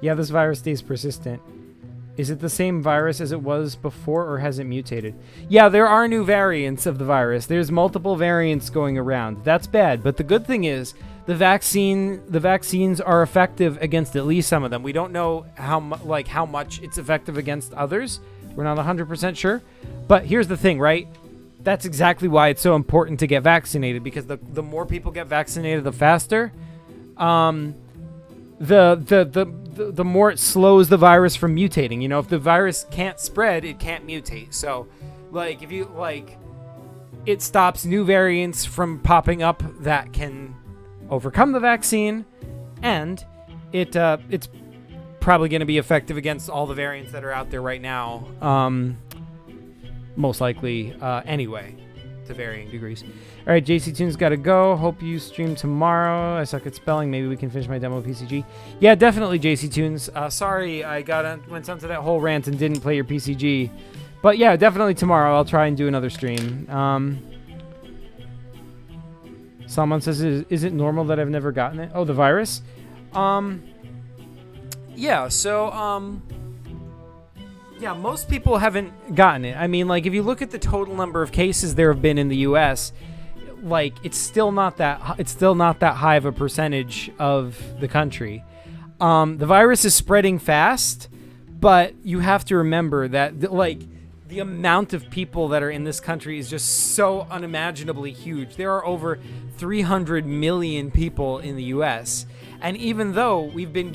Yeah, this virus stays persistent. Is it the same virus as it was before, or has it mutated? Yeah, there are new variants of the virus. There's multiple variants going around. That's bad, but the good thing is the vaccines are effective against at least some of them. We don't know how much it's effective against others. We're not 100% sure. But here's the thing, right? That's exactly why it's so important to get vaccinated, because the more people get vaccinated, the faster. The more it slows the virus from mutating. If the virus can't spread, it can't mutate. So, if you it stops new variants from popping up that can overcome the vaccine, and it's probably going to be effective against all the variants that are out there right now. Most likely, anyway, to varying degrees. All right, JC Tunes got to go. Hope you stream tomorrow. I suck at spelling. Maybe we can finish my demo of PCG. Yeah, definitely, JC Tunes. Sorry, I went onto that whole rant and didn't play your PCG. But yeah, definitely tomorrow. I'll try and do another stream. Salman says, is it normal that I've never gotten it? Oh, the virus? Yeah, so, Yeah, most people haven't gotten it. I mean, like, if you look at the total number of cases there have been in the U.S., like, it's still not that high of a percentage of the country. The virus is spreading fast, but you have to remember that, like, the amount of people that are in this country is just so unimaginably huge. There are over 300 million people in the U.S., and even though we've been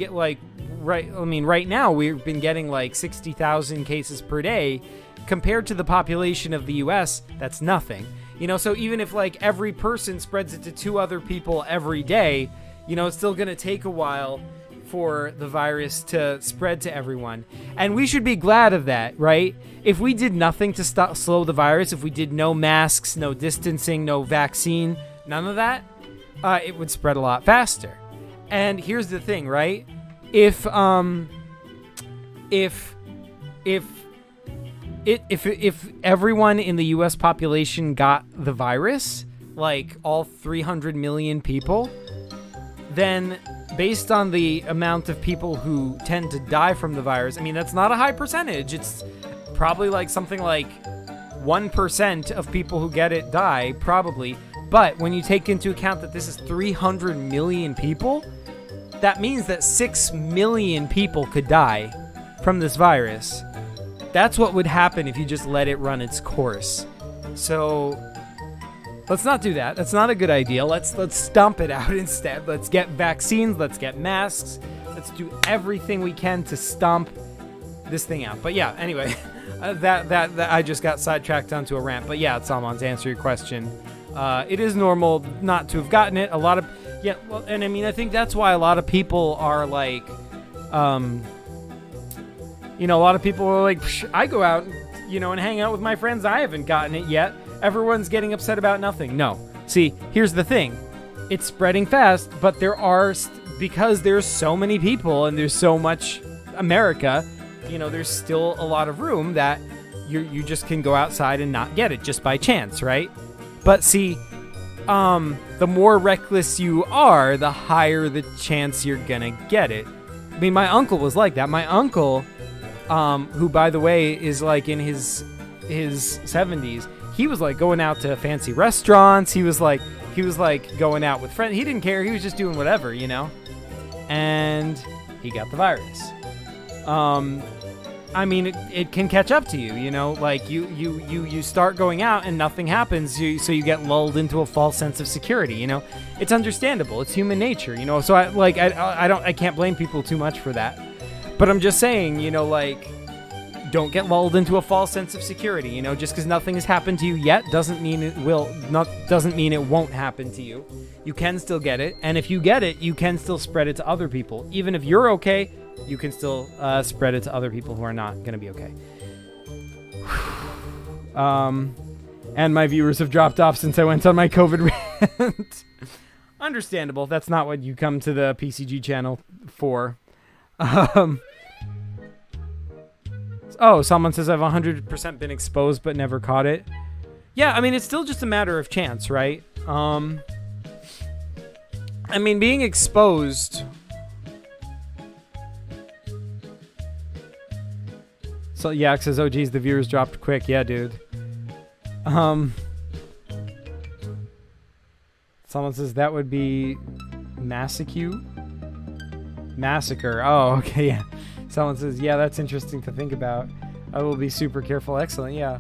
right now we've been getting like 60,000 cases per day, compared to the population of the U.S., that's nothing. You know, so even if like every person spreads it to 2 other people every day, you know, it's still going to take a while for the virus to spread to everyone. And we should be glad of that, right? If we did nothing to slow the virus, if we did no masks, no distancing, no vaccine, none of that, it would spread a lot faster. And here's the thing, right? If everyone in the U.S. population got the virus, like all 300 million people, then based on the amount of people who tend to die from the virus, I mean, that's not a high percentage. It's probably like something like 1% of people who get it die, probably. But when you take into account that this is 300 million people, that means that 6 million people could die from this virus. That's what would happen if you just let it run its course. So let's not do that. That's not a good idea. Let's stomp it out instead. Let's get vaccines. Let's get masks. Let's do everything we can to stomp this thing out. But yeah, anyway, that I just got sidetracked onto a rant. But yeah, Salman, to answer your question, it is normal not to have gotten it. Yeah, well, and I mean, I think that's why a lot of people are like, you know, a lot of people are like, I go out, you know, and hang out with my friends. I haven't gotten it yet. Everyone's getting upset about nothing. No. See, here's the thing. It's spreading fast, but because there's so many people and there's so much America, you know, there's still a lot of room that you just can go outside and not get it just by chance, right? But see, the more reckless you are, the higher the chance you're gonna get it. I mean, my uncle was like that. My uncle, who, by the way, is like in his 70s, he was like going out to fancy restaurants. He was like going out with friends. He didn't care. He was just doing whatever, you know? And he got the virus. I mean, it can catch up to you, you know, like you start going out and nothing happens. So you get lulled into a false sense of security, you know, it's understandable. It's human nature, you know, so I can't blame people too much for that, but I'm just saying, you know, like, don't get lulled into a false sense of security, you know, just because nothing has happened to you yet doesn't mean it won't happen to you. You can still get it. And if you get it, you can still spread it to other people. Even if you're okay, you can still spread it to other people who are not going to be okay. And my viewers have dropped off since I went on my COVID rant. Understandable. That's not what you come to the PCG channel for. Oh, someone says I've 100% been exposed but never caught it. Yeah, I mean, it's still just a matter of chance, right? I mean, being exposed... So Yak says, oh geez, the viewers dropped quick. Yeah, dude. Someone says that would be Massacre. Oh, okay, yeah. Someone says, yeah, that's interesting to think about. I will be super careful. Excellent, yeah.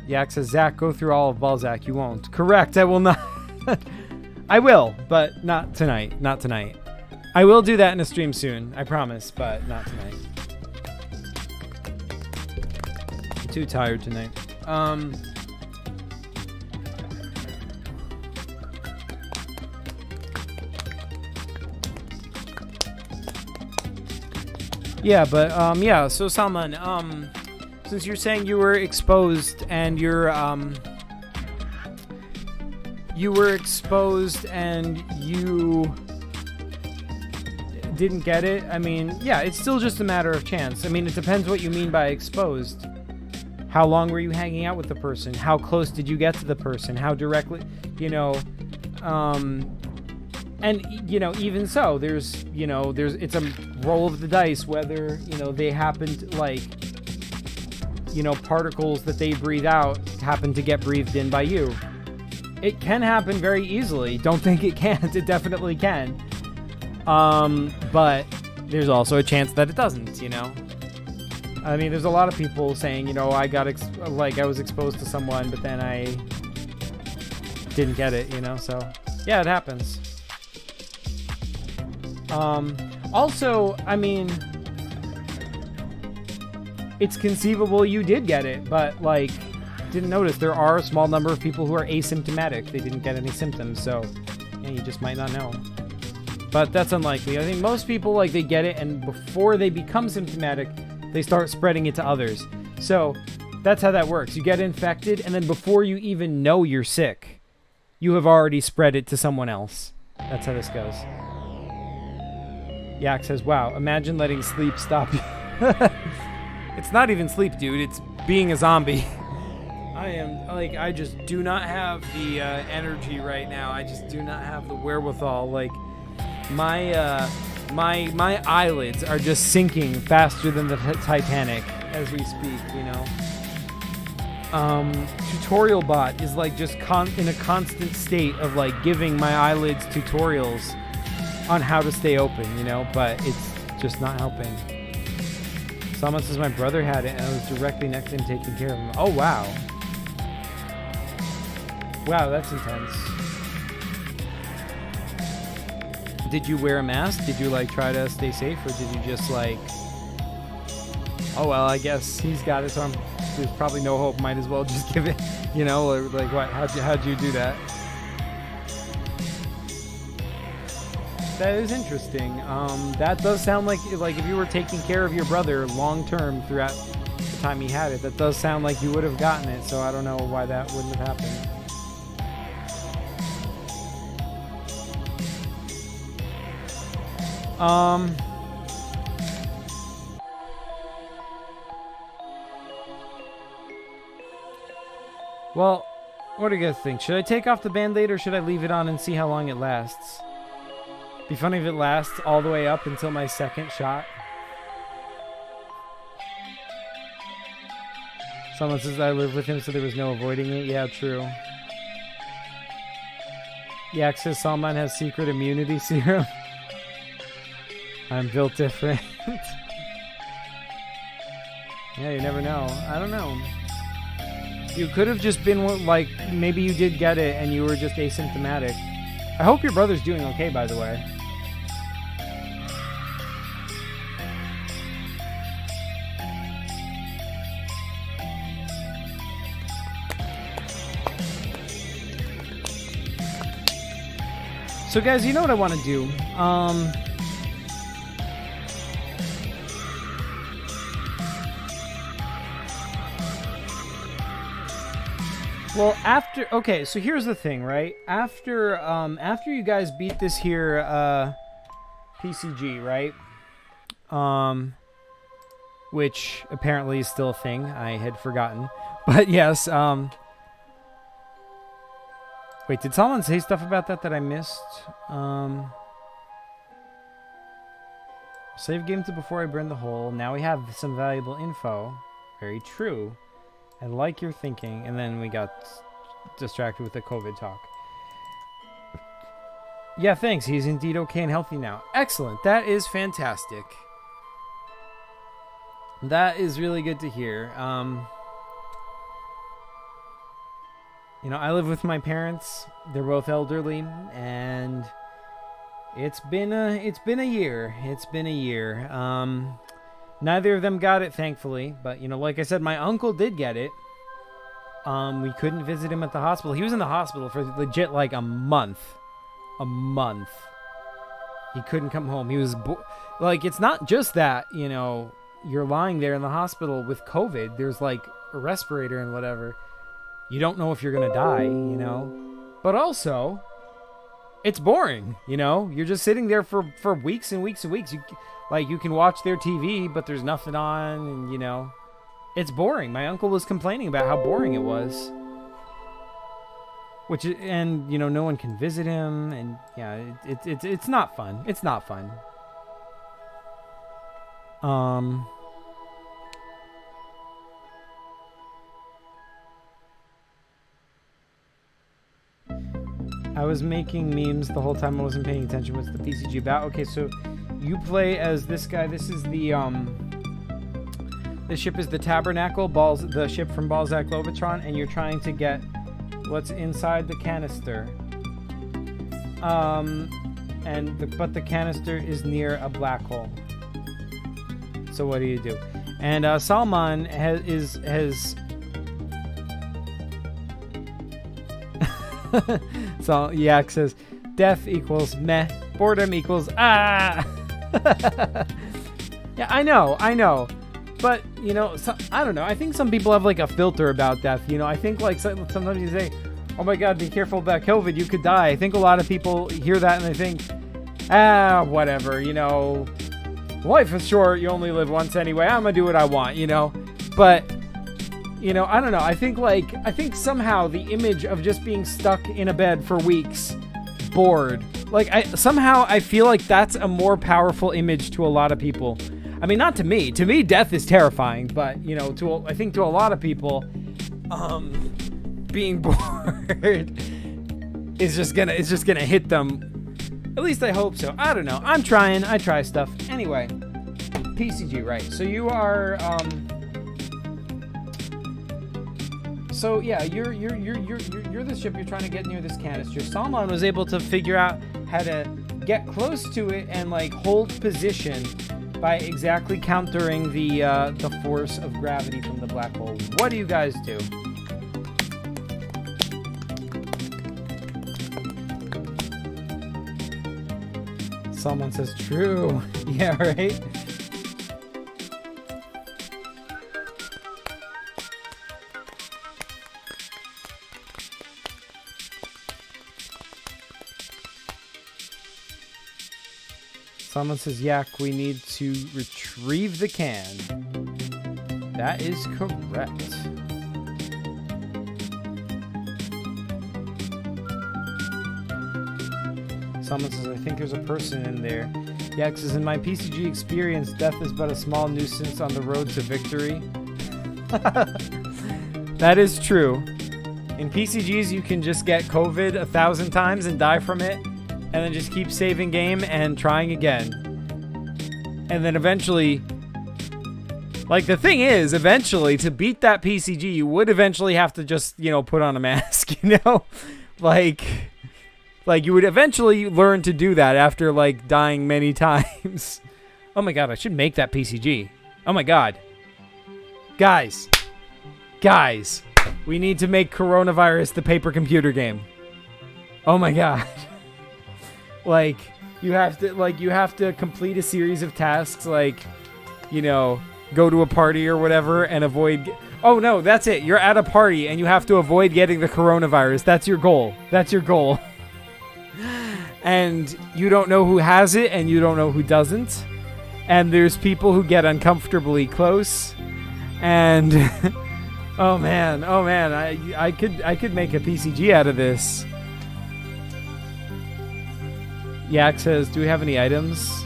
Yak says, Zach, go through all of Balzac. You won't. Correct, I will not. I will, but not tonight. Not tonight. I will do that in a stream soon, I promise, but not tonight. I'm too tired tonight. Yeah, but yeah, so Salman, since you're saying you were exposed and you didn't get it, I mean, yeah, it's still just a matter of chance. I mean, it depends what you mean by exposed. How long were you hanging out with the person? How close did you get to the person? How directly, you know, and, you know, even so, it's a roll of the dice whether, you know, they happened, like, you know, particles that they breathe out happen to get breathed in by you. It can happen very easily. Don't think it can't. It definitely can. But there's also a chance that it doesn't, you know? I mean, there's a lot of people saying, you know, I was exposed to someone, but then I didn't get it, you know? So, yeah, it happens. Also, I mean, it's conceivable you did get it, but, like, didn't notice there are a small number of people who are asymptomatic. They didn't get any symptoms, so yeah, you just might not know. But that's unlikely. I think most people, like, they get it, and before they become symptomatic, they start spreading it to others. So that's how that works. You get infected, and then before you even know you're sick, you have already spread it to someone else. That's how this goes. Yak says, wow, imagine letting sleep stop you. It's not even sleep, dude. It's being a zombie. I just do not have the energy right now. I just do not have the wherewithal. Like, my eyelids are just sinking faster than the Titanic as we speak, you know. Tutorial bot is, like, just in a constant state of, like, giving my eyelids tutorials on how to stay open, you know, but it's just not helping. Someone says my brother had it and I was directly next to him taking care of him. Oh, wow. Wow, that's intense. Did you wear a mask? Did you, like, try to stay safe, or did you just, like, oh, well, I guess he's got it, so there's probably no hope, might as well just give it, you know, or, like, what, how'd you do that? That is interesting. That does sound like if you were taking care of your brother long term throughout the time he had it, that does sound like you would have gotten it, so I don't know why that wouldn't have happened. Well, what do you guys think? Should I take off the Band-Aid or should I leave it on and see how long it lasts? Be funny if it lasts all the way up until my second shot. Someone says I lived with him, so there was no avoiding it. Yeah, true. Yak says Salman has secret immunity serum. I'm built different. Yeah, you never know. I don't know. You could have just been, like, maybe you did get it and you were just asymptomatic. I hope your brother's doing okay, by the way. So, guys, you know what I want to do? Well, okay, so here's the thing, right? After you guys beat this here, PCG, right? Which apparently is still a thing. I had forgotten. But yes, wait, did someone say stuff about that I missed? Save game to before I burn the hole. Now we have some valuable info. Very true. I like your thinking. And then we got distracted with the COVID talk. Yeah, thanks. He's indeed okay and healthy now. Excellent. That is fantastic. That is really good to hear. You know, I live with my parents. They're both elderly, and it's been a year. It's been a year. Neither of them got it, thankfully. But, you know, like I said, my uncle did get it. We couldn't visit him at the hospital. He was in the hospital for legit like a month. A month. He couldn't come home. He was like, it's not just that, you know, you're lying there in the hospital with COVID. There's like a respirator and whatever. You don't know if you're going to die, you know. But also, it's boring, you know. You're just sitting there for weeks and weeks and weeks. You can watch their TV, but there's nothing on, and, you know. It's boring. My uncle was complaining about how boring it was. And, you know, no one can visit him, and, yeah, it's not fun. It's not fun. I was making memes the whole time I wasn't paying attention. What's the PCG about? Okay, so you play as this guy. This is the this ship is the Tabernacle, the ship from Balzac Lobotron, and you're trying to get what's inside the canister. But the canister is near a black hole. So what do you do? And Salman has so Yak says, death equals meh, boredom equals ah. Yeah, I know. But, I don't know. I think some people have like a filter about death. I think like sometimes you say, oh my God, be careful about COVID, you could die. I think a lot of people hear that and they think, whatever, life is short, you only live once anyway, I'm gonna do what I want, But, I don't know. I think somehow the image of just being stuck in a bed for weeks, bored, I feel like that's a more powerful image to a lot of people. I mean, not to me. To me, death is terrifying, but, I think to a lot of people, being bored is just gonna hit them. At least I hope so. I don't know. I try stuff. Anyway, PCG, right. So you are, so yeah, you're the ship. You're trying to get near this canister. Salman was able to figure out how to get close to it and hold position by exactly countering the force of gravity from the black hole. What do you guys do? Someone says true. Yeah, right? Someone says, Yak, we need to retrieve the can. That is correct. Someone says, I think there's a person in there. Yak says, in my PCG experience, death is but a small nuisance on the road to victory. That is true. In PCGs, you can just get COVID 1,000 times and die from it, and then just keep saving game and trying again. And then eventually, the thing is, eventually, to beat that PCG, you would eventually have to just, put on a mask, Like, you would eventually learn to do that after, dying many times. Oh my God, I should make that PCG. Oh my God. Guys, we need to make Coronavirus the paper computer game. Oh my God. You have to complete a series of tasks, go to a party or whatever and avoid... Oh no, that's it. You're at a party and you have to avoid getting the coronavirus. That's your goal. And you don't know who has it and you don't know who doesn't. And there's people who get uncomfortably close. And oh man, I could make a PCG out of this. Yak says, do we have any items?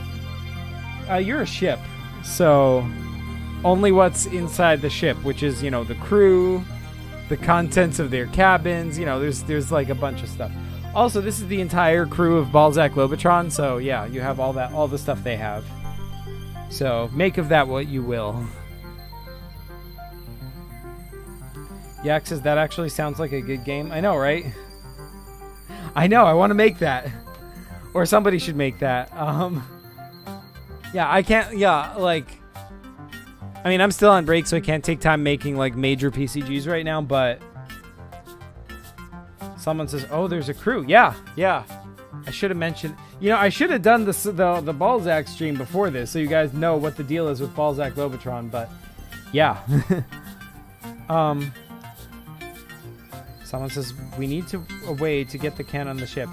You're a ship, so only what's inside the ship, which is, the crew, the contents of their cabins, there's a bunch of stuff. Also, this is the entire crew of Balzac Lobotron, so yeah, you have all the stuff they have. So, make of that what you will. Yak says, that actually sounds like a good game. I know, right? I know, I want to make that. Or somebody should make that. Yeah, I can't, I mean, I'm still on break, so I can't take time making, major PCGs right now, but... Someone says, oh, there's a crew. Yeah. I should have mentioned... I should have done the Balzac stream before this, so you guys know what the deal is with Balzac Lobotron, but... Yeah. Someone says, we need a way to get the can on the ship.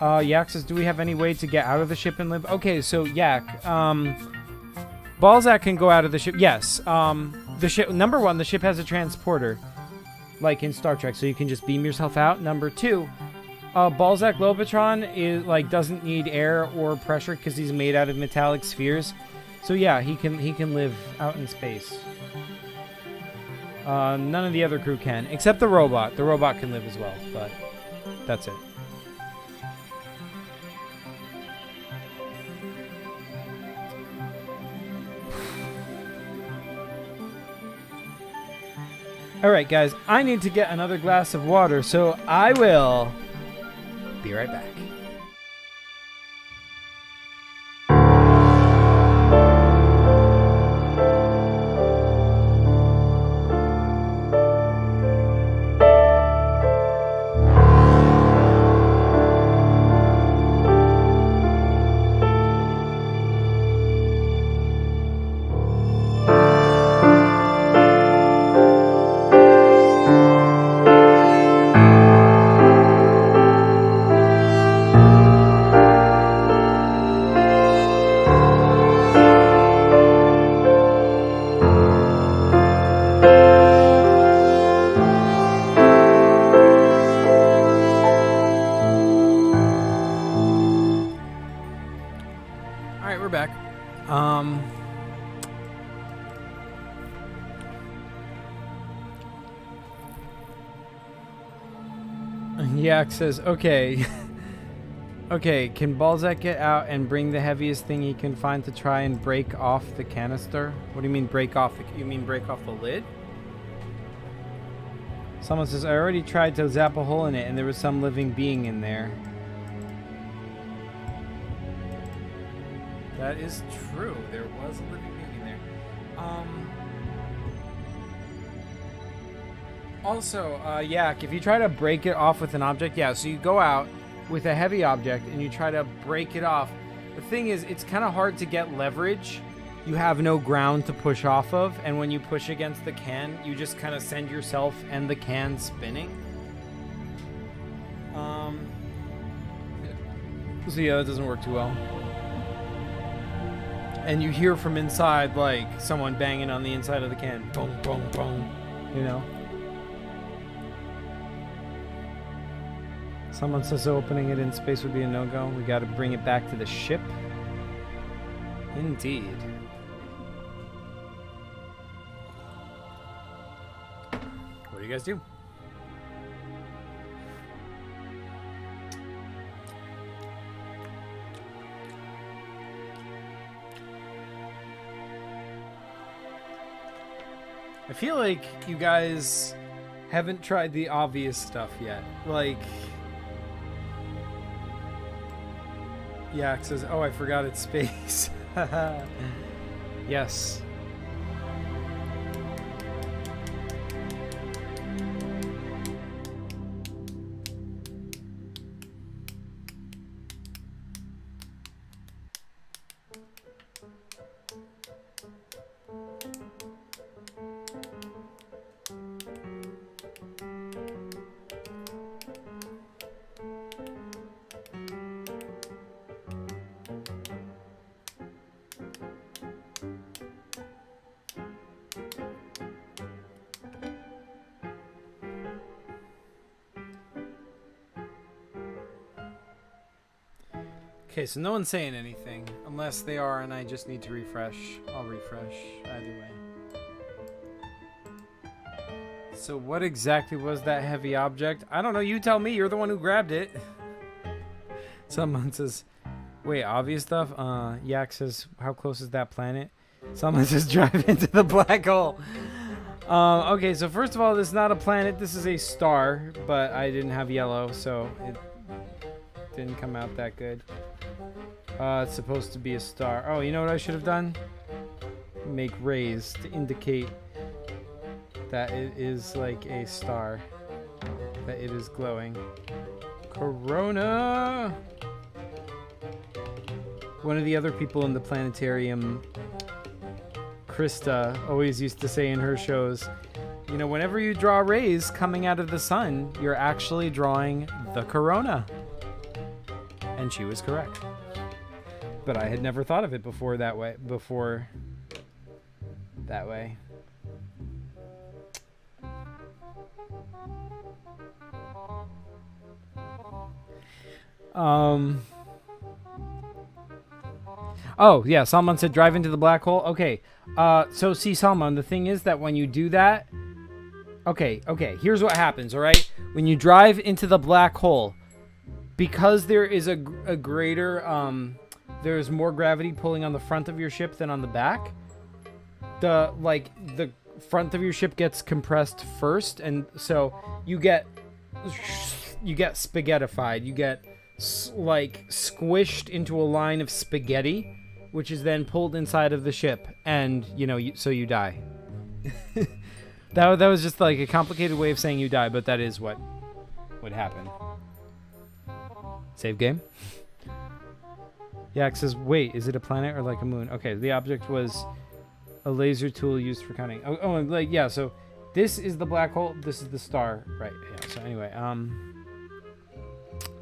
Yak says, do we have any way to get out of the ship and live? Okay, so Yak, Balzac can go out of the ship. Yes. The ship, number one, the ship has a transporter, like in Star Trek, so you can just beam yourself out. Number two, Balzac Lobotron is doesn't need air or pressure because he's made out of metallic spheres. So yeah, he can live out in space. None of the other crew can, except the robot. The robot can live as well, but that's it. All right, guys, I need to get another glass of water, so I will be right back. We're back. Yak says, okay. Okay, can Balzac get out and bring the heaviest thing he can find to try and break off the canister? What do you mean break off? You mean break off the lid? Someone says, I already tried to zap a hole in it and there was some living being in there. That is true. There was a living being in there. Also, Yak, if you try to break it off with an object, yeah, so you go out with a heavy object and you try to break it off. The thing is, it's kind of hard to get leverage. You have no ground to push off of, and when you push against the can, you just kind of send yourself and the can spinning. So yeah, that doesn't work too well. And you hear from inside, like, someone banging on the inside of the can. Boom, boom, boom. You know? Someone says opening it in space would be a no-go. We got to bring it back to the ship. Indeed. What do you guys do? I feel like you guys haven't tried the obvious stuff yet. Like, Yak says, oh, I forgot it's space. Yes. Okay, so no one's saying anything, unless they are and I just need to refresh. I'll refresh either way. So what exactly was that heavy object? I don't know, you tell me, you're the one who grabbed it. Someone says, wait, obvious stuff? Yak says, how close is that planet? Someone says, drive into the black hole. Okay, so first of all, this is not a planet, this is a star, but I didn't have yellow, so it didn't come out that good. It's supposed to be a star. Oh, you know what I should have done? Make rays to indicate that it is like a star. That it is glowing. Corona! One of the other people in the planetarium, Krista, always used to say in her shows, you know, whenever you draw rays coming out of the sun, you're actually drawing the corona. And she was correct. But I had never thought of it before that way. Oh, yeah, Salman said drive into the black hole. Okay, so see, Salman, the thing is that when you do that... Okay, here's what happens, all right? When you drive into the black hole, because there is a greater... there's more gravity pulling on the front of your ship than on the back, the front of your ship gets compressed first, and so you get spaghettified. You get squished into a line of spaghetti, which is then pulled inside of the ship, and so you die. that was just like a complicated way of saying you die, but that is what would happen. Save game. Yak says, wait, is it a planet or like a moon? Okay, the object was a laser tool used for cutting. So this is the black hole, this is the star. Right, yeah, so anyway,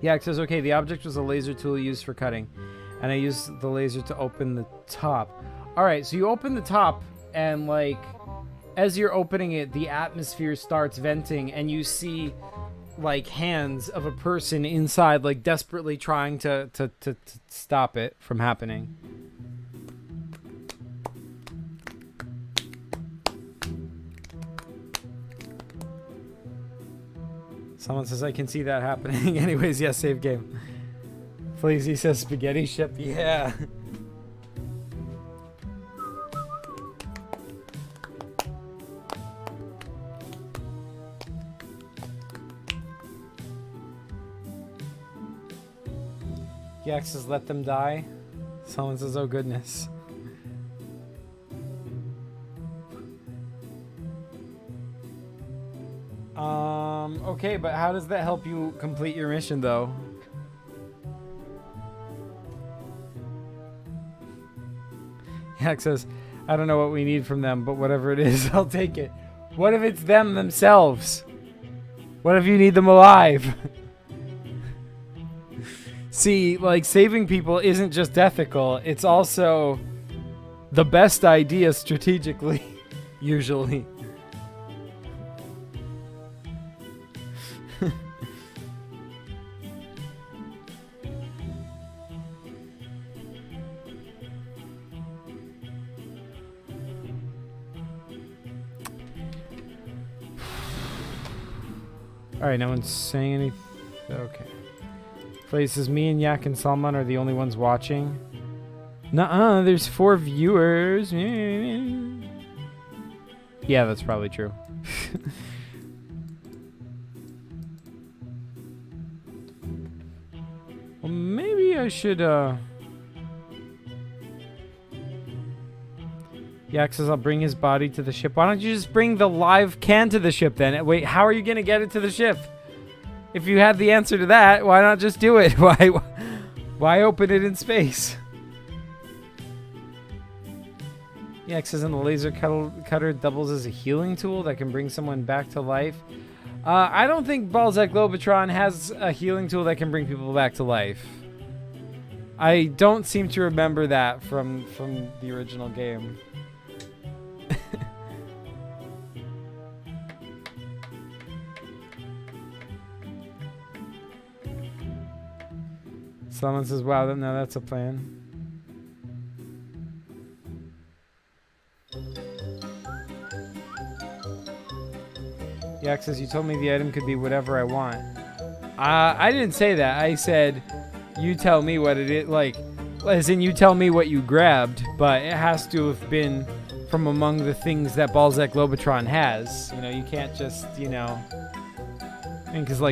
Yak says, okay, the object was a laser tool used for cutting, and I used the laser to open the top. Alright, so you open the top, and as you're opening it, the atmosphere starts venting, and you see hands of a person inside, desperately trying to stop it from happening. Someone says, I can see that happening. Anyways, yes, save game. Please, he says spaghetti ship. Yeah. Yak says, let them die. Someone says, oh goodness. Okay, but how does that help you complete your mission, though? Yak says, I don't know what we need from them, but whatever it is, I'll take it. What if it's them themselves? What if you need them alive? See, saving people isn't just ethical, it's also the best idea strategically, usually. Alright, no one's saying anything. Okay. Play says, me and Yak and Salman are the only ones watching. Nuh-uh, there's 4 viewers. Yeah, that's probably true. Well, maybe I should, Yak says, I'll bring his body to the ship. Why don't you just bring the live can to the ship then? Wait, how are you going to get it to the ship? If you had the answer to that, why not just do it? Why open it in space? Yak says, and the laser cutter doubles as a healing tool that can bring someone back to life. I don't think Balzac Globotron has a healing tool that can bring people back to life. I don't seem to remember that from the original game. Someone says, wow, no, that's a plan. Yak says, you told me the item could be whatever I want. I didn't say that. I said, you tell me what it is. As in, you tell me what you grabbed, but it has to have been from among the things that Balzac Globotron has. You can't just, because,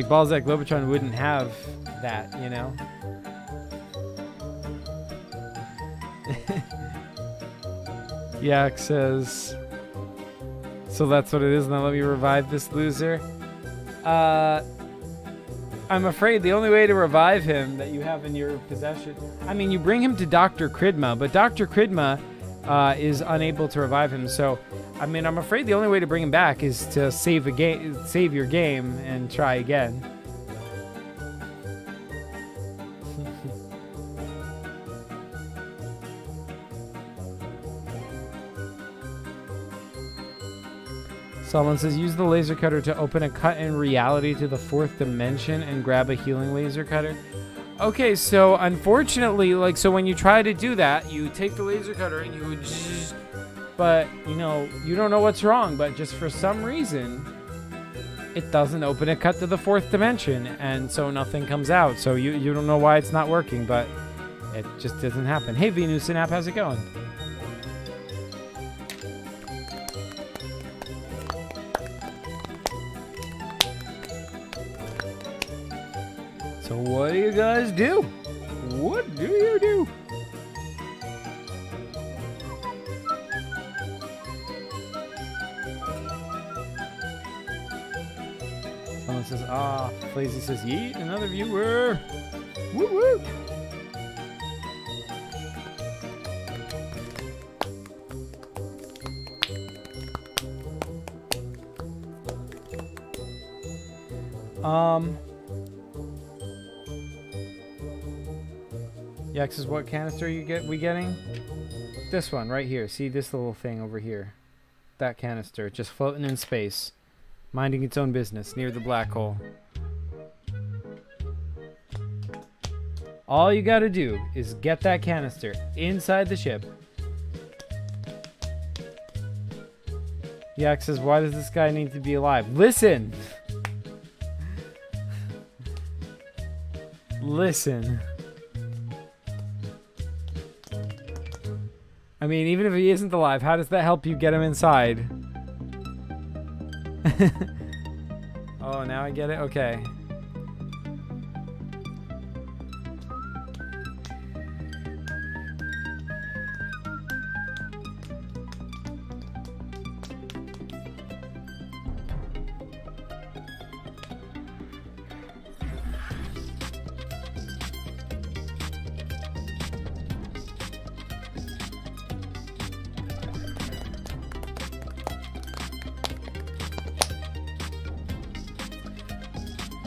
Balzac Globotron wouldn't have that, Yak says, so that's what it is. Now let me revive this loser. I'm afraid the only way to revive him that you have in your possession, I mean, you bring him to Dr. Kridma, but Dr. Kridma is unable to revive him. So, I mean, I'm afraid the only way to bring him back is to save your game and try again. Someone says, use the laser cutter to open a cut in reality to the 4th dimension and grab a healing laser cutter. Okay, so unfortunately, like, so when you try to do that, you take the laser cutter and you would, but you know, you don't know what's wrong, but just for some reason, it doesn't open a cut to the 4th dimension, and so nothing comes out. So you don't know why it's not working, but it just doesn't happen. Hey, Venus and App, how's it going? So what do you guys do? What do you do? Someone says, Flazy says, yeet, another viewer. Woo woo. Yax says, what canister we getting? This one right here. See this little thing over here? That canister, just floating in space, minding its own business near the black hole. All you gotta do is get that canister inside the ship. Yax says, why does this guy need to be alive? Listen! Listen. I mean, even if he isn't alive, how does that help you get him inside? Oh, now I get it? Okay.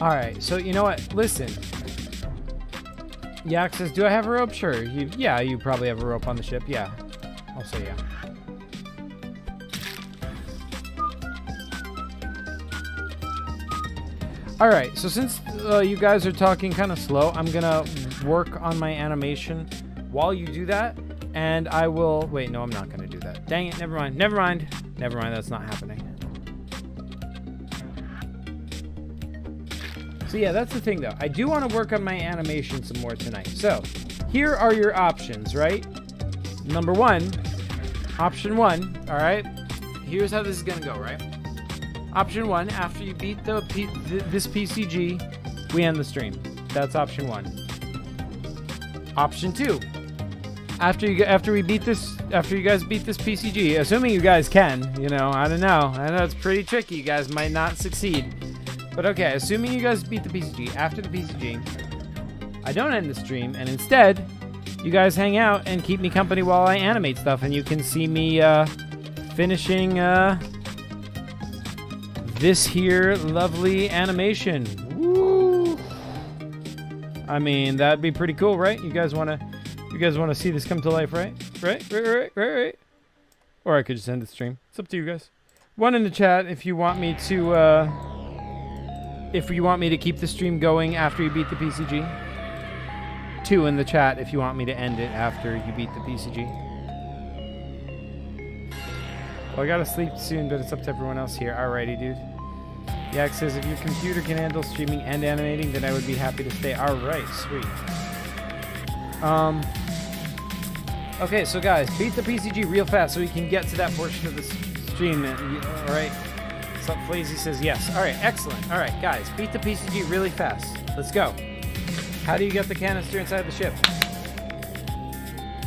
Alright, so you know what? Listen. Yak says, do I have a rope? Sure. Yeah, you probably have a rope on the ship. Yeah. I'll say yeah. Alright, so since you guys are talking kind of slow, I'm gonna work on my animation while you do that. And I will... Wait, no, I'm not gonna do that. Dang it, never mind. Never mind. Never mind, that's not happening. So yeah, that's the thing though. I do want to work on my animation some more tonight. So here are your options, right? Number one, option one, all right? Here's how this is gonna go, right? Option one, after you beat this PCG, we end the stream. That's option one. Option two, after you guys beat this PCG, assuming you guys can, you know, I don't know. I know it's pretty tricky. You guys might not succeed. But okay, assuming you guys beat the PCG, after the PCG, I don't end the stream, and instead, you guys hang out and keep me company while I animate stuff, and you can see me finishing this here lovely animation. Woo! I mean, that'd be pretty cool, right? You guys wanna see this come to life, right? Right. Or I could just end the stream. It's up to you guys. One in the chat if you want me to keep the stream going after you beat the PCG. 2 in the chat if you want me to end it after you beat the PCG. Well, I gotta sleep soon, but it's up to everyone else here. Alrighty, dude. Yak says, if your computer can handle streaming and animating, then I would be happy to stay. Alright, sweet. Okay, so guys, beat the PCG real fast so we can get to that portion of the stream. Alright. Flazy says yes. Alright, excellent. Alright, guys, beat the PCG really fast. Let's go. How do you get the canister inside the ship?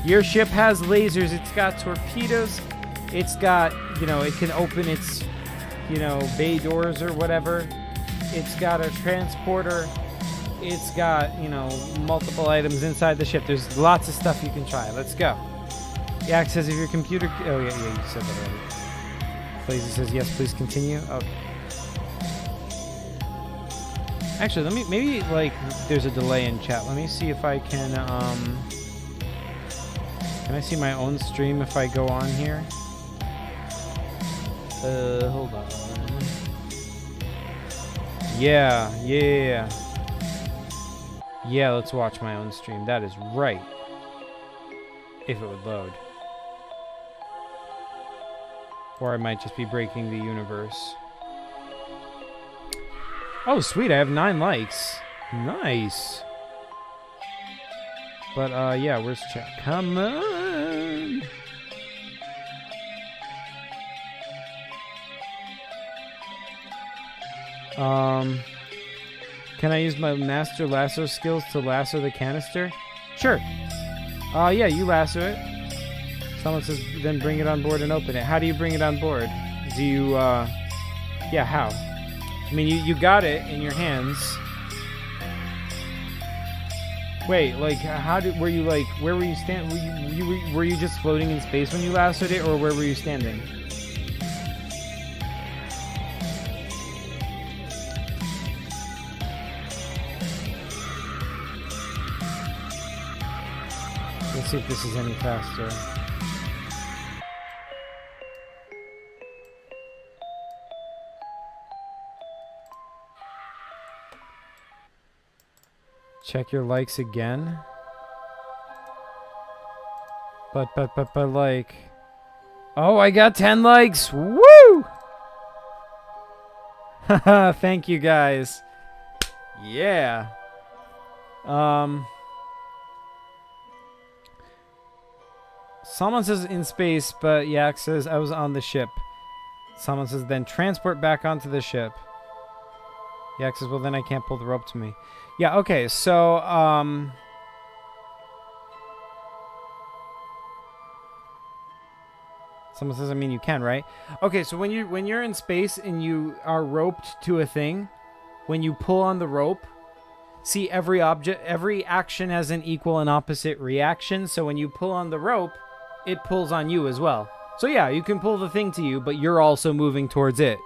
Your ship has lasers. It's got torpedoes. It's got, you know, it can open its, you know, bay doors or whatever. It's got a transporter. It's got, you know, multiple items inside the ship. There's lots of stuff you can try. Let's go. Yak says if your computer... Oh, yeah, you said that already. Flazy says yes, please continue. Okay. Actually, let me... Maybe, like, there's a delay in chat. Let me see if I can, Can I see my own stream if I go on here? Hold on. Yeah. Yeah, let's watch my own stream. That is right. If it would load. Or I might just be breaking the universe. Oh, sweet. I have 9 likes. Nice. But, yeah, where's chat? Come on. Can I use my master lasso skills to lasso the canister? Sure. Yeah, you lasso it. Someone says, then bring it on board and open it. How do you bring it on board? Do you, yeah, how? I mean, you got it in your hands. Wait, like, were you, like, where were you standing? Were you just floating in space when you lassoed it, or where were you standing? Let's see if this is any faster. Check your likes again. But like... Oh, I got 10 likes! Woo! Haha, thank you guys. Yeah. Someone says in space, but Yak says I was on the ship. Someone says then transport back onto the ship. Yak says, well then I can't pull the rope to me. Yeah, okay, so, someone says, I mean, you can, right? Okay, so when you're in space and you are roped to a thing, when you pull on the rope, see, every action has an equal and opposite reaction, so when you pull on the rope, it pulls on you as well. So yeah, you can pull the thing to you, but you're also moving towards it.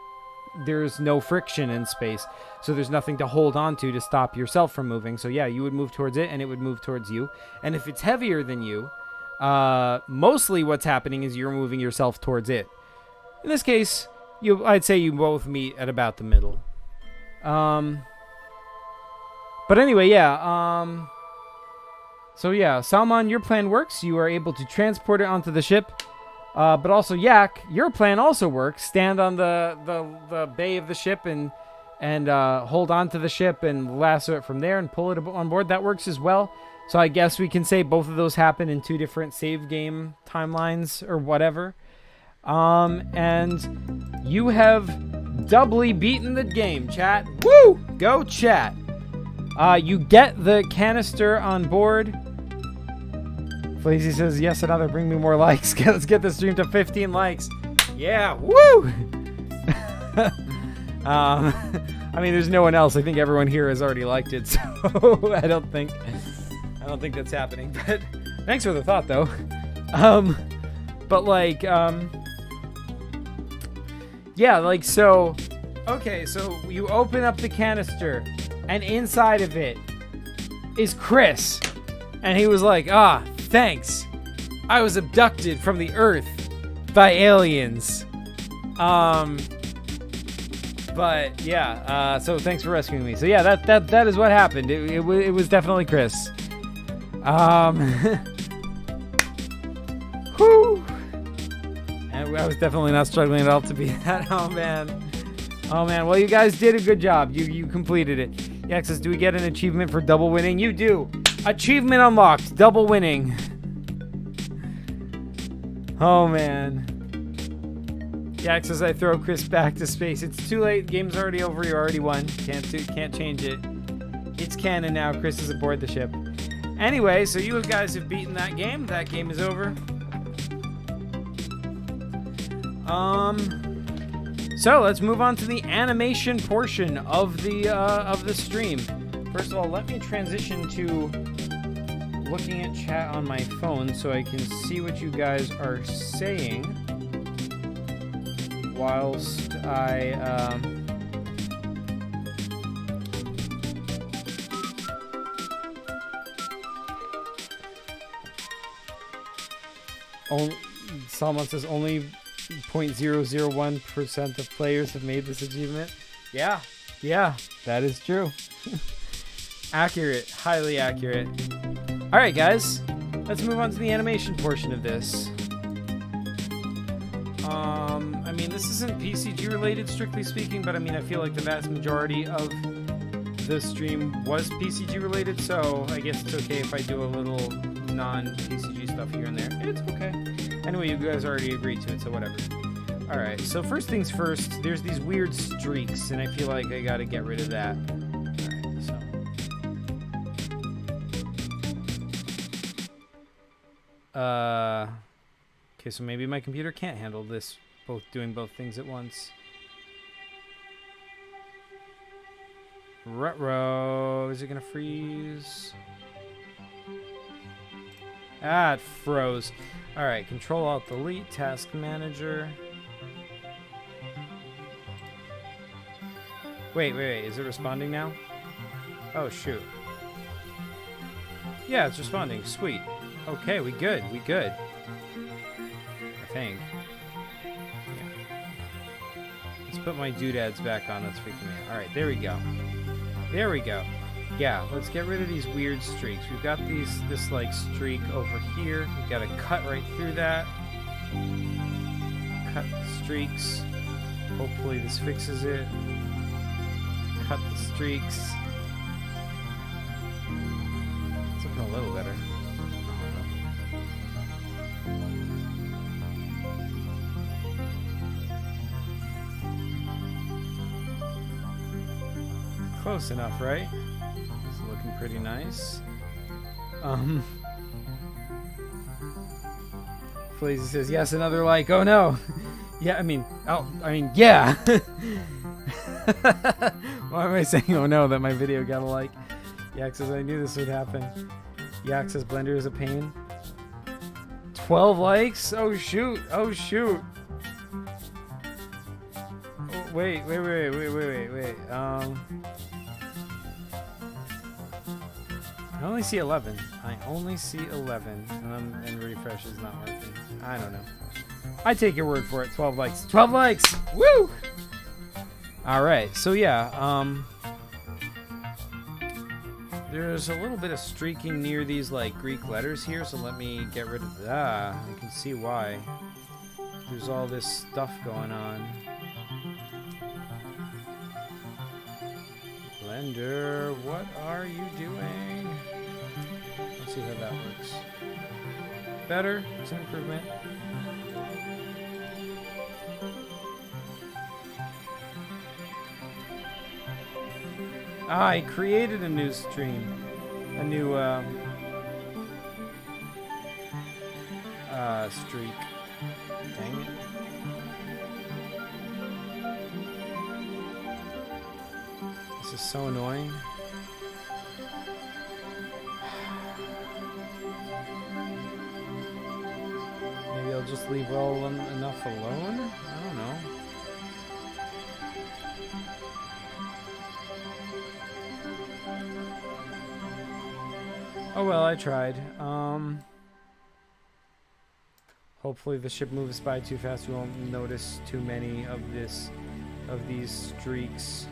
There's no friction in space, so there's nothing to hold on to stop yourself from moving. So yeah, you would move towards it and it would move towards you. And if it's heavier than you, mostly what's happening is you're moving yourself towards it. In this case, I'd say you both meet at about the middle. But anyway, yeah, so yeah, Salman, your plan works. You are able to transport it onto the ship. But also, Yak, your plan also works. Stand on the bay of the ship and hold on to the ship and lasso it from there and pull it on board. That works as well. So I guess we can say both of those happen in 2 different save game timelines or whatever. And you have doubly beaten the game, chat. Woo! Go, chat. You get the canister on board. Flazy says, yes, another, bring me more likes. Let's get the stream to 15 likes. Yeah, woo! I mean, there's no one else. I think everyone here has already liked it, so I don't think that's happening. But thanks for the thought, though. But like, yeah, like, so, okay, so you open up the canister, and inside of it is Chris. And he was like, thanks. I was abducted from the Earth by aliens. But yeah, so thanks for rescuing me. So yeah, that is what happened. It was definitely Chris. Whew. And I was definitely not struggling at all to be that. Oh man. Well, you guys did a good job. You completed it. Yeah, says, do we get an achievement for double winning? You do. Achievement unlocked. Double winning. Oh, man. Yak says, I throw Chris back to space. It's too late. Game's already over. You already won. Can't change it. It's canon now. Chris is aboard the ship. Anyway, so you guys have beaten that game. That game is over. So let's move on to the animation portion of the stream. First of all, let me transition to looking at chat on my phone so I can see what you guys are saying whilst I someone says only 0.001% of players have made this achievement. Yeah, that is true. Accurate. Highly accurate. Alright, guys. Let's move on to the animation portion of this. I mean, this isn't PCG related, strictly speaking, but I mean, I feel like the vast majority of the stream was PCG related, so I guess it's okay if I do a little non-PCG stuff here and there. It's okay. Anyway, you guys already agreed to it, so whatever. Alright, so first things first, there's these weird streaks, and I feel like I gotta get rid of that. Alright, so... Okay, so maybe my computer can't handle this, doing both things at once. Ruh-roh, is it gonna freeze? Ah, it froze. Alright, Control-Alt-Delete, Task Manager. Wait, is it responding now? Oh, shoot. Yeah, it's responding. Sweet. Okay, we good. I think. Yeah. Let's put my doodads back on. That's freaking me out. Alright, there we go. Yeah, let's get rid of these weird streaks. We've got this like streak over here. We've got to cut right through that. Cut the streaks. Hopefully this fixes it. Cut the streaks. It's looking a little better. Close enough, right? It's looking pretty nice. Flazy says, yes, another like. Oh no. Yeah, yeah. Why am I saying oh no that my video got a like? Yak says, I knew this would happen. Yak says, Blender is a pain. 12 likes? Oh shoot. Oh, wait. I only see 11. And refresh is not working. I don't know. I take your word for it. 12 likes. 12 likes! Woo! Alright, so yeah, there's a little bit of streaking near these, like, Greek letters here, so let me get rid of that. You can see why. There's all this stuff going on. Blender, what are you doing? Let's see how that works. Better. It's an improvement. I created a new stream. A new, streak. Dang it. This is so annoying. Maybe I'll just leave well enough alone? I don't know. Oh well, I tried. Hopefully the ship moves by too fast. We won't notice too many of these streaks.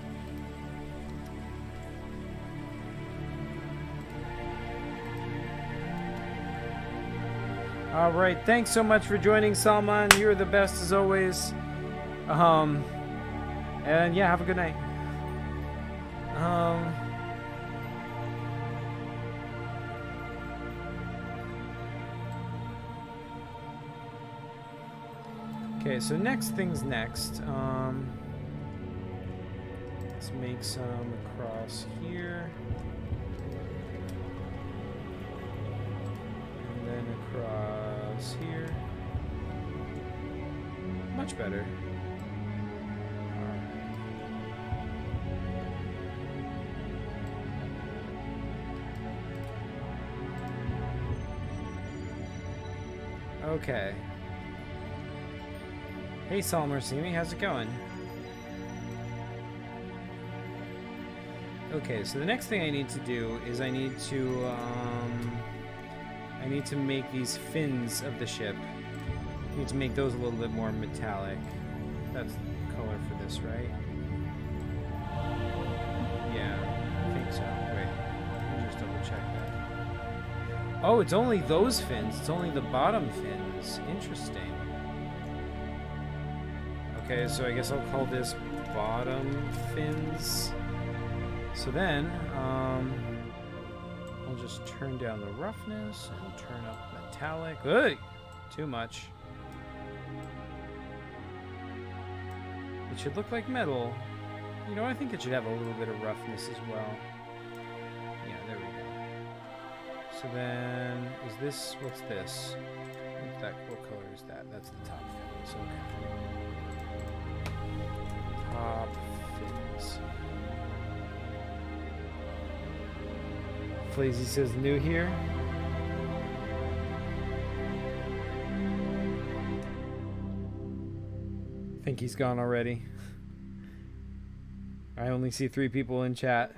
All right, thanks so much for joining, Salman. You're the best as always. And yeah, have a good night. Okay, so next thing's next. Let's make some across here. And then across here. Much better. Okay. Hey Salmer Simi, how's it going? Okay, so the next thing I need to do is I need to make these fins of the ship. I need to make those a little bit more metallic. That's the color for this, right? Yeah, I think so. Wait. check that. Oh, it's only those fins. It's only the bottom fins. Interesting. Okay, so I guess I'll call this bottom fins. So then, I'll just turn down the roughness and turn up metallic. Hey! Too much. It should look like metal. You know, I think it should have a little bit of roughness as well. Yeah, there we go. So then, is this, what's this? What color is that? That's the top fins, okay. Top fins. Flazy says new here. I think he's gone already. I only see 3 people in chat.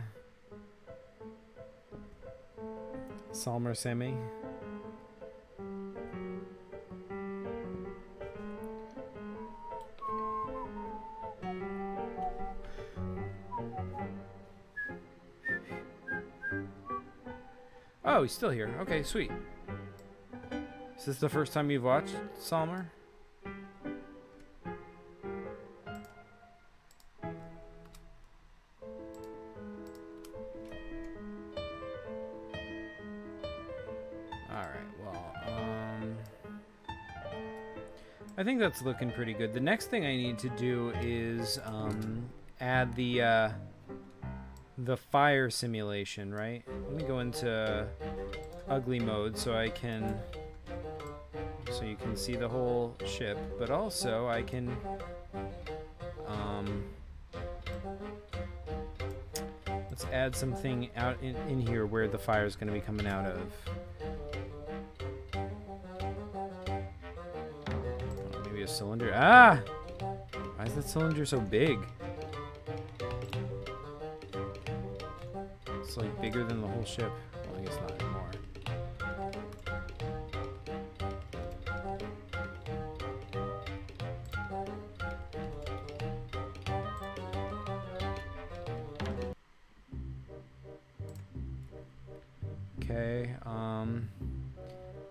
Salmer Semi. Oh, he's still here. Okay, sweet. Is this the first time you've watched Salmer? I think that's looking pretty good. The next thing I need to do is add the fire simulation, right? Let me go into ugly mode so you can see the whole ship, but also I can let's add something out in here where the fire is going to be coming out of. A cylinder. Ah! Why is that cylinder so big? It's like bigger than the whole ship. Well, I guess not anymore. Okay,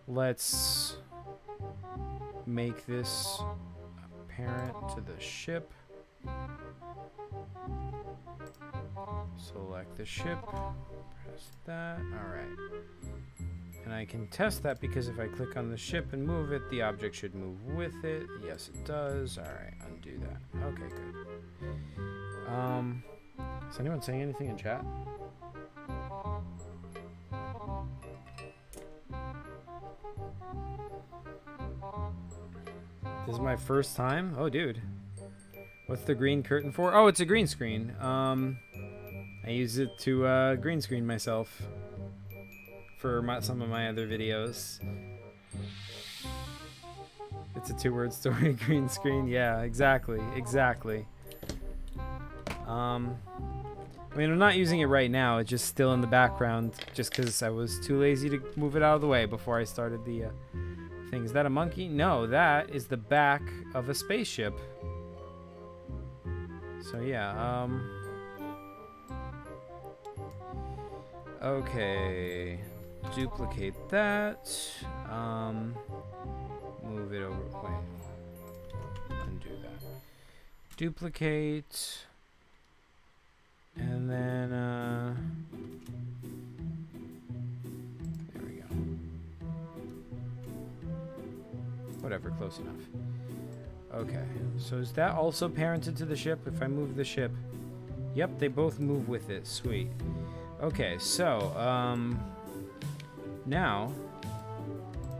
let's make this apparent to the ship. Select the ship, press that. Alright. And I can test that because if I click on the ship and move it, the object should move with it. Yes, it does. Alright, undo that. Okay, good. Is anyone saying anything in chat? This is my first time? Oh, dude. What's the green curtain for? Oh, it's a green screen. I use it to green screen myself for some of my other videos. It's a 2-word story, green screen. Yeah, exactly. I mean, I'm not using it right now. It's just still in the background just because I was too lazy to move it out of the way before I started the thing. Is that a monkey? No, that is the back of a spaceship. So yeah, okay, duplicate that, move it over, wait, undo that, duplicate, and then, there we go. Whatever, close enough. Okay, so is that also parented to the ship? If I move the ship, yep, they both move with it. Sweet. Okay, so now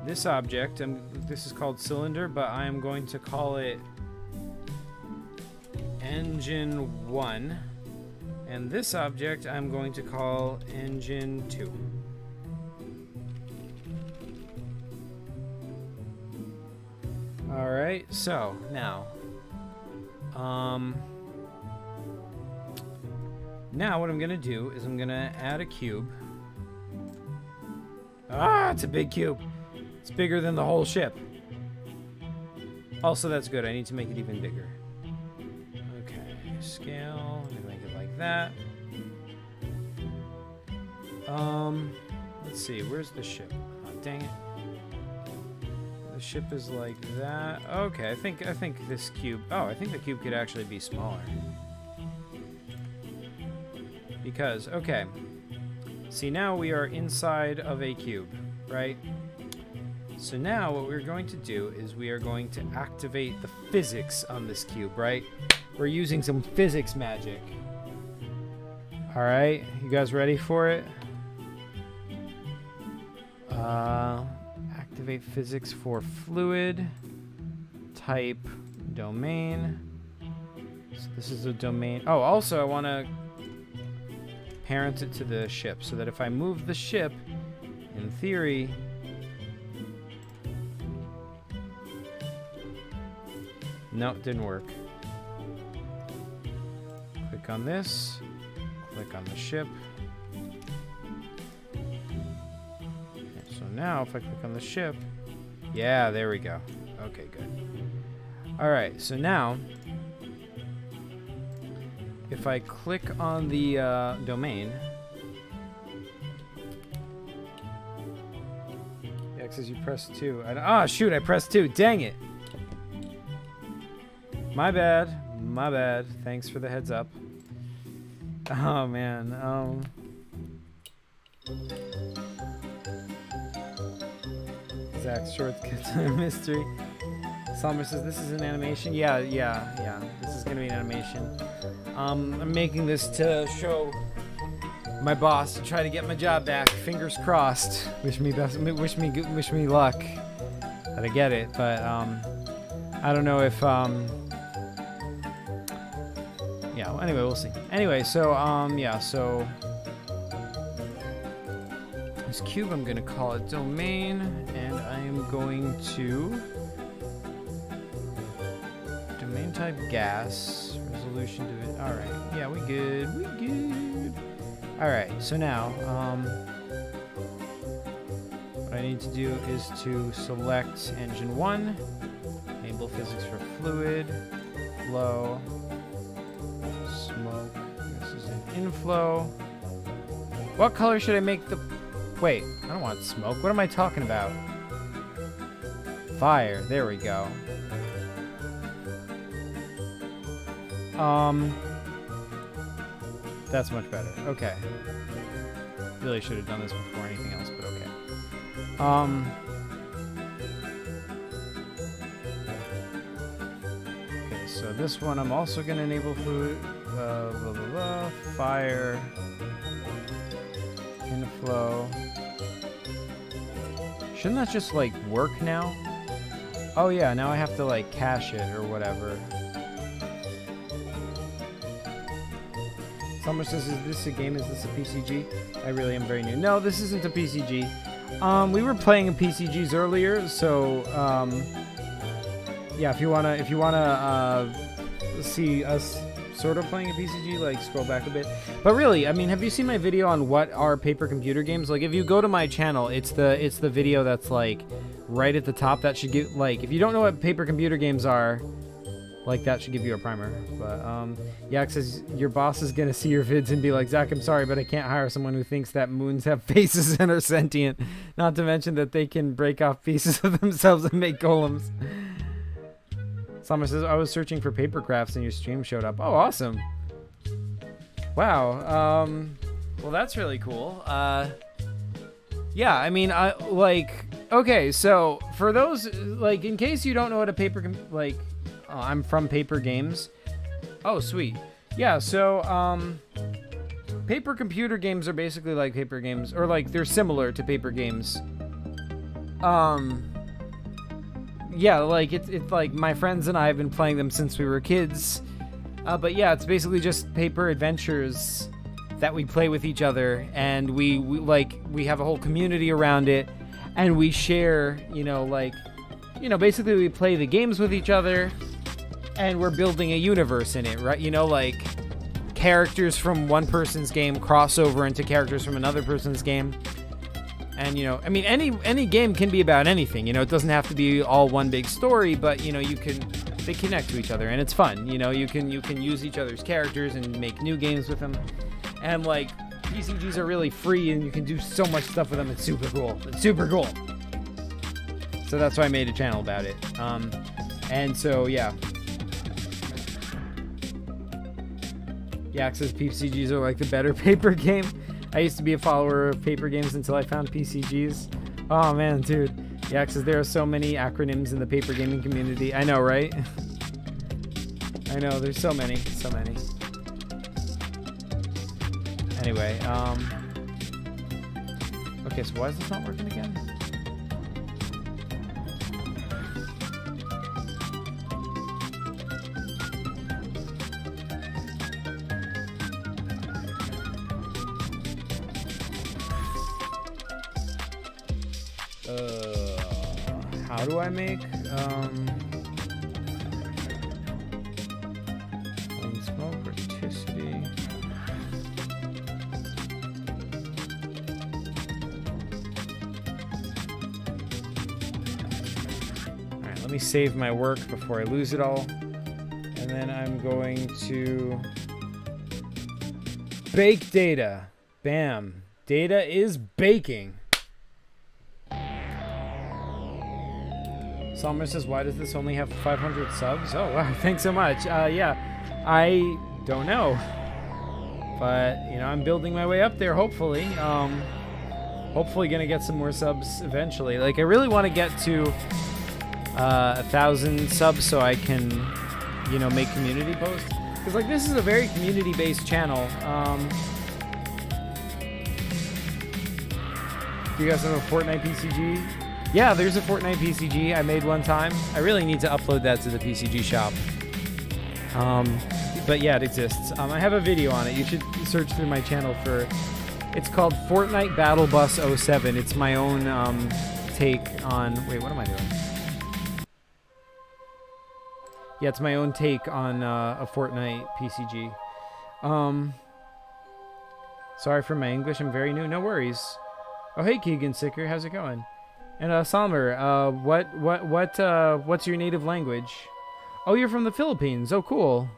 this object, this is called cylinder, but I am going to call it engine 1, and this object I'm going to call engine 2. Alright, so now now what I'm gonna do is I'm gonna add a cube. Ah, it's a big cube. It's bigger than the whole ship. Also, that's good. I need to make it even bigger. Okay, scale. I'm gonna make it like that. let's see. Where's the ship? Oh, dang it. The ship is like that. Okay, I think this cube. Oh, I think the cube could actually be smaller. Because, okay. See, now we are inside of a cube, right? So now what we're going to do is we are going to activate the physics on this cube, right? We're using some physics magic. All right, you guys ready for it? Activate physics for fluid type domain. So this is a domain. Oh, also I want to parent it to the ship so that if I move the ship, in theory, no, it didn't work. Click on this, click on the ship. So now if I click on the ship, yeah, there we go. Okay, good. All right, so now if I click on the domain, yeah, it says you press 2. Oh, shoot, I pressed 2. Dang it. My bad. My bad. Thanks for the heads up. Oh, man. Zach's shortcut to mystery. Summer says this is an animation. Yeah. This is going to be an animation. I'm making this to show my boss to try to get my job back. Fingers crossed. Wish me luck that I get it, but I don't know if yeah, well, anyway, we'll see. Anyway, so yeah, so this cube, I'm going to call it domain, and I am going to domain type gas, resolution division. All right, yeah, we good. All right, so now what I need to do is to select engine 1, enable physics for fluid, flow, smoke. This is an inflow. What color should I make the... Wait, I don't want smoke. What am I talking about? Fire. There we go. That's much better. Okay. Really should have done this before anything else, but okay. Okay, so this one I'm also going to enable fluid, fire, inflow. Shouldn't that just like work now? Oh yeah, now I have to like cache it or whatever. Someone says, is this a game? Is this a PCG? I really am very new. No, this isn't a PCG. We were playing in PCGs earlier, so yeah, if you wanna see us sort of playing a PCG, like scroll back a bit. But really, I mean, have you seen my video on what are paper computer games? Like, if you go to my channel, it's the video that's like right at the top. That should give, like, if you don't know what paper computer games are, like, that should give you a primer. But yeah, it says your boss is gonna see your vids and be like, Zach, I'm sorry, but I can't hire someone who thinks that moons have faces and are sentient. Not to mention that they can break off pieces of themselves and make golems. Summer says, I was searching for paper crafts and your stream showed up. Oh, awesome. Wow. Well, that's really cool. Yeah, I mean, okay, so for those, like, in case you don't know what a paper, I'm from Paper Games. Oh, sweet. Yeah, so, paper computer games are basically like paper games, or like, they're similar to paper games. Yeah, like, it's like my friends and I have been playing them since we were kids. But yeah, it's basically just paper adventures that we play with each other, and we have a whole community around it, and we share, basically we play the games with each other, and we're building a universe in it, right? Like, characters from one person's game cross over into characters from another person's game. And, I mean, any game can be about anything, it doesn't have to be all one big story, but, they connect to each other, and it's fun, you can use each other's characters and make new games with them. And, like, PCGs are really free and you can do so much stuff with them. It's super cool. It's super cool. So that's why I made a channel about it. And so, yeah. Yak says PCGs are like the better paper game. I used to be a follower of paper games until I found PCGs. Oh, man, dude. Yak says there are so many acronyms in the paper gaming community. I know, right? I know, there's so many. So many. Anyway, okay, so why is this not working again? How do I make, smoke, verticity. Alright, let me save my work before I lose it all. And then I'm going to bake data. Bam. Data is baking. Sommer says, why does this only have 500 subs? Oh, wow, thanks so much. Yeah, I don't know. But, you know, I'm building my way up there, hopefully. Hopefully gonna get some more subs eventually. Like, I really want to get to 1,000 subs so I can, you know, make community posts. Because, like, this is a very community-based channel. Do you guys have a Fortnite PCG? Yeah, there's a Fortnite PCG I made one time. I really need to upload that to the PCG shop. But yeah, it exists. I have a video on it. You should search through my channel for... It's called Fortnite Battle Bus 07. It's my own take on... Wait, what am I doing? Yeah, it's my own take on a Fortnite PCG. Sorry for my English. I'm very new. No worries. Oh, hey, Keegan Sicker. How's it going? And Salmer, what's your native language? Oh, you're from the Philippines. Oh, cool.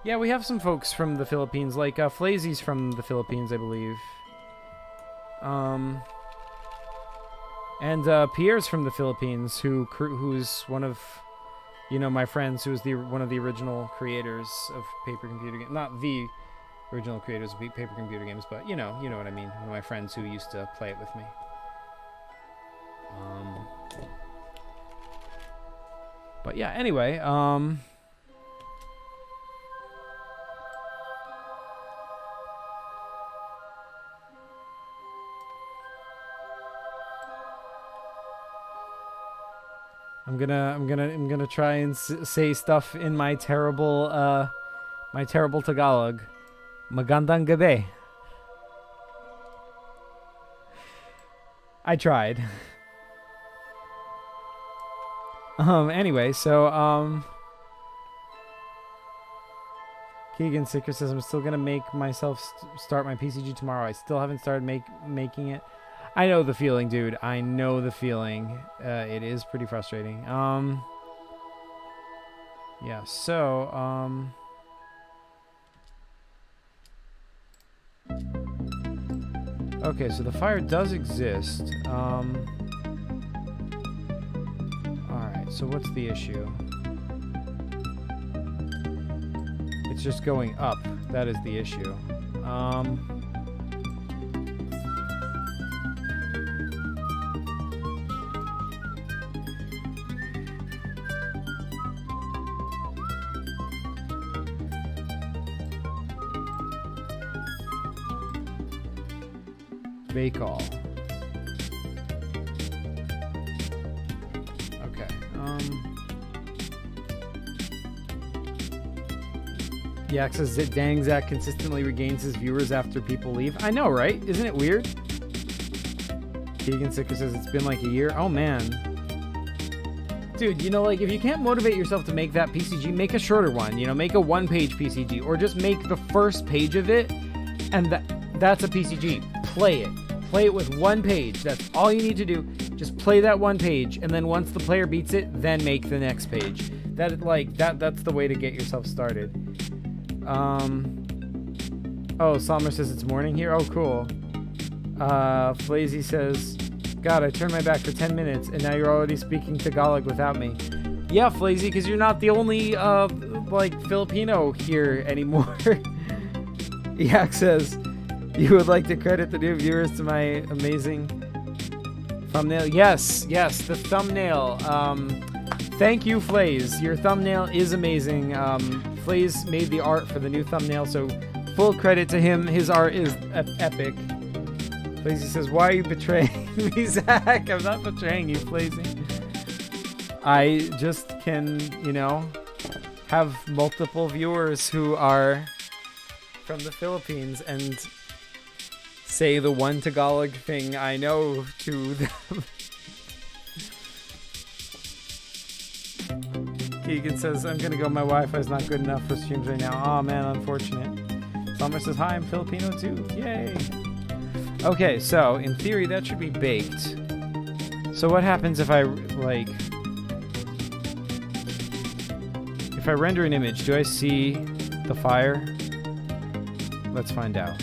Yeah, we have some folks from the Philippines, like Flazy's from the Philippines, I believe. And Pierre's from the Philippines, who's one of, you know, my friends, who's one of the original creators of paper computer games. Not the original creators of paper computer games, but you know what I mean. One of my friends who used to play it with me. But yeah, anyway, I'm gonna try and say stuff in my terrible Tagalog. Magandang gabi. I tried. Anyway, so, Keegan Sicker says, I'm still gonna make myself start my PCG tomorrow. I still haven't started making it. I know the feeling, dude. I know the feeling. It is pretty frustrating. Yeah, so, okay, so the fire does exist. Alright, so what's the issue? It's just going up. That is the issue. Bake all. Okay. Yak says that Dang Zach consistently regains his viewers after people leave. I know, right? Isn't it weird? Keegan Sicker says it's been like a year. Oh, man. Dude, you know, like, if you can't motivate yourself to make that PCG, make a shorter one. You know, make a one-page PCG. Or just make the first page of it, and that's a PCG. Play it. Play it with one page. That's all you need to do. Just play that one page, and then once the player beats it, then make the next page. That's the way to get yourself started. Oh, Salmer says it's morning here. Oh, cool. Flazy says, God, I turned my back for 10 minutes, and now you're already speaking Tagalog without me. Yeah, Flazy, because you're not the only, Filipino here anymore. Yak says, you would like to credit the new viewers to my amazing thumbnail. Yes, the thumbnail. Thank you, Flaze. Your thumbnail is amazing. Flaze made the art for the new thumbnail, so full credit to him. His art is epic. Flazy says, why are you betraying me, Zach? I'm not betraying you, Flazy. I just can, have multiple viewers who are from the Philippines and say the one Tagalog thing I know to them. Keegan says, I'm gonna go, my Wi-Fi's not good enough for streams right now. Oh man, unfortunate. Summer says, hi, I'm Filipino too. Yay. Okay, so in theory that should be baked. So what happens if I if I render an image, do I see the fire? Let's find out.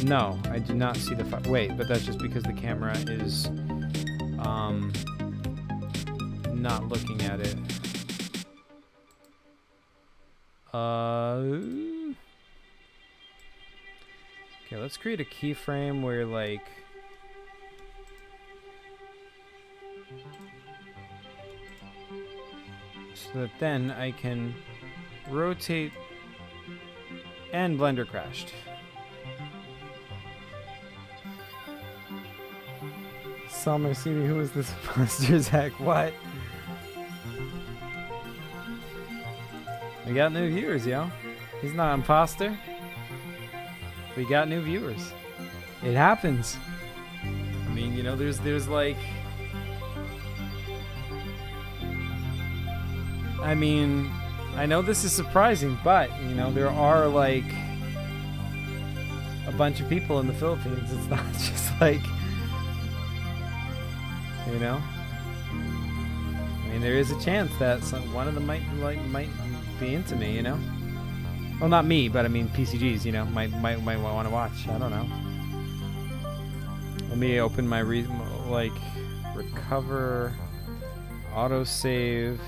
No, I do not see the fire. Wait, but that's just because the camera is not looking at it. Okay, let's create a keyframe where so that then I can rotate, and Blender crashed. Summer, see me, who is this imposter, Zach? What? We got new viewers, yo. He's not an imposter. We got new viewers. It happens. I mean, there's I mean, I know this is surprising, but, there are, a bunch of people in the Philippines. It's not just I mean, there is a chance that one of them might be into me, Well, not me, but I mean PCGs, might want to watch. I don't know. Let me open my recover, autosave.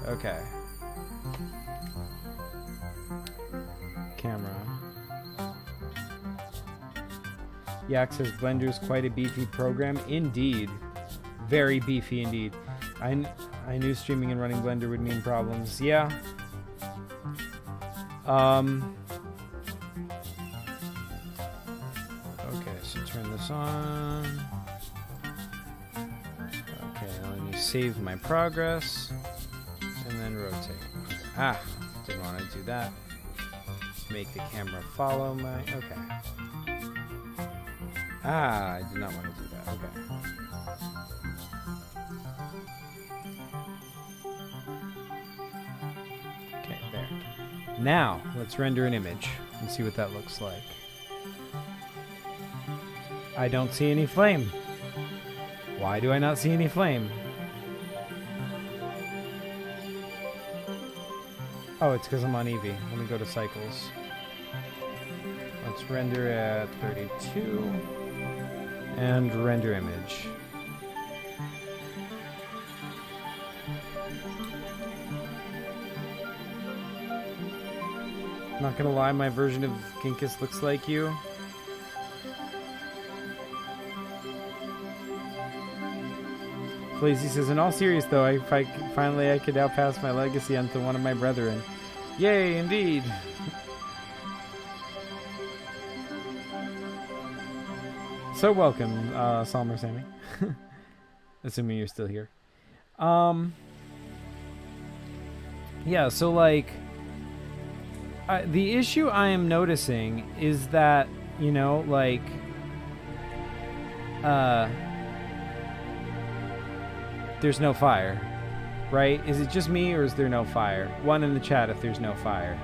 Okay. Camera. Yak says Blender's quite a beefy program. Indeed. Very beefy indeed. I knew streaming and running Blender would mean problems. Yeah. Okay, so turn this on. Okay, let me save my progress. And then rotate. Didn't want to do that. Make the camera follow my... Okay. I did not want to do that. Okay. Okay, there. Now, let's render an image and see what that looks like. I don't see any flame. Why do I not see any flame? Oh, it's because I'm on Eevee. Let me go to cycles. Let's render at 32 and render image. Not gonna lie, my version of Ginkus looks like you. Flazy says, in all serious though, if I could now pass my legacy onto one of my brethren. Yay, indeed. So welcome, Salmer Sammy. Assuming you're still here. Yeah, so the issue I am noticing is that, there's no fire, right? Is it just me or is there no fire? One in the chat if there's no fire.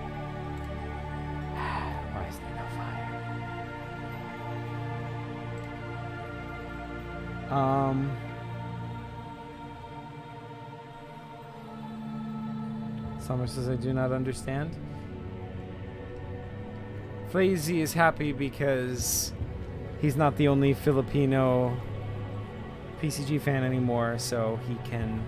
Why is there no fire? Summer says, I do not understand. Flazy is happy because he's not the only Filipino PCG fan anymore, so he can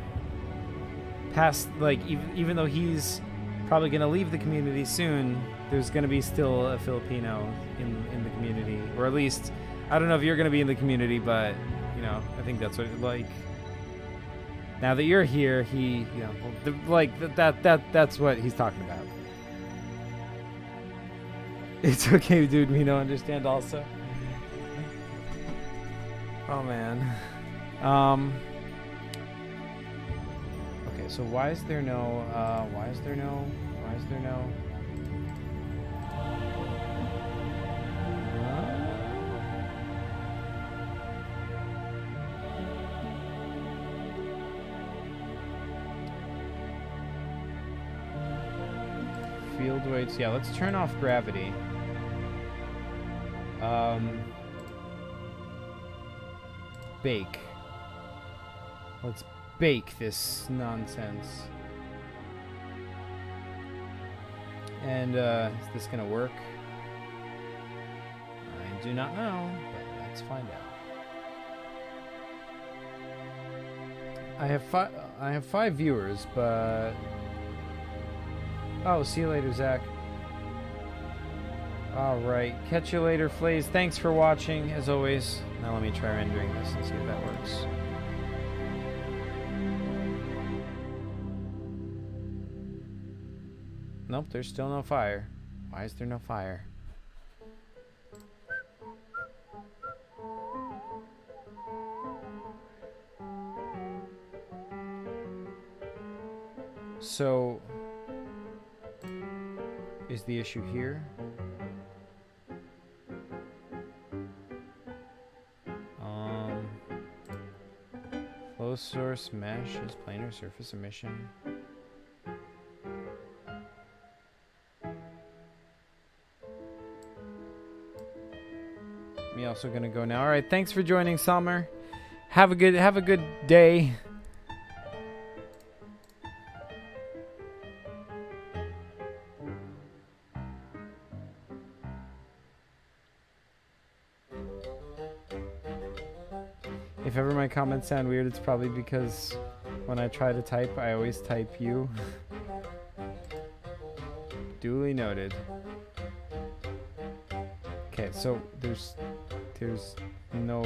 pass, like, even though he's probably going to leave the community soon, there's going to be still a Filipino in the community, or at least, I don't know if you're going to be in the community, but, you know, I think that's what, like, now that you're here, he, you know, that's what he's talking about. It's okay, dude, we don't understand also. Oh, man. Okay, so why is there no, field weights, yeah, let's turn off gravity. Bake. Let's bake this nonsense. And, is this gonna work? I do not know, but let's find out. I have five viewers, but... Oh, see you later, Zach. Alright, catch you later, Flaze. Thanks for watching, as always. Now let me try rendering this and see if that works. Nope, there's still no fire. Why is there no fire? So, is the issue here? Flow source mesh is planar surface emission. Me also gonna go now. All right, thanks for joining, Summer. Have a good day. If ever my comments sound weird, it's probably because when I try to type, I always type you. Duly noted. Okay, so there's no...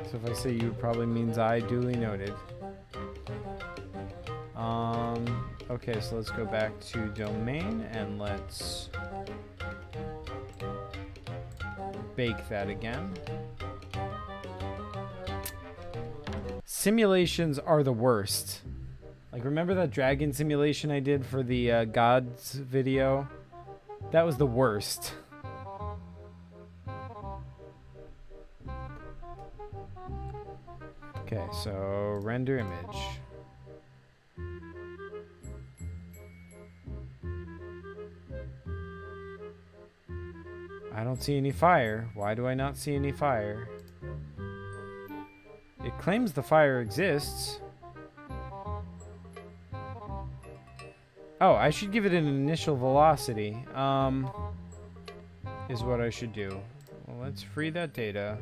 So if I say you, it probably means I. Duly noted. Okay, so let's go back to domain and let's bake that again. Simulations are the worst. Like, remember that dragon simulation I did for the gods video? That was the worst. Okay, so render image. I don't see any fire. Why do I not see any fire? It claims the fire exists. Oh, I should give it an initial velocity. Is what I should do. Well, let's free that data.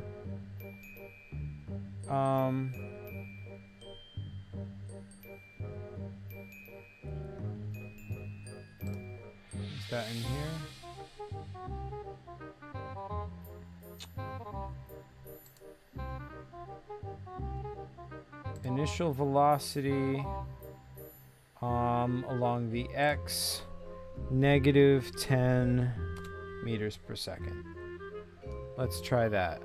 Is that in here? Initial velocity along the x, negative 10 meters per second. Let's try that.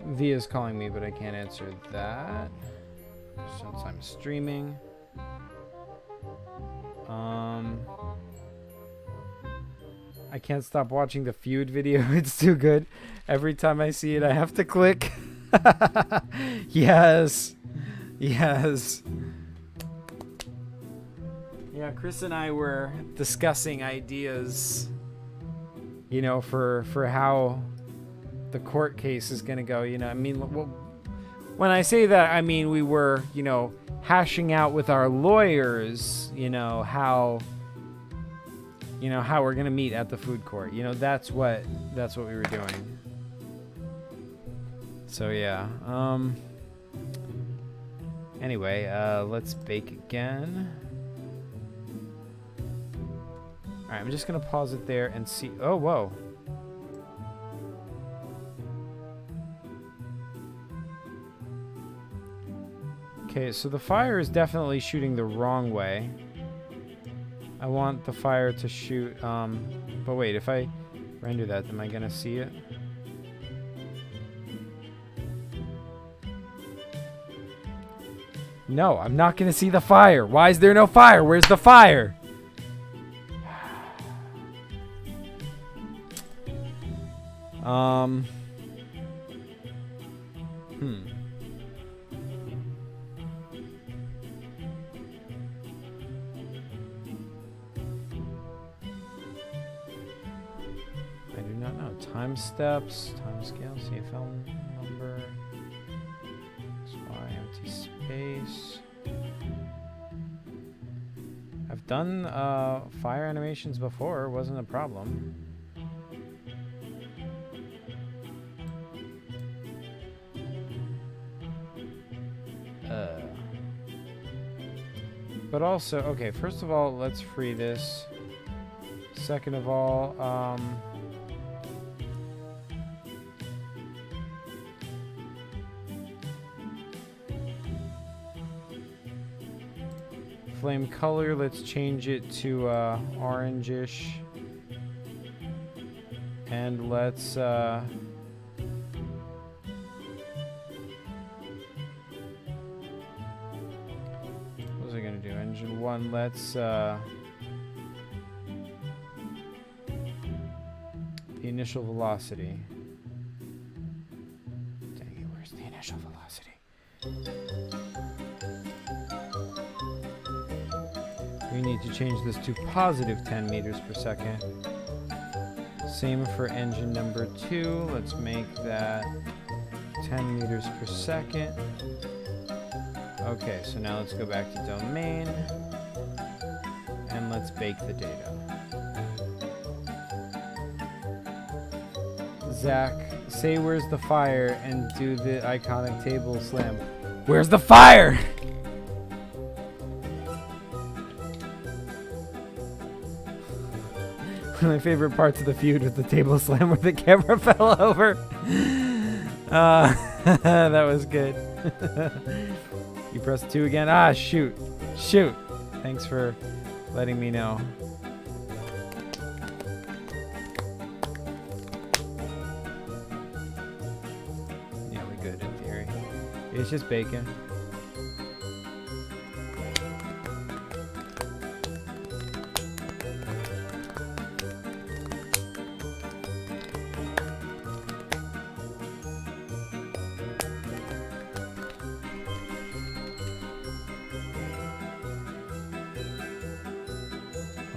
Via's calling me, but I can't answer that since I'm streaming. I can't stop watching the feud video. It's too good. Every time I see it, I have to click. Yes. Yes. Yeah, Chris and I were discussing ideas you know, for how the court case is going to go. You know, I mean, when I say that, I mean we were, you know, hashing out with our lawyers, you know, how we're going to meet at the food court. You know, that's what we were doing. So yeah. Anyway, let's bake again. All right, I'm just going to pause it there and see. Oh, whoa. Okay, so the fire is definitely shooting the wrong way. I want the fire to shoot, but wait, if I render that, am I gonna see it? No, I'm not gonna see the fire. Why is there no fire? Where's the fire? I do not know. Time steps, time scale, CFL number, XY, empty space. I've done fire animations before, wasn't a problem. But also, okay, first of all, let's free this. Second of all, flame color, let's change it to orangish. And let's what was I gonna do? Engine 1, let's the initial velocity. Dang it, where's the initial velocity? We need to change this to positive 10 meters per second. Same for engine number 2. Let's make that 10 meters per second. Okay, so now let's go back to domain. And let's bake the data. Zach, say where's the fire and do the iconic table slam. Where's the fire? One of my favorite parts of the feud was the table slam where the camera fell over. That was good. You pressed 2 again. Ah, shoot. Shoot. Thanks for letting me know. Yeah, we're good in theory. It's just bacon.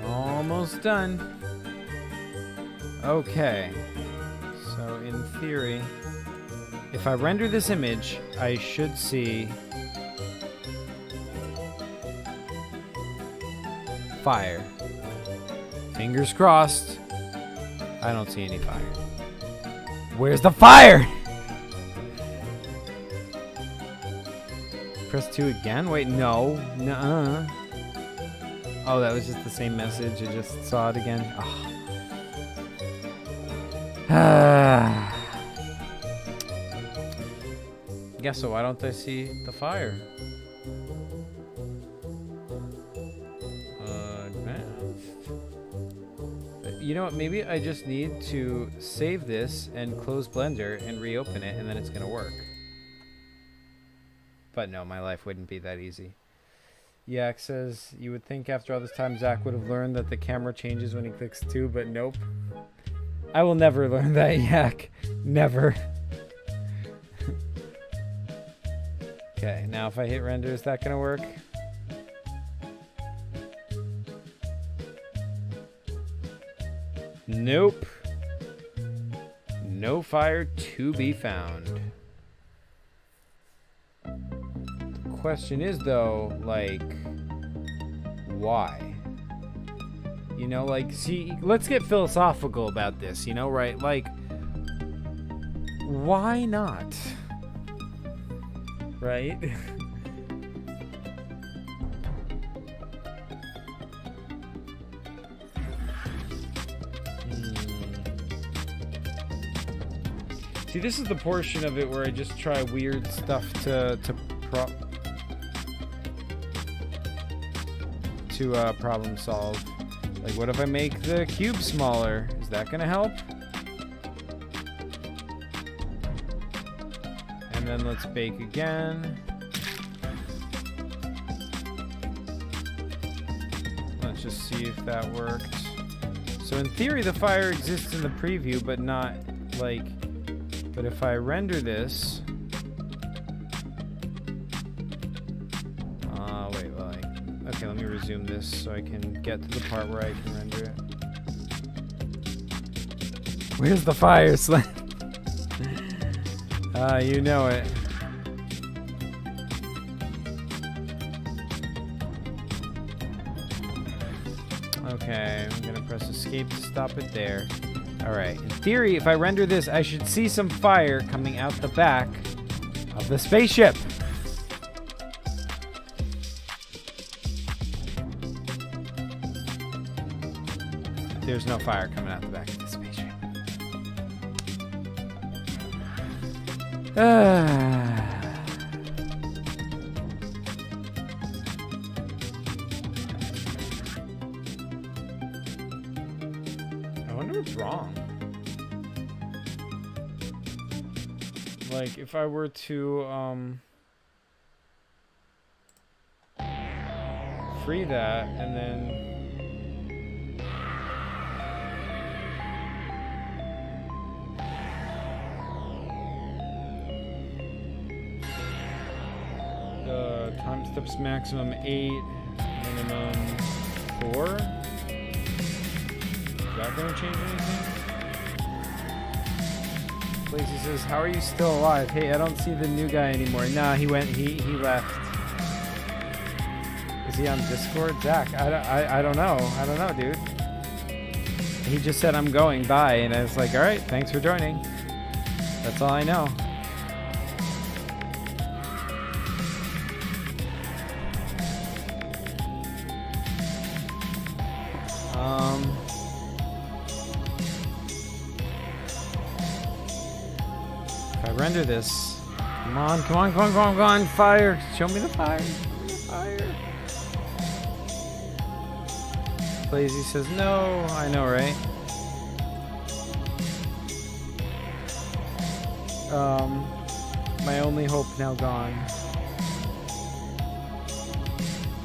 Almost done. Okay. So in theory, if I render this image, I should see fire. Fingers crossed. I don't see any fire. Where's the fire? Press 2 again? Wait, no. Nuh-uh. Oh, that was just the same message. I just saw it again. Oh. Yeah, so why don't I see the fire? You know what? Maybe I just need to save this and close Blender and reopen it, and then it's gonna work. But no, my life wouldn't be that easy. Yak says, you would think after all this time Zach would have learned that the camera changes when he clicks 2, but nope. I will never learn that, Yak. Never. Okay, now if I hit render, is that gonna work? Nope. No fire to be found. The question is, though, like, why? You know, like, see, let's get philosophical about this, you know, right? Like, why not? Right? See, this is the portion of it where I just try weird stuff to problem solve. Like, what if I make the cube smaller? Is that gonna help? And then let's bake again. Let's just see if that worked. So in theory, the fire exists in the preview, but not like... But if I render this... wait, like... Okay, let me resume this so I can get to the part where I can render it. Where's the fire, Slam? You know it. Okay, I'm gonna press escape to stop it there. Alright, in theory, if I render this, I should see some fire coming out the back of the spaceship. There's no fire coming out the back of the spaceship. I wonder what's wrong. Like, if I were to, free that, and then... time steps maximum 8, minimum 4. Is that going to change anything? Lacey says, how are you still alive? Hey, I don't see the new guy anymore. Nah, he left. Is he on Discord? Zach, I don't know. I don't know, dude. He just said, I'm going, bye. And I was like, all right, thanks for joining. That's all I know. If I render this, come on, come on, come on, come on, come on, fire! Show me the fire! Show me the fire! Lazy says no. I know, right? My only hope now gone.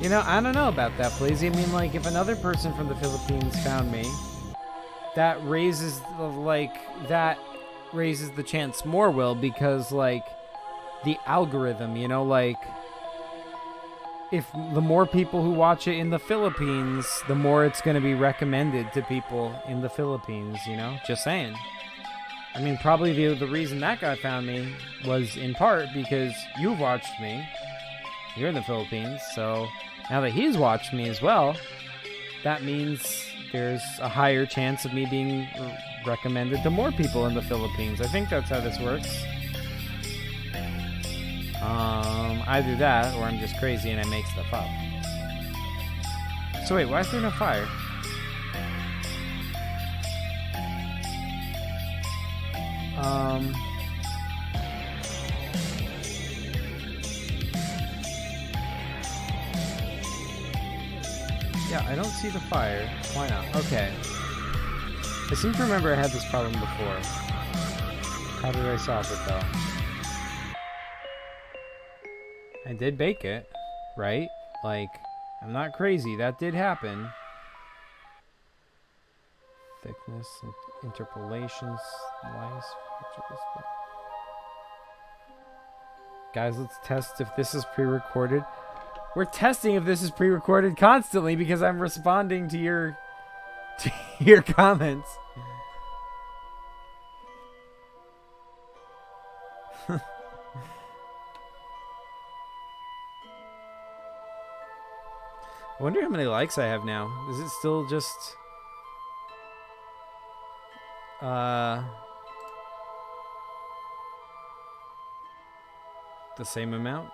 You know, I don't know about that, Blazy. I mean, like, if another person from the Philippines found me, that raises the chance more will, because, like, the algorithm, you know, like, if the more people who watch it in the Philippines, the more it's going to be recommended to people in the Philippines, you know? Just saying. I mean, probably the reason that guy found me was in part because you watched me. You're in the Philippines, so now that he's watched me as well, that means there's a higher chance of me being recommended to more people in the Philippines. I think that's how this works. Either that, or I'm just crazy and I make stuff up. So wait, why is there no fire? Yeah, I don't see the fire. Why not? Okay. I seem to remember I had this problem before. How did I solve it, though? I did bake it, right? Like, I'm not crazy. That did happen. Thickness, interpolations, slice. Guys, let's test if this is pre-recorded. We're testing if this is pre-recorded constantly because I'm responding to your comments. I wonder how many likes I have now. Is it still just... the same amount?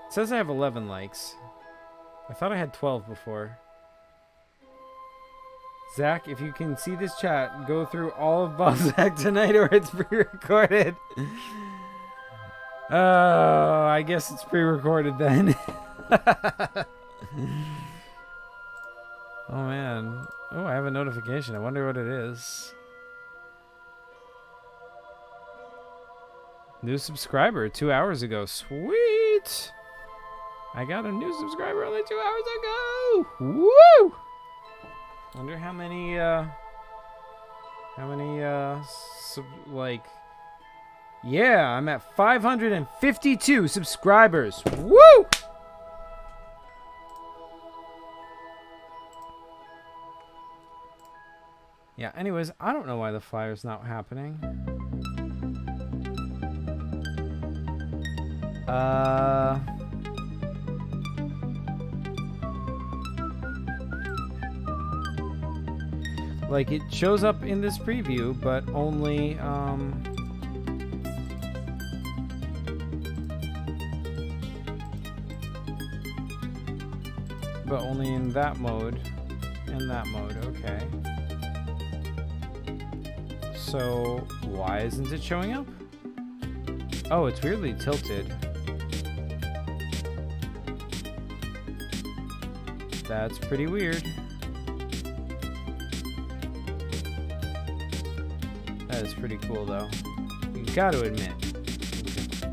It says I have 11 likes. I thought I had 12 before. Zach, if you can see this chat, go through all of Balzac tonight or it's pre-recorded. Oh, I guess it's pre-recorded then. Oh, man. Oh, I have a notification. I wonder what it is. New subscriber 2 hours ago. Sweet! I got a new subscriber only 2 hours ago! Woo! Wonder how many, like... Yeah, I'm at 552 subscribers. Woo! Yeah, anyways, I don't know why the fire's not happening. Like, it shows up in this preview, but only, but only in that mode. In that mode, okay. So, why isn't it showing up? Oh, it's weirdly tilted. That's pretty weird. That is pretty cool, though. You got to admit.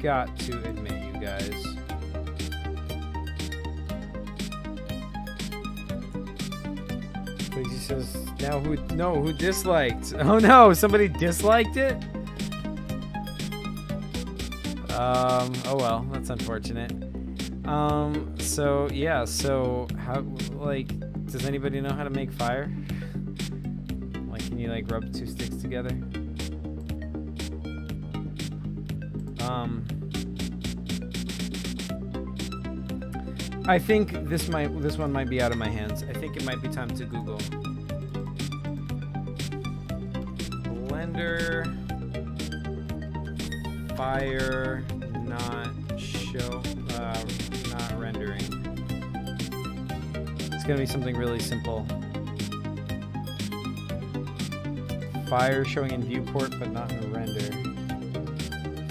Got to admit, you guys. He says, now who disliked? Oh no, somebody disliked it? Oh well, that's unfortunate. So yeah, so how, like, does anybody know how to make fire? Like, can you like rub two sticks together? I think this one might be out of my hands. I think it might be time to Google. Blender fire not rendering. It's gonna be something really simple. Fire showing in viewport but not in render.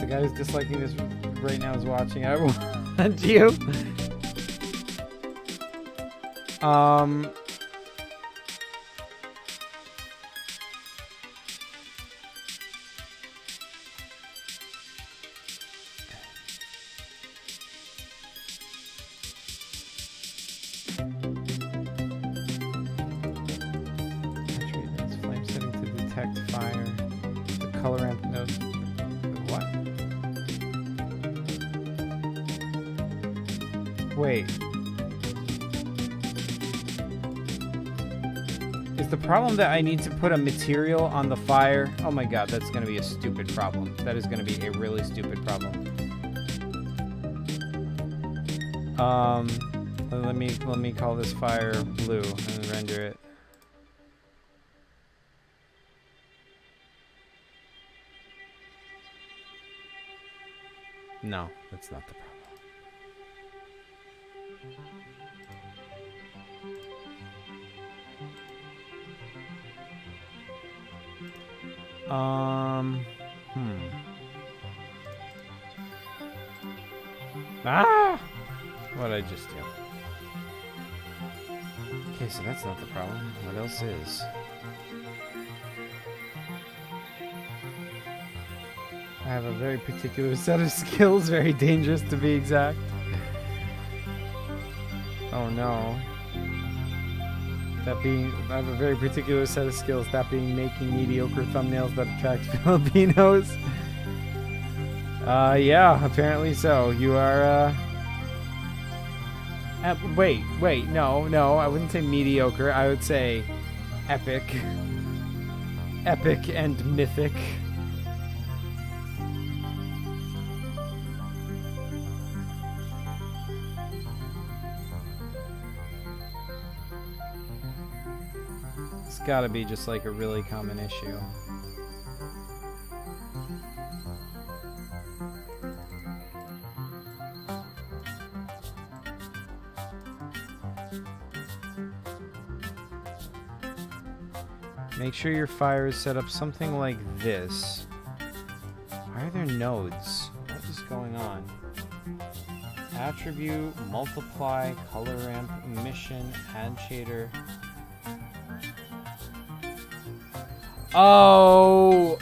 The guy who's disliking this right now is watching. I want you. Flame setting to detect fire. The color amp knows what? Wait. Is the problem that I need to put a material on the fire? Oh my god, that's going to be a stupid problem. That is going to be a really stupid problem. Let me call this fire blue and render it. No, that's not the problem. What'd I just do? Okay, so that's not the problem. What else is? I have a very particular set of skills, very dangerous to be exact. Oh no. I have a very particular set of skills, that being making mediocre thumbnails that attract Filipinos. Yeah, apparently so. You are, wait, no, I wouldn't say mediocre, I would say epic. Epic and mythic. gotta be just like a really common issue. Make sure your fire is set up something like this. Why are there nodes? What is going on? Attribute, multiply, color ramp, emission, add shader. Oh!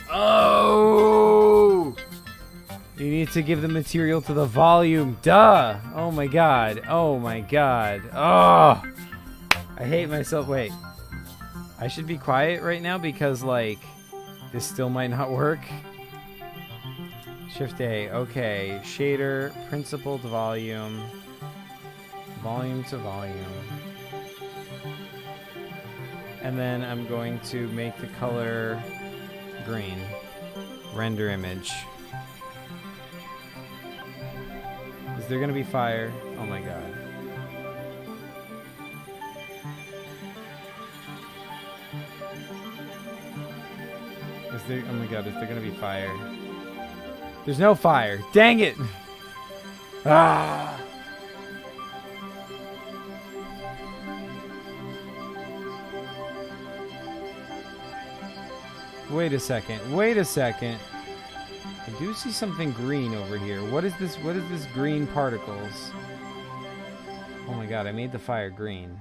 You need to give the material to the volume. Duh! Oh my god. Oh my god. Oh! I hate myself. Wait. I should be quiet right now because, like, this still might not work. Shift A. Okay. Shader, principal to volume. Volume to volume. And then I'm going to make the color green. Render image. Is there going to be fire? Oh my god. Is there... Oh my god, is there going to be fire? There's no fire. Dang it! Ah! Wait a second. Wait a second. I do see something green over here. What is this? What is this green particles? Oh my god, I made the fire green.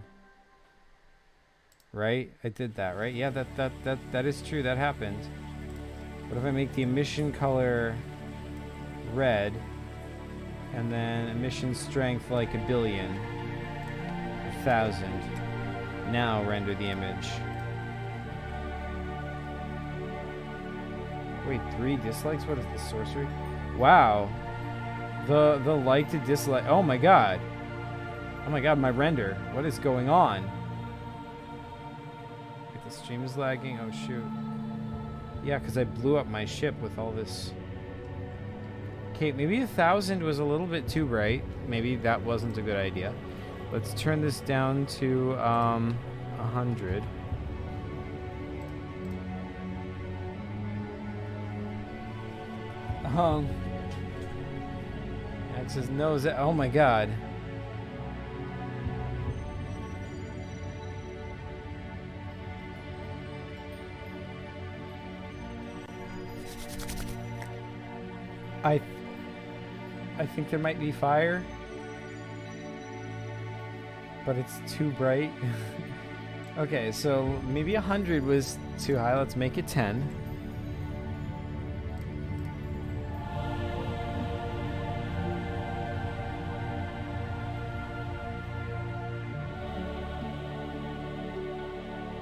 Right? I did that, right? Yeah, that is true. That happened. What if I make the emission color red and then emission strength like 1,000,000,000? 1,000. Now render the image. Wait, 3 dislikes? What is this, sorcery? Wow. The like to dislike. Oh my god. Oh my god, my render. What is going on? Wait, the stream is lagging. Oh shoot. Yeah, because I blew up my ship with all this. Okay, maybe 1,000 was a little bit too bright. Maybe that wasn't a good idea. Let's turn this down to 100. That's his nose. Oh my god. I think there might be fire, but it's too bright. Okay, so maybe 100 was too high. Let's make it 10.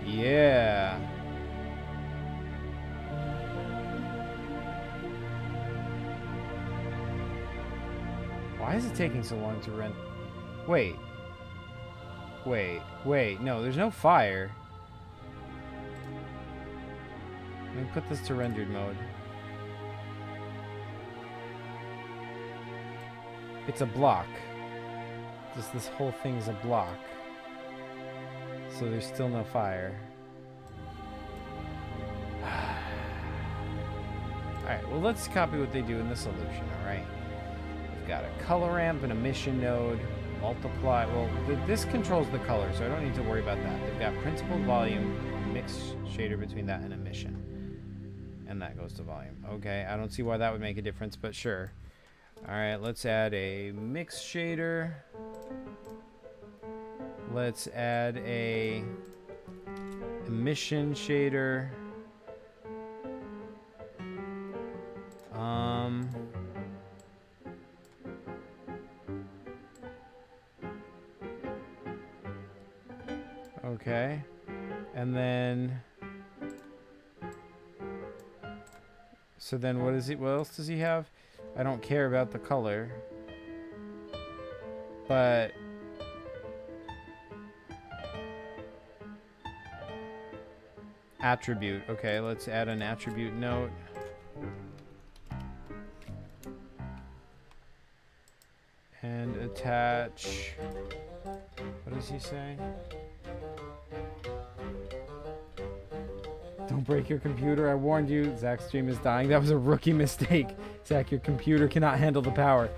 Yeah. Why is it taking so long to rent? Wait. No, there's no fire. Let me put this to rendered mode. It's a block. This whole thing's a block. So there's still no fire. Alright, well let's copy what they do in the solution, alright? We've got a color ramp, an emission node, multiply. Well, this controls the color, so I don't need to worry about that. They've got principal, volume, mix shader between that and emission. And that goes to volume. Okay, I don't see why that would make a difference, but sure. Alright, let's add a mix shader. Let's add a emission shader. Okay. And then so then what is it? What else does he have? I don't care about the color. But attribute. Okay, let's add an attribute note. And attach. What does he say? break your computer. I warned you. Zach's stream is dying. That was a rookie mistake. Zach, your computer cannot handle the power.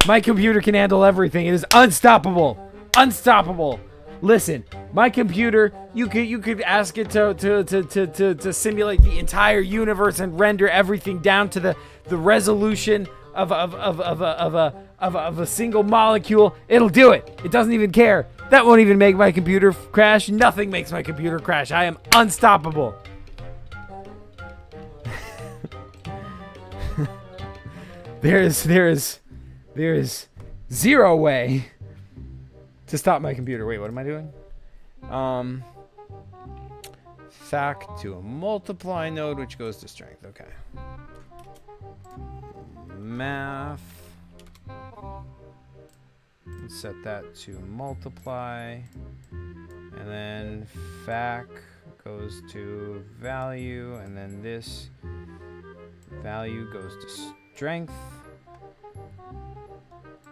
My computer can handle everything. It is unstoppable. Unstoppable. Listen, my computer, you could ask it to simulate the entire universe and render everything down to the resolution of a single molecule. It'll do it. It doesn't even care. That won't even make my computer crash. Nothing makes my computer crash. I am unstoppable. There is zero way to stop my computer. Wait, what am I doing? Fact to a multiply node, which goes to strength. Okay. Math. Let's set that to multiply. And then fac goes to value. And then this value goes to strength.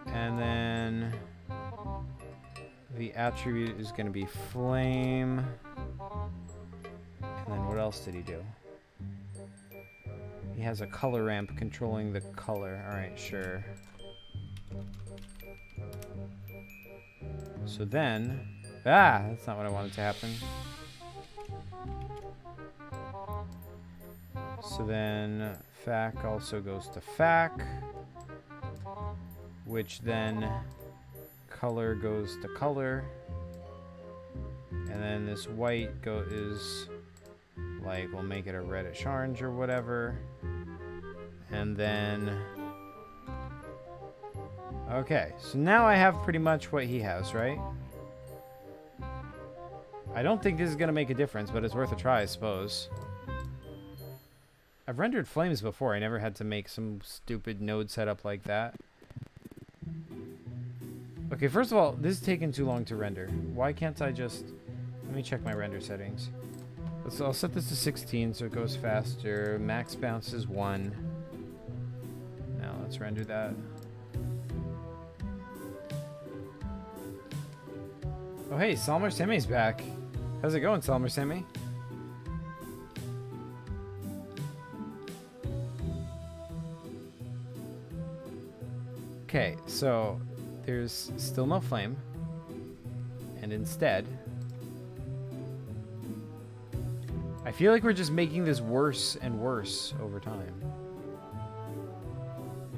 And then the attribute is going to be flame. And then what else did he do? He has a color ramp controlling the color. Alright, sure. So then... that's not what I wanted to happen. So then fac also goes to fac, which then color goes to color, and then this white is like, we'll make it a reddish orange or whatever, and then okay, so now I have pretty much what he has, right? I don't think this is gonna make a difference, but it's worth a try, I suppose. I've rendered flames before. I never had to make some stupid node setup like that. Okay, first of all, this is taking too long to render. Why can't I just... Let me check my render settings. I'll set this to 16 so it goes faster. Max bounce is 1. Now let's render that. Oh hey, Salmer Semi's back. How's it going, Salmer Semi? Okay, so there's still no flame, and instead I feel like we're just making this worse and worse over time.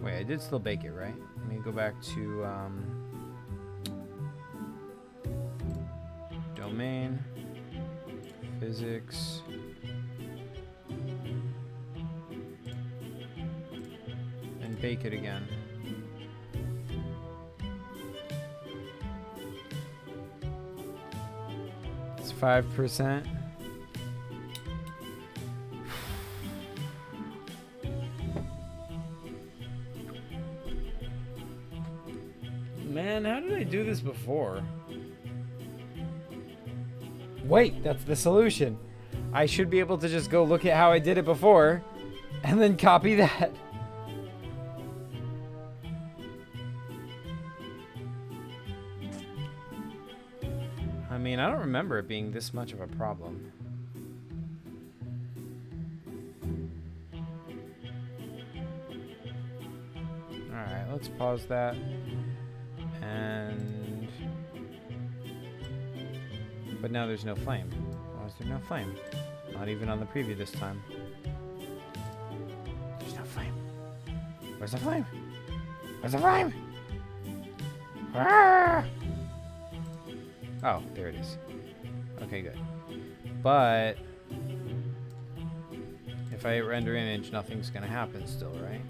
Wait, I did still bake it, right? Let me go back to domain, physics, and bake it again. It's 5%. Man, how did I do this before? Wait, that's the solution. I should be able to just go look at how I did it before and then copy that. I mean, I don't remember it being this much of a problem. Alright, let's pause that. And... But now there's no flame. Why is there no flame? Not even on the preview this time. There's no flame. Where's the flame? Where's the flame? Ah! Oh, there it is. Okay, good. But if I hit render image, nothing's gonna happen still, right?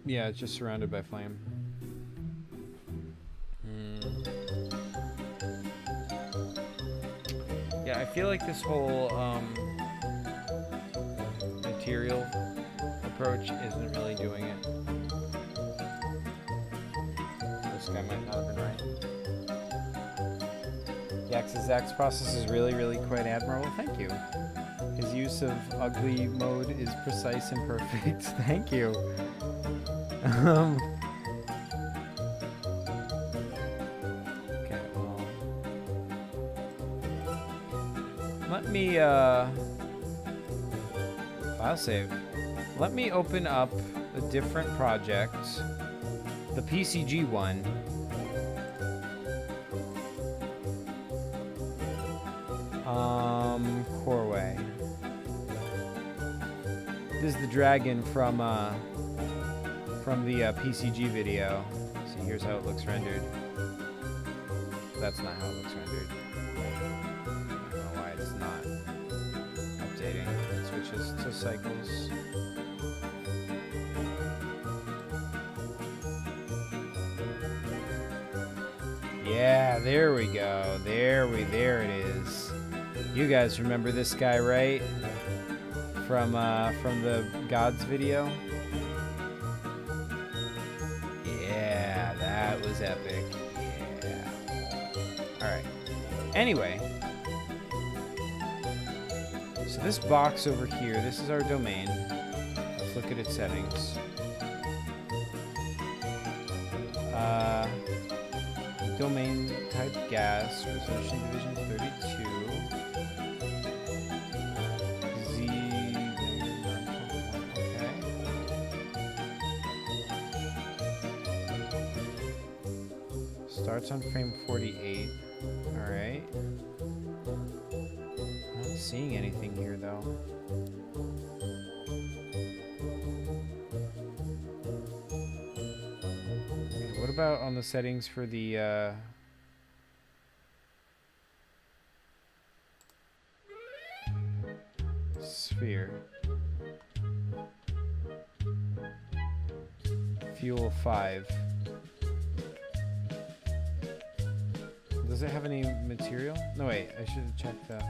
Yeah, it's just surrounded by flame. Yeah, I feel like this whole material approach isn't really doing it. This guy might not have been right. Yax's Zach's process is really, really quite admirable. Thank you. His use of ugly mode is precise and perfect. Thank you. Okay, well. Let me, file save. Let me open up a different project. The PCG one. Coreway. This is the dragon from the PCG video. So here's how it looks rendered. That's not how it looks rendered. I don't know why it's not updating. It switches to cycles. Yeah, there we go. There it is. You guys remember this guy, right? From the Gods video? Yeah, that was epic. Yeah. Alright. Anyway. So this box over here, this is our domain. Let's look at its settings. Domain type gas, resolution division 32. Okay. Starts on frame 48. Alright. Not seeing anything here though. What about on the settings for the sphere? Fuel 5. Does it have any material? No, wait, I should have checked that.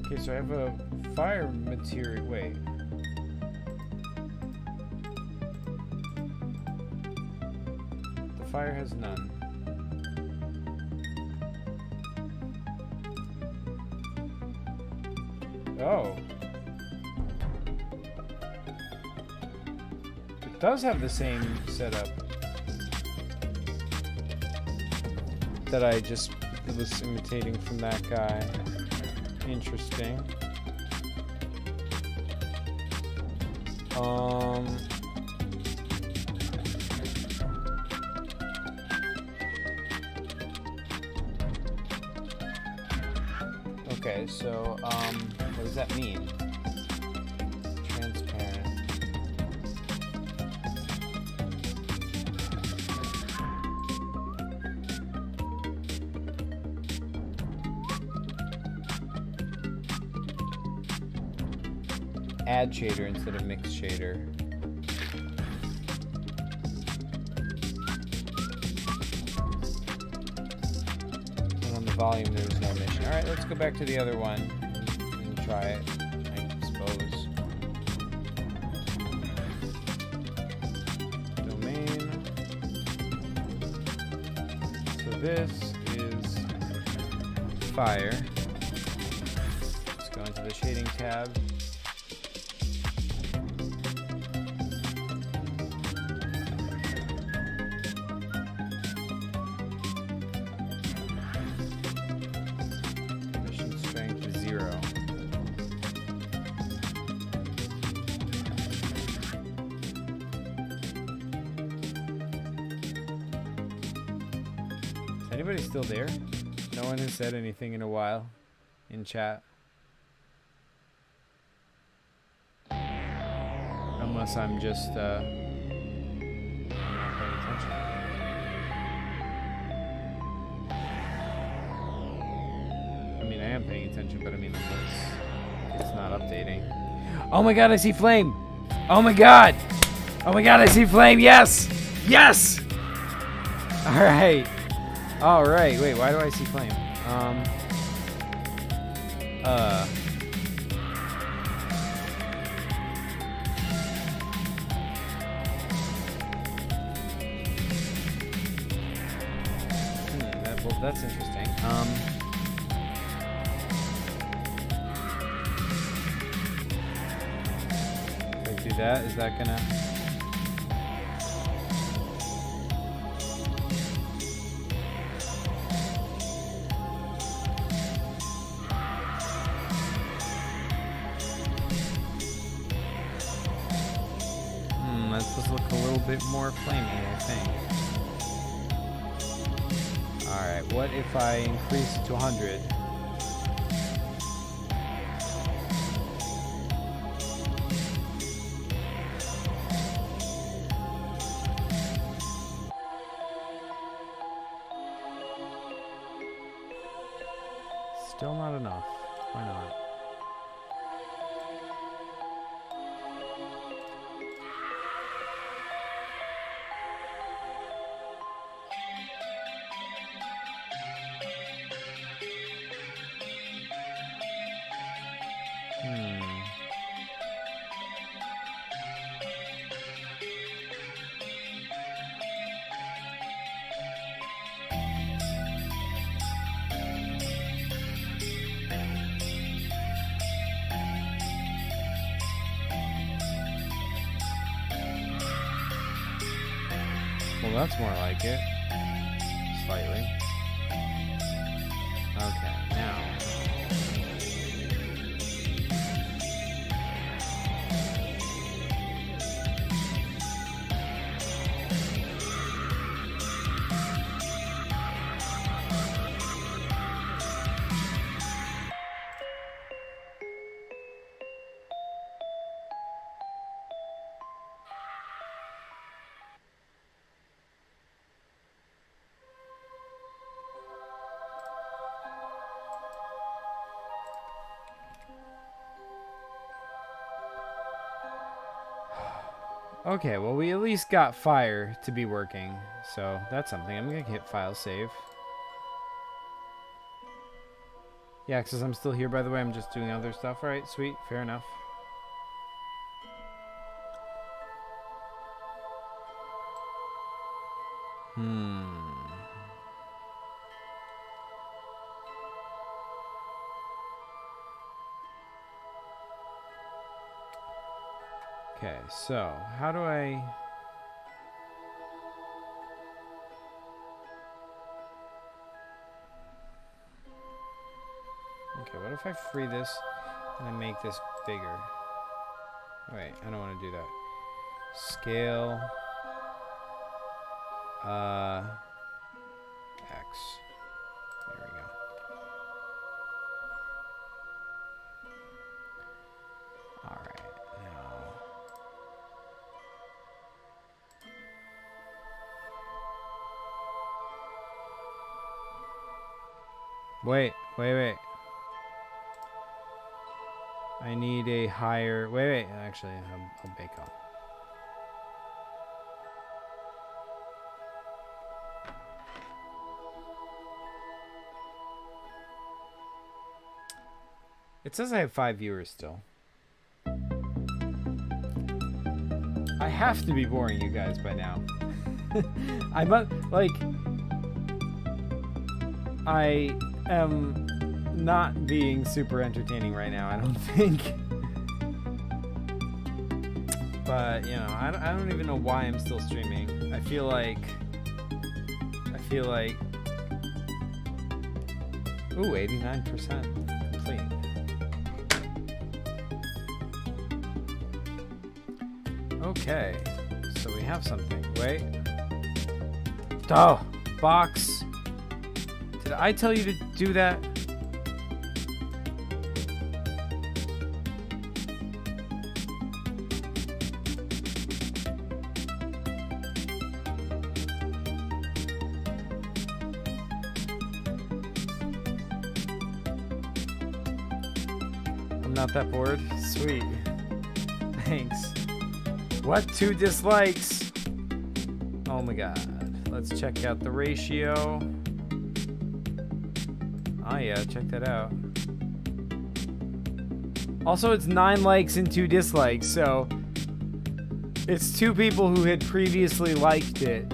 Okay, so I have a fire material. Wait. The fire has none. Oh. It does have the same setup that I just was imitating from that guy. Interesting. Okay, so what does that mean? Transparent. Add shader instead of mix shader. And on the volume there was no emission. Alright, let's go back to the other one and try it, I suppose. Domain. So this is fire. Let's go into the shading tab. Anybody still there? No one has said anything in a while in chat. Unless I'm just not paying attention. I mean, I am paying attention, but I mean, it's not updating. Oh my god, I see flame! Oh my god! Oh my god, I see flame! Yes! Yes! Alright. Alright, wait, why do I see flame? that's interesting. If I do that, is that gonna... That does look a little bit more flamey, I think. Alright, what if I increase it to 100? Still not enough. Why not? Well, that's more like it. Slightly. Okay, now. Okay, well, we at least got fire to be working, so that's something. I'm gonna hit file save. Yeah, because I'm still here, by the way. I'm just doing other stuff. All right, sweet, fair enough. Okay, so how do I... Okay, what if I free this and I make this bigger? Wait, I don't want to do that. Scale... X. There we go. Alright, now... Wait. I need a higher... Wait. Actually, I'll bake up. It says I have 5 viewers still. I have to be boring you guys by now. I must, like... I am not being super entertaining right now, I don't think. But, you know, I don't even know why I'm still streaming. I feel like... Ooh, 89% complete. Okay, so we have something. Wait. Oh, box. Did I tell you to do that? I'm not that bored. Sweet. Thanks. What? 2 dislikes? Oh my god. Let's check out the ratio. Oh yeah, check that out. Also, it's 9 likes and 2 dislikes, so it's 2 people who had previously liked it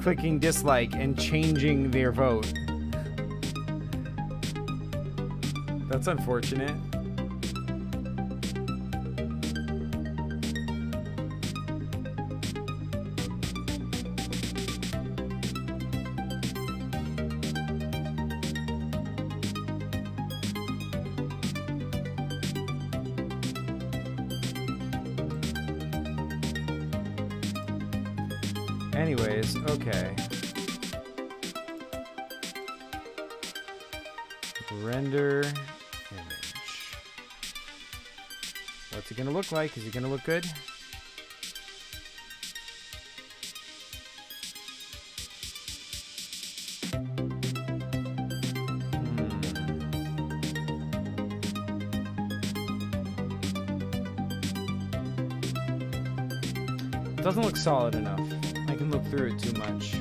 clicking dislike and changing their vote. That's unfortunate. Anyways, okay. Render image. What's it gonna look like? Is it gonna look good? It doesn't look solid enough. I can look through it too much.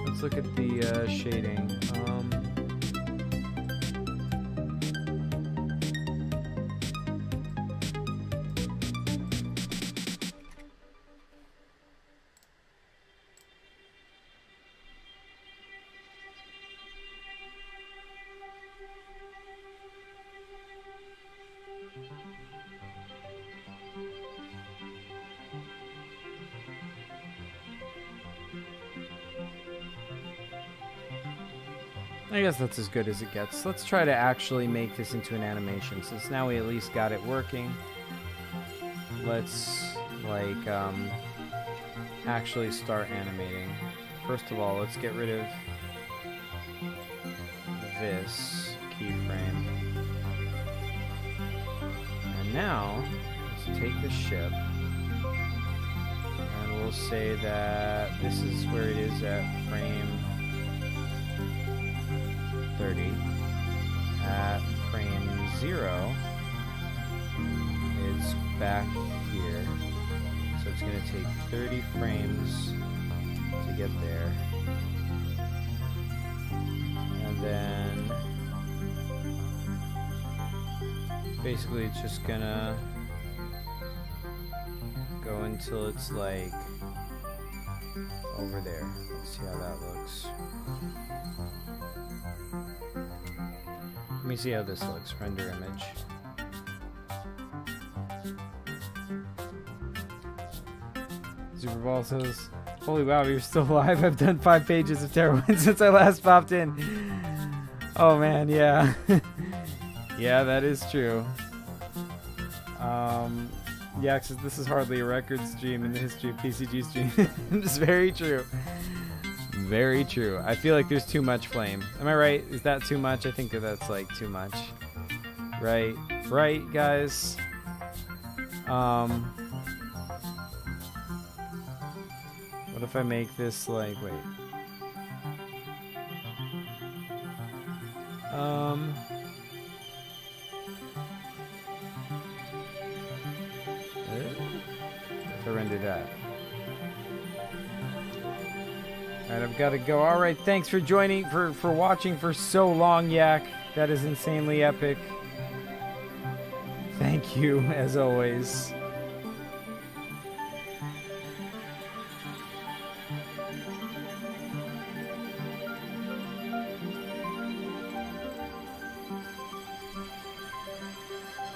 Let's look at the shading. I guess that's as good as it gets. Let's try to actually make this into an animation. Since now we at least got it working. Let's, like, actually start animating. First of all, let's get rid of this keyframe. And now, let's take the ship. And we'll say that this is where it is at frame 30. At frame 0, it's back here. So it's going to take 30 frames to get there. And then basically it's just going to go until it's like over there. Let's see how that looks. Let me see how this looks. Render image. Superball says, "Holy wow, you're still alive. I've done 5 pages of Terrorwind since I last popped in." Oh man, yeah. Yeah, that is true. Yeah, 'cause this is hardly a record stream in the history of PCG stream. It's very true. Very true. I feel like there's too much flame. Am I right? Is that too much? I think that that's like too much. Right? Right, guys? What if I make this like, wait. To render that. Alright, I've got to go. Alright, thanks for joining, for watching for so long, Yak. That is insanely epic. Thank you, as always.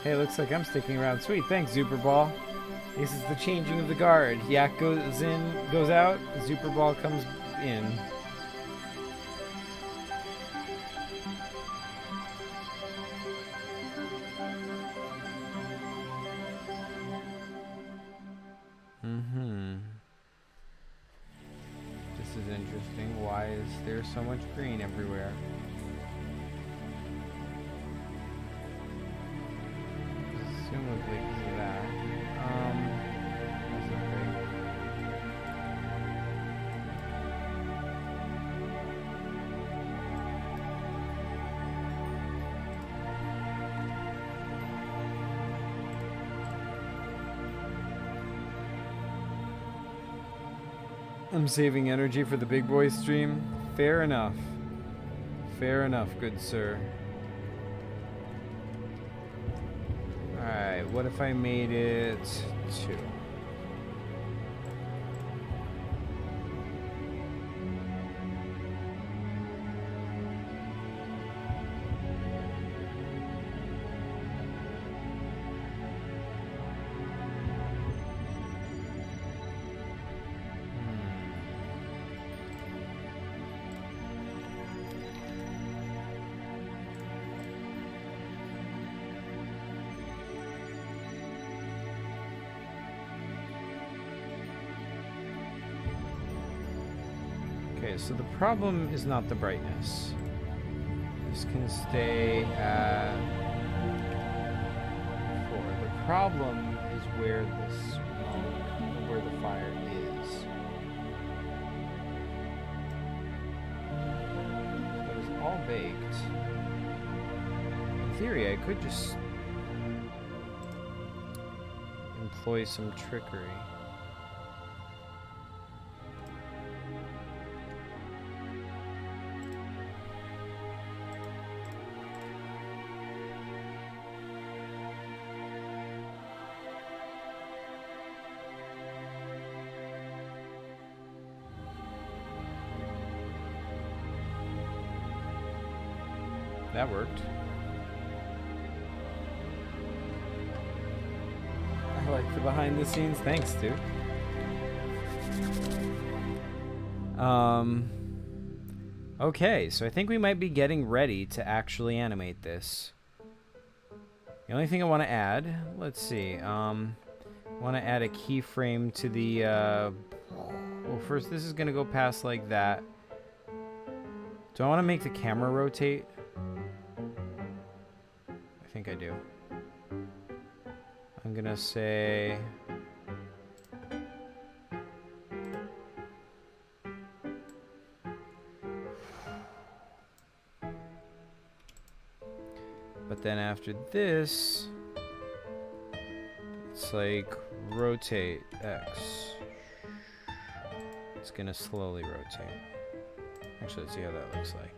Hey, looks like I'm sticking around. Sweet, thanks, Superball. This is the changing of the guard. Yak goes in, goes out. Superball comes in. This is interesting. Why is there so much green everywhere? Presumably because of that. That's okay. I'm saving energy for the big boy stream. Fair enough. Fair enough, good sir. Alright, what if I made it 2? Okay, so the problem is not the brightness. This can stay at 4. The problem is where the smoke, where the fire is. So it's all baked. In theory, I could just employ some trickery. That worked. I like the behind the scenes. Thanks, dude. Okay, so I think we might be getting ready to actually animate this. The only thing I want to add, let's see, I want to add a keyframe to the, well, first this is going to go past like that. Do I want to make the camera rotate? I think I do. I'm gonna say but then after this it's like rotate X. It's gonna slowly rotate. Actually, let's see how that looks like.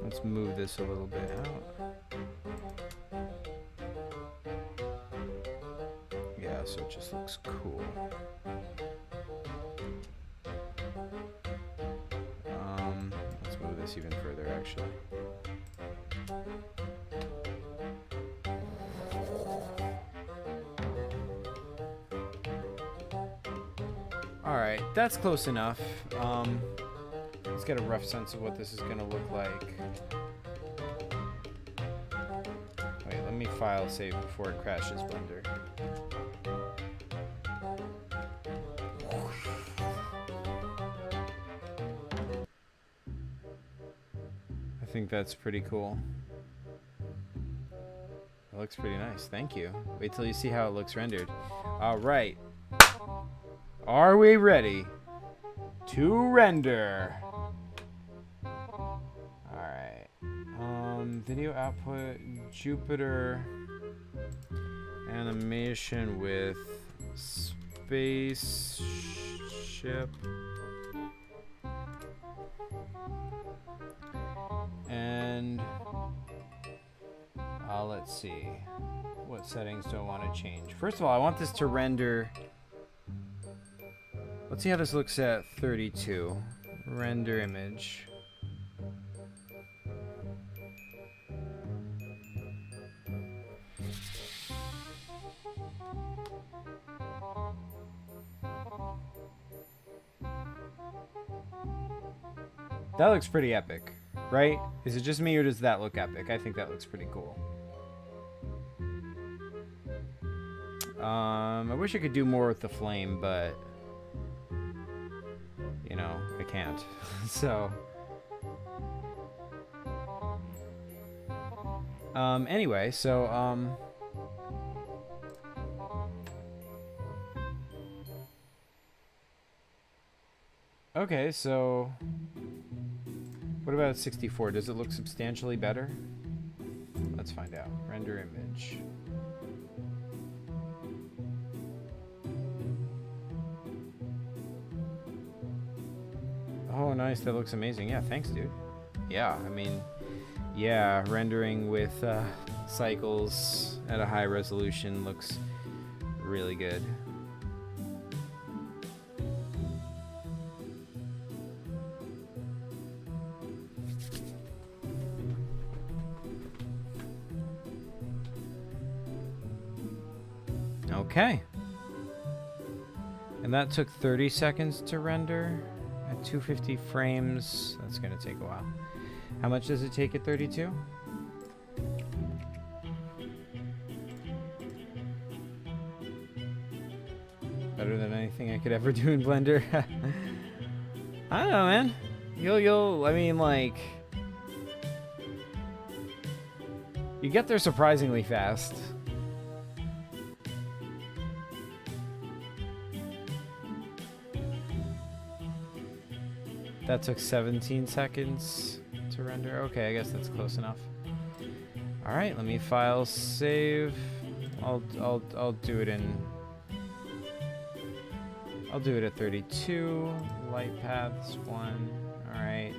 Let's move this a little bit out. Yeah, so it just looks cool. Let's move this even further, actually. Alright, that's close enough. Let's get a rough sense of what this is going to look like. Wait, let me file save before it crashes Blender. I think that's pretty cool. It looks pretty nice. Thank you. Wait till you see how it looks rendered. All right. Are we ready to render? Alright. Video output, Jupiter animation with spaceship. And let's see. What settings do I want to change? First of all, I want this to render. Let's see how this looks at 32. Render image. That looks pretty epic, right? Is it just me or does that look epic? I think that looks pretty cool. I wish I could do more with the flame, but you know, I can't. So anyway, so okay, so what about 64? Does it look substantially better? Let's find out. Render image. Oh, nice. That looks amazing. Yeah, thanks, dude. Yeah, I mean, yeah, rendering with cycles at a high resolution looks really good. Okay. And that took 30 seconds to render at 250 frames. That's going to take a while. How much does it take at 32? Better than anything I could ever do in Blender. I don't know, man. I mean, like, you get there surprisingly fast. That took 17 seconds to render. Okay, I guess that's close enough. All right, let me file save. I'll do it in. I'll do it at 32. Light paths 1. All right.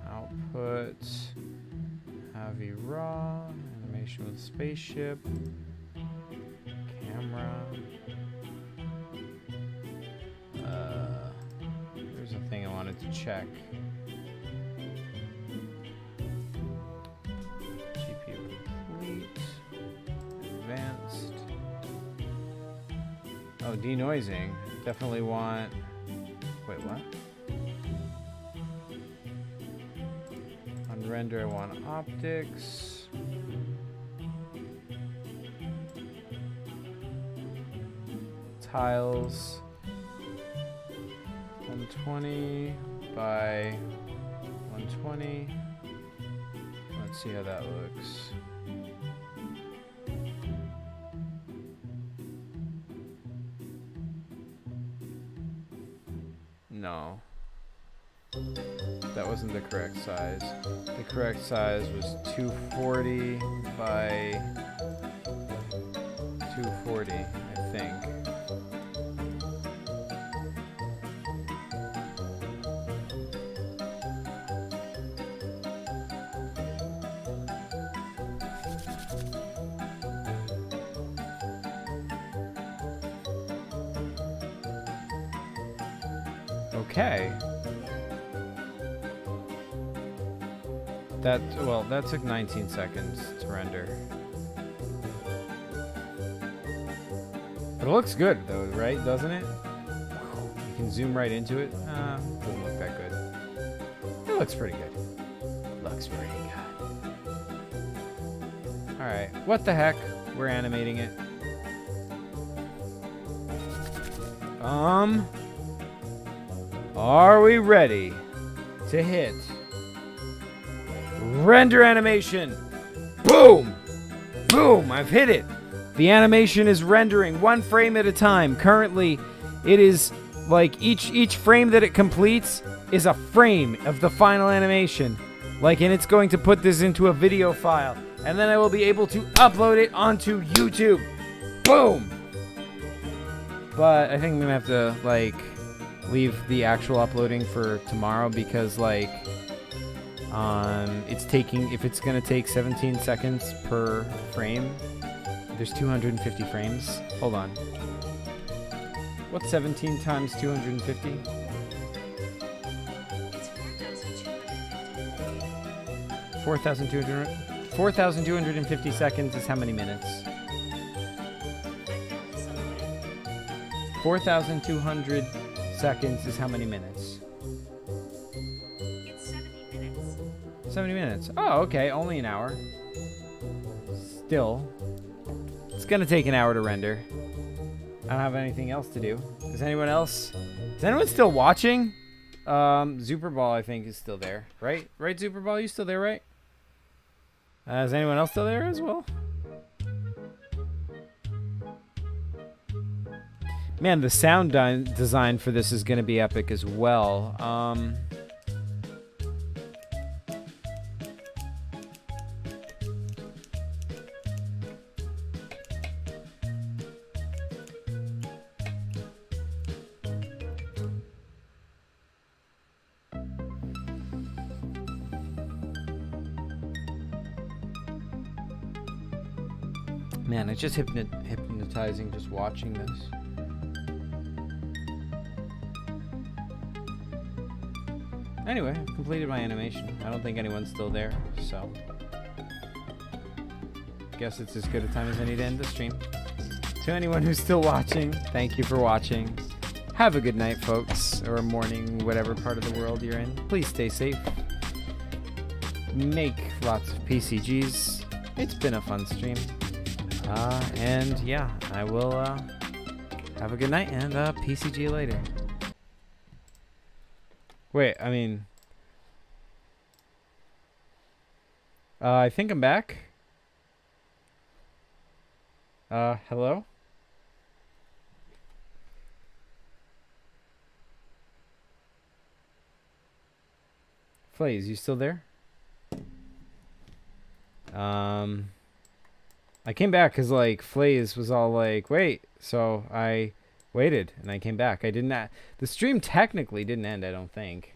Output. Heavy raw. Animation with spaceship. Camera. There's a thing I wanted to check. GPU complete. Advanced. Oh, denoising. Definitely want. Wait, what? On render, I want optics. Tiles. 120 by 120. Let's see how that looks. No. That wasn't the correct size. The correct size was 240 by 240, I think. Okay. That took 19 seconds to render. But it looks good though, right? Doesn't it? You can zoom right into it. Doesn't look that good. It looks pretty good. Looks pretty good. Alright. What the heck? We're animating it. Are we ready to hit render animation? Boom! Boom! I've hit it. The animation is rendering 1 frame at a time. Currently, it is like each frame that it completes is a frame of the final animation. Like, and it's going to put this into a video file. And then I will be able to upload it onto YouTube. Boom! But I think I'm gonna have to, like, leave the actual uploading for tomorrow because, like, if it's gonna take 17 seconds per frame, there's 250 frames. Hold on. What's 17 times 250? It's 4,250. 4,250 seconds is how many minutes? 4,200 seconds is how many minutes? It's 70 minutes. 70 minutes. Oh, okay. Only an hour. Still. It's going to take an hour to render. I don't have anything else to do. Is anyone still watching? Superball, I think, is still there. Right? Right, Superball? You still there, right? Is anyone else still there as well? Man, the sound design for this is going to be epic as well. Man, it's just hypnotizing just watching this. Anyway, I've completed my animation. I don't think anyone's still there, so guess it's as good a time as any to end the stream. To anyone who's still watching, thank you for watching. Have a good night, folks, or morning, whatever part of the world you're in. Please stay safe. Make lots of PCGs. It's been a fun stream. And yeah, I will have a good night and PCG later. Wait, I mean, I think I'm back. Hello? Flaze, you still there? I came back because, like, Flaze was all like, wait. So I waited, and I came back. I didn't... the stream technically didn't end, I don't think.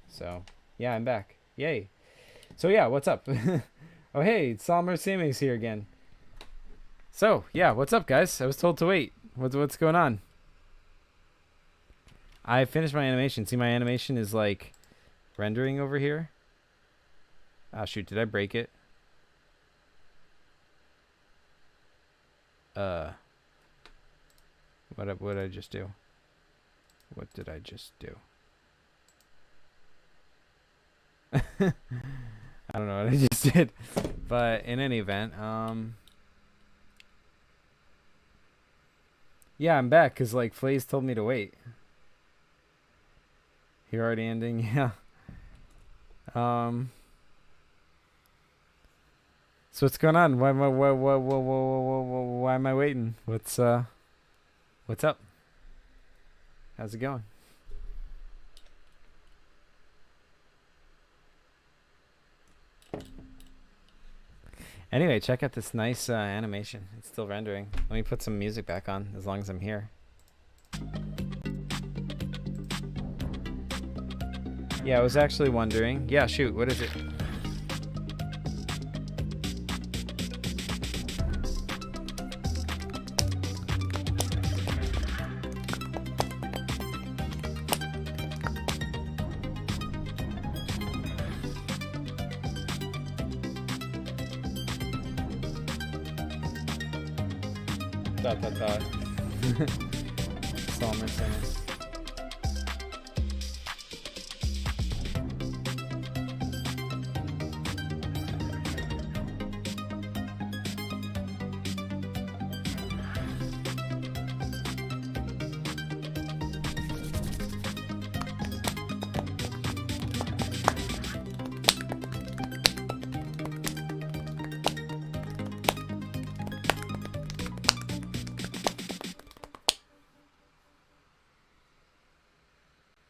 So, yeah, I'm back. Yay. So, yeah, what's up? Oh, hey, Salmer Saming's here again. So, yeah, what's up, guys? I was told to wait. What's going on? I finished my animation. See, my animation is, like, rendering over here. Ah, shoot, did I break it? What did I just do? What did I just do? I don't know what I just did. But in any event, yeah, I'm back because, like, Flaze told me to wait. You're already ending? Yeah. So what's going on? Why am I waiting? What's up? How's it going? Anyway, check out this nice animation. It's still rendering. Let me put some music back on as long as I'm here. Yeah, I was actually wondering. Yeah, shoot, what is it? Dot. Salmer Center.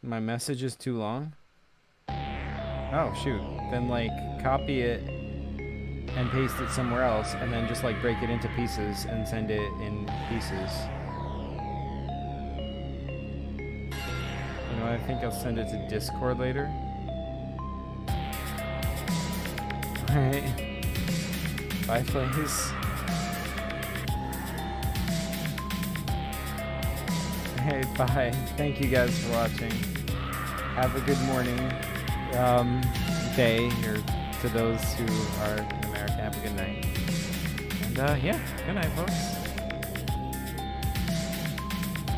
My message is too long? Oh, shoot. Then, like, copy it and paste it somewhere else, and then just, like, break it into pieces and send it in pieces. You know, I think I'll send it to Discord later. Alright. Bye, Flaze. Hey, bye. Thank you guys for watching. Have a good morning, day, or to those who are in America, have a good night. And, yeah, good night, folks.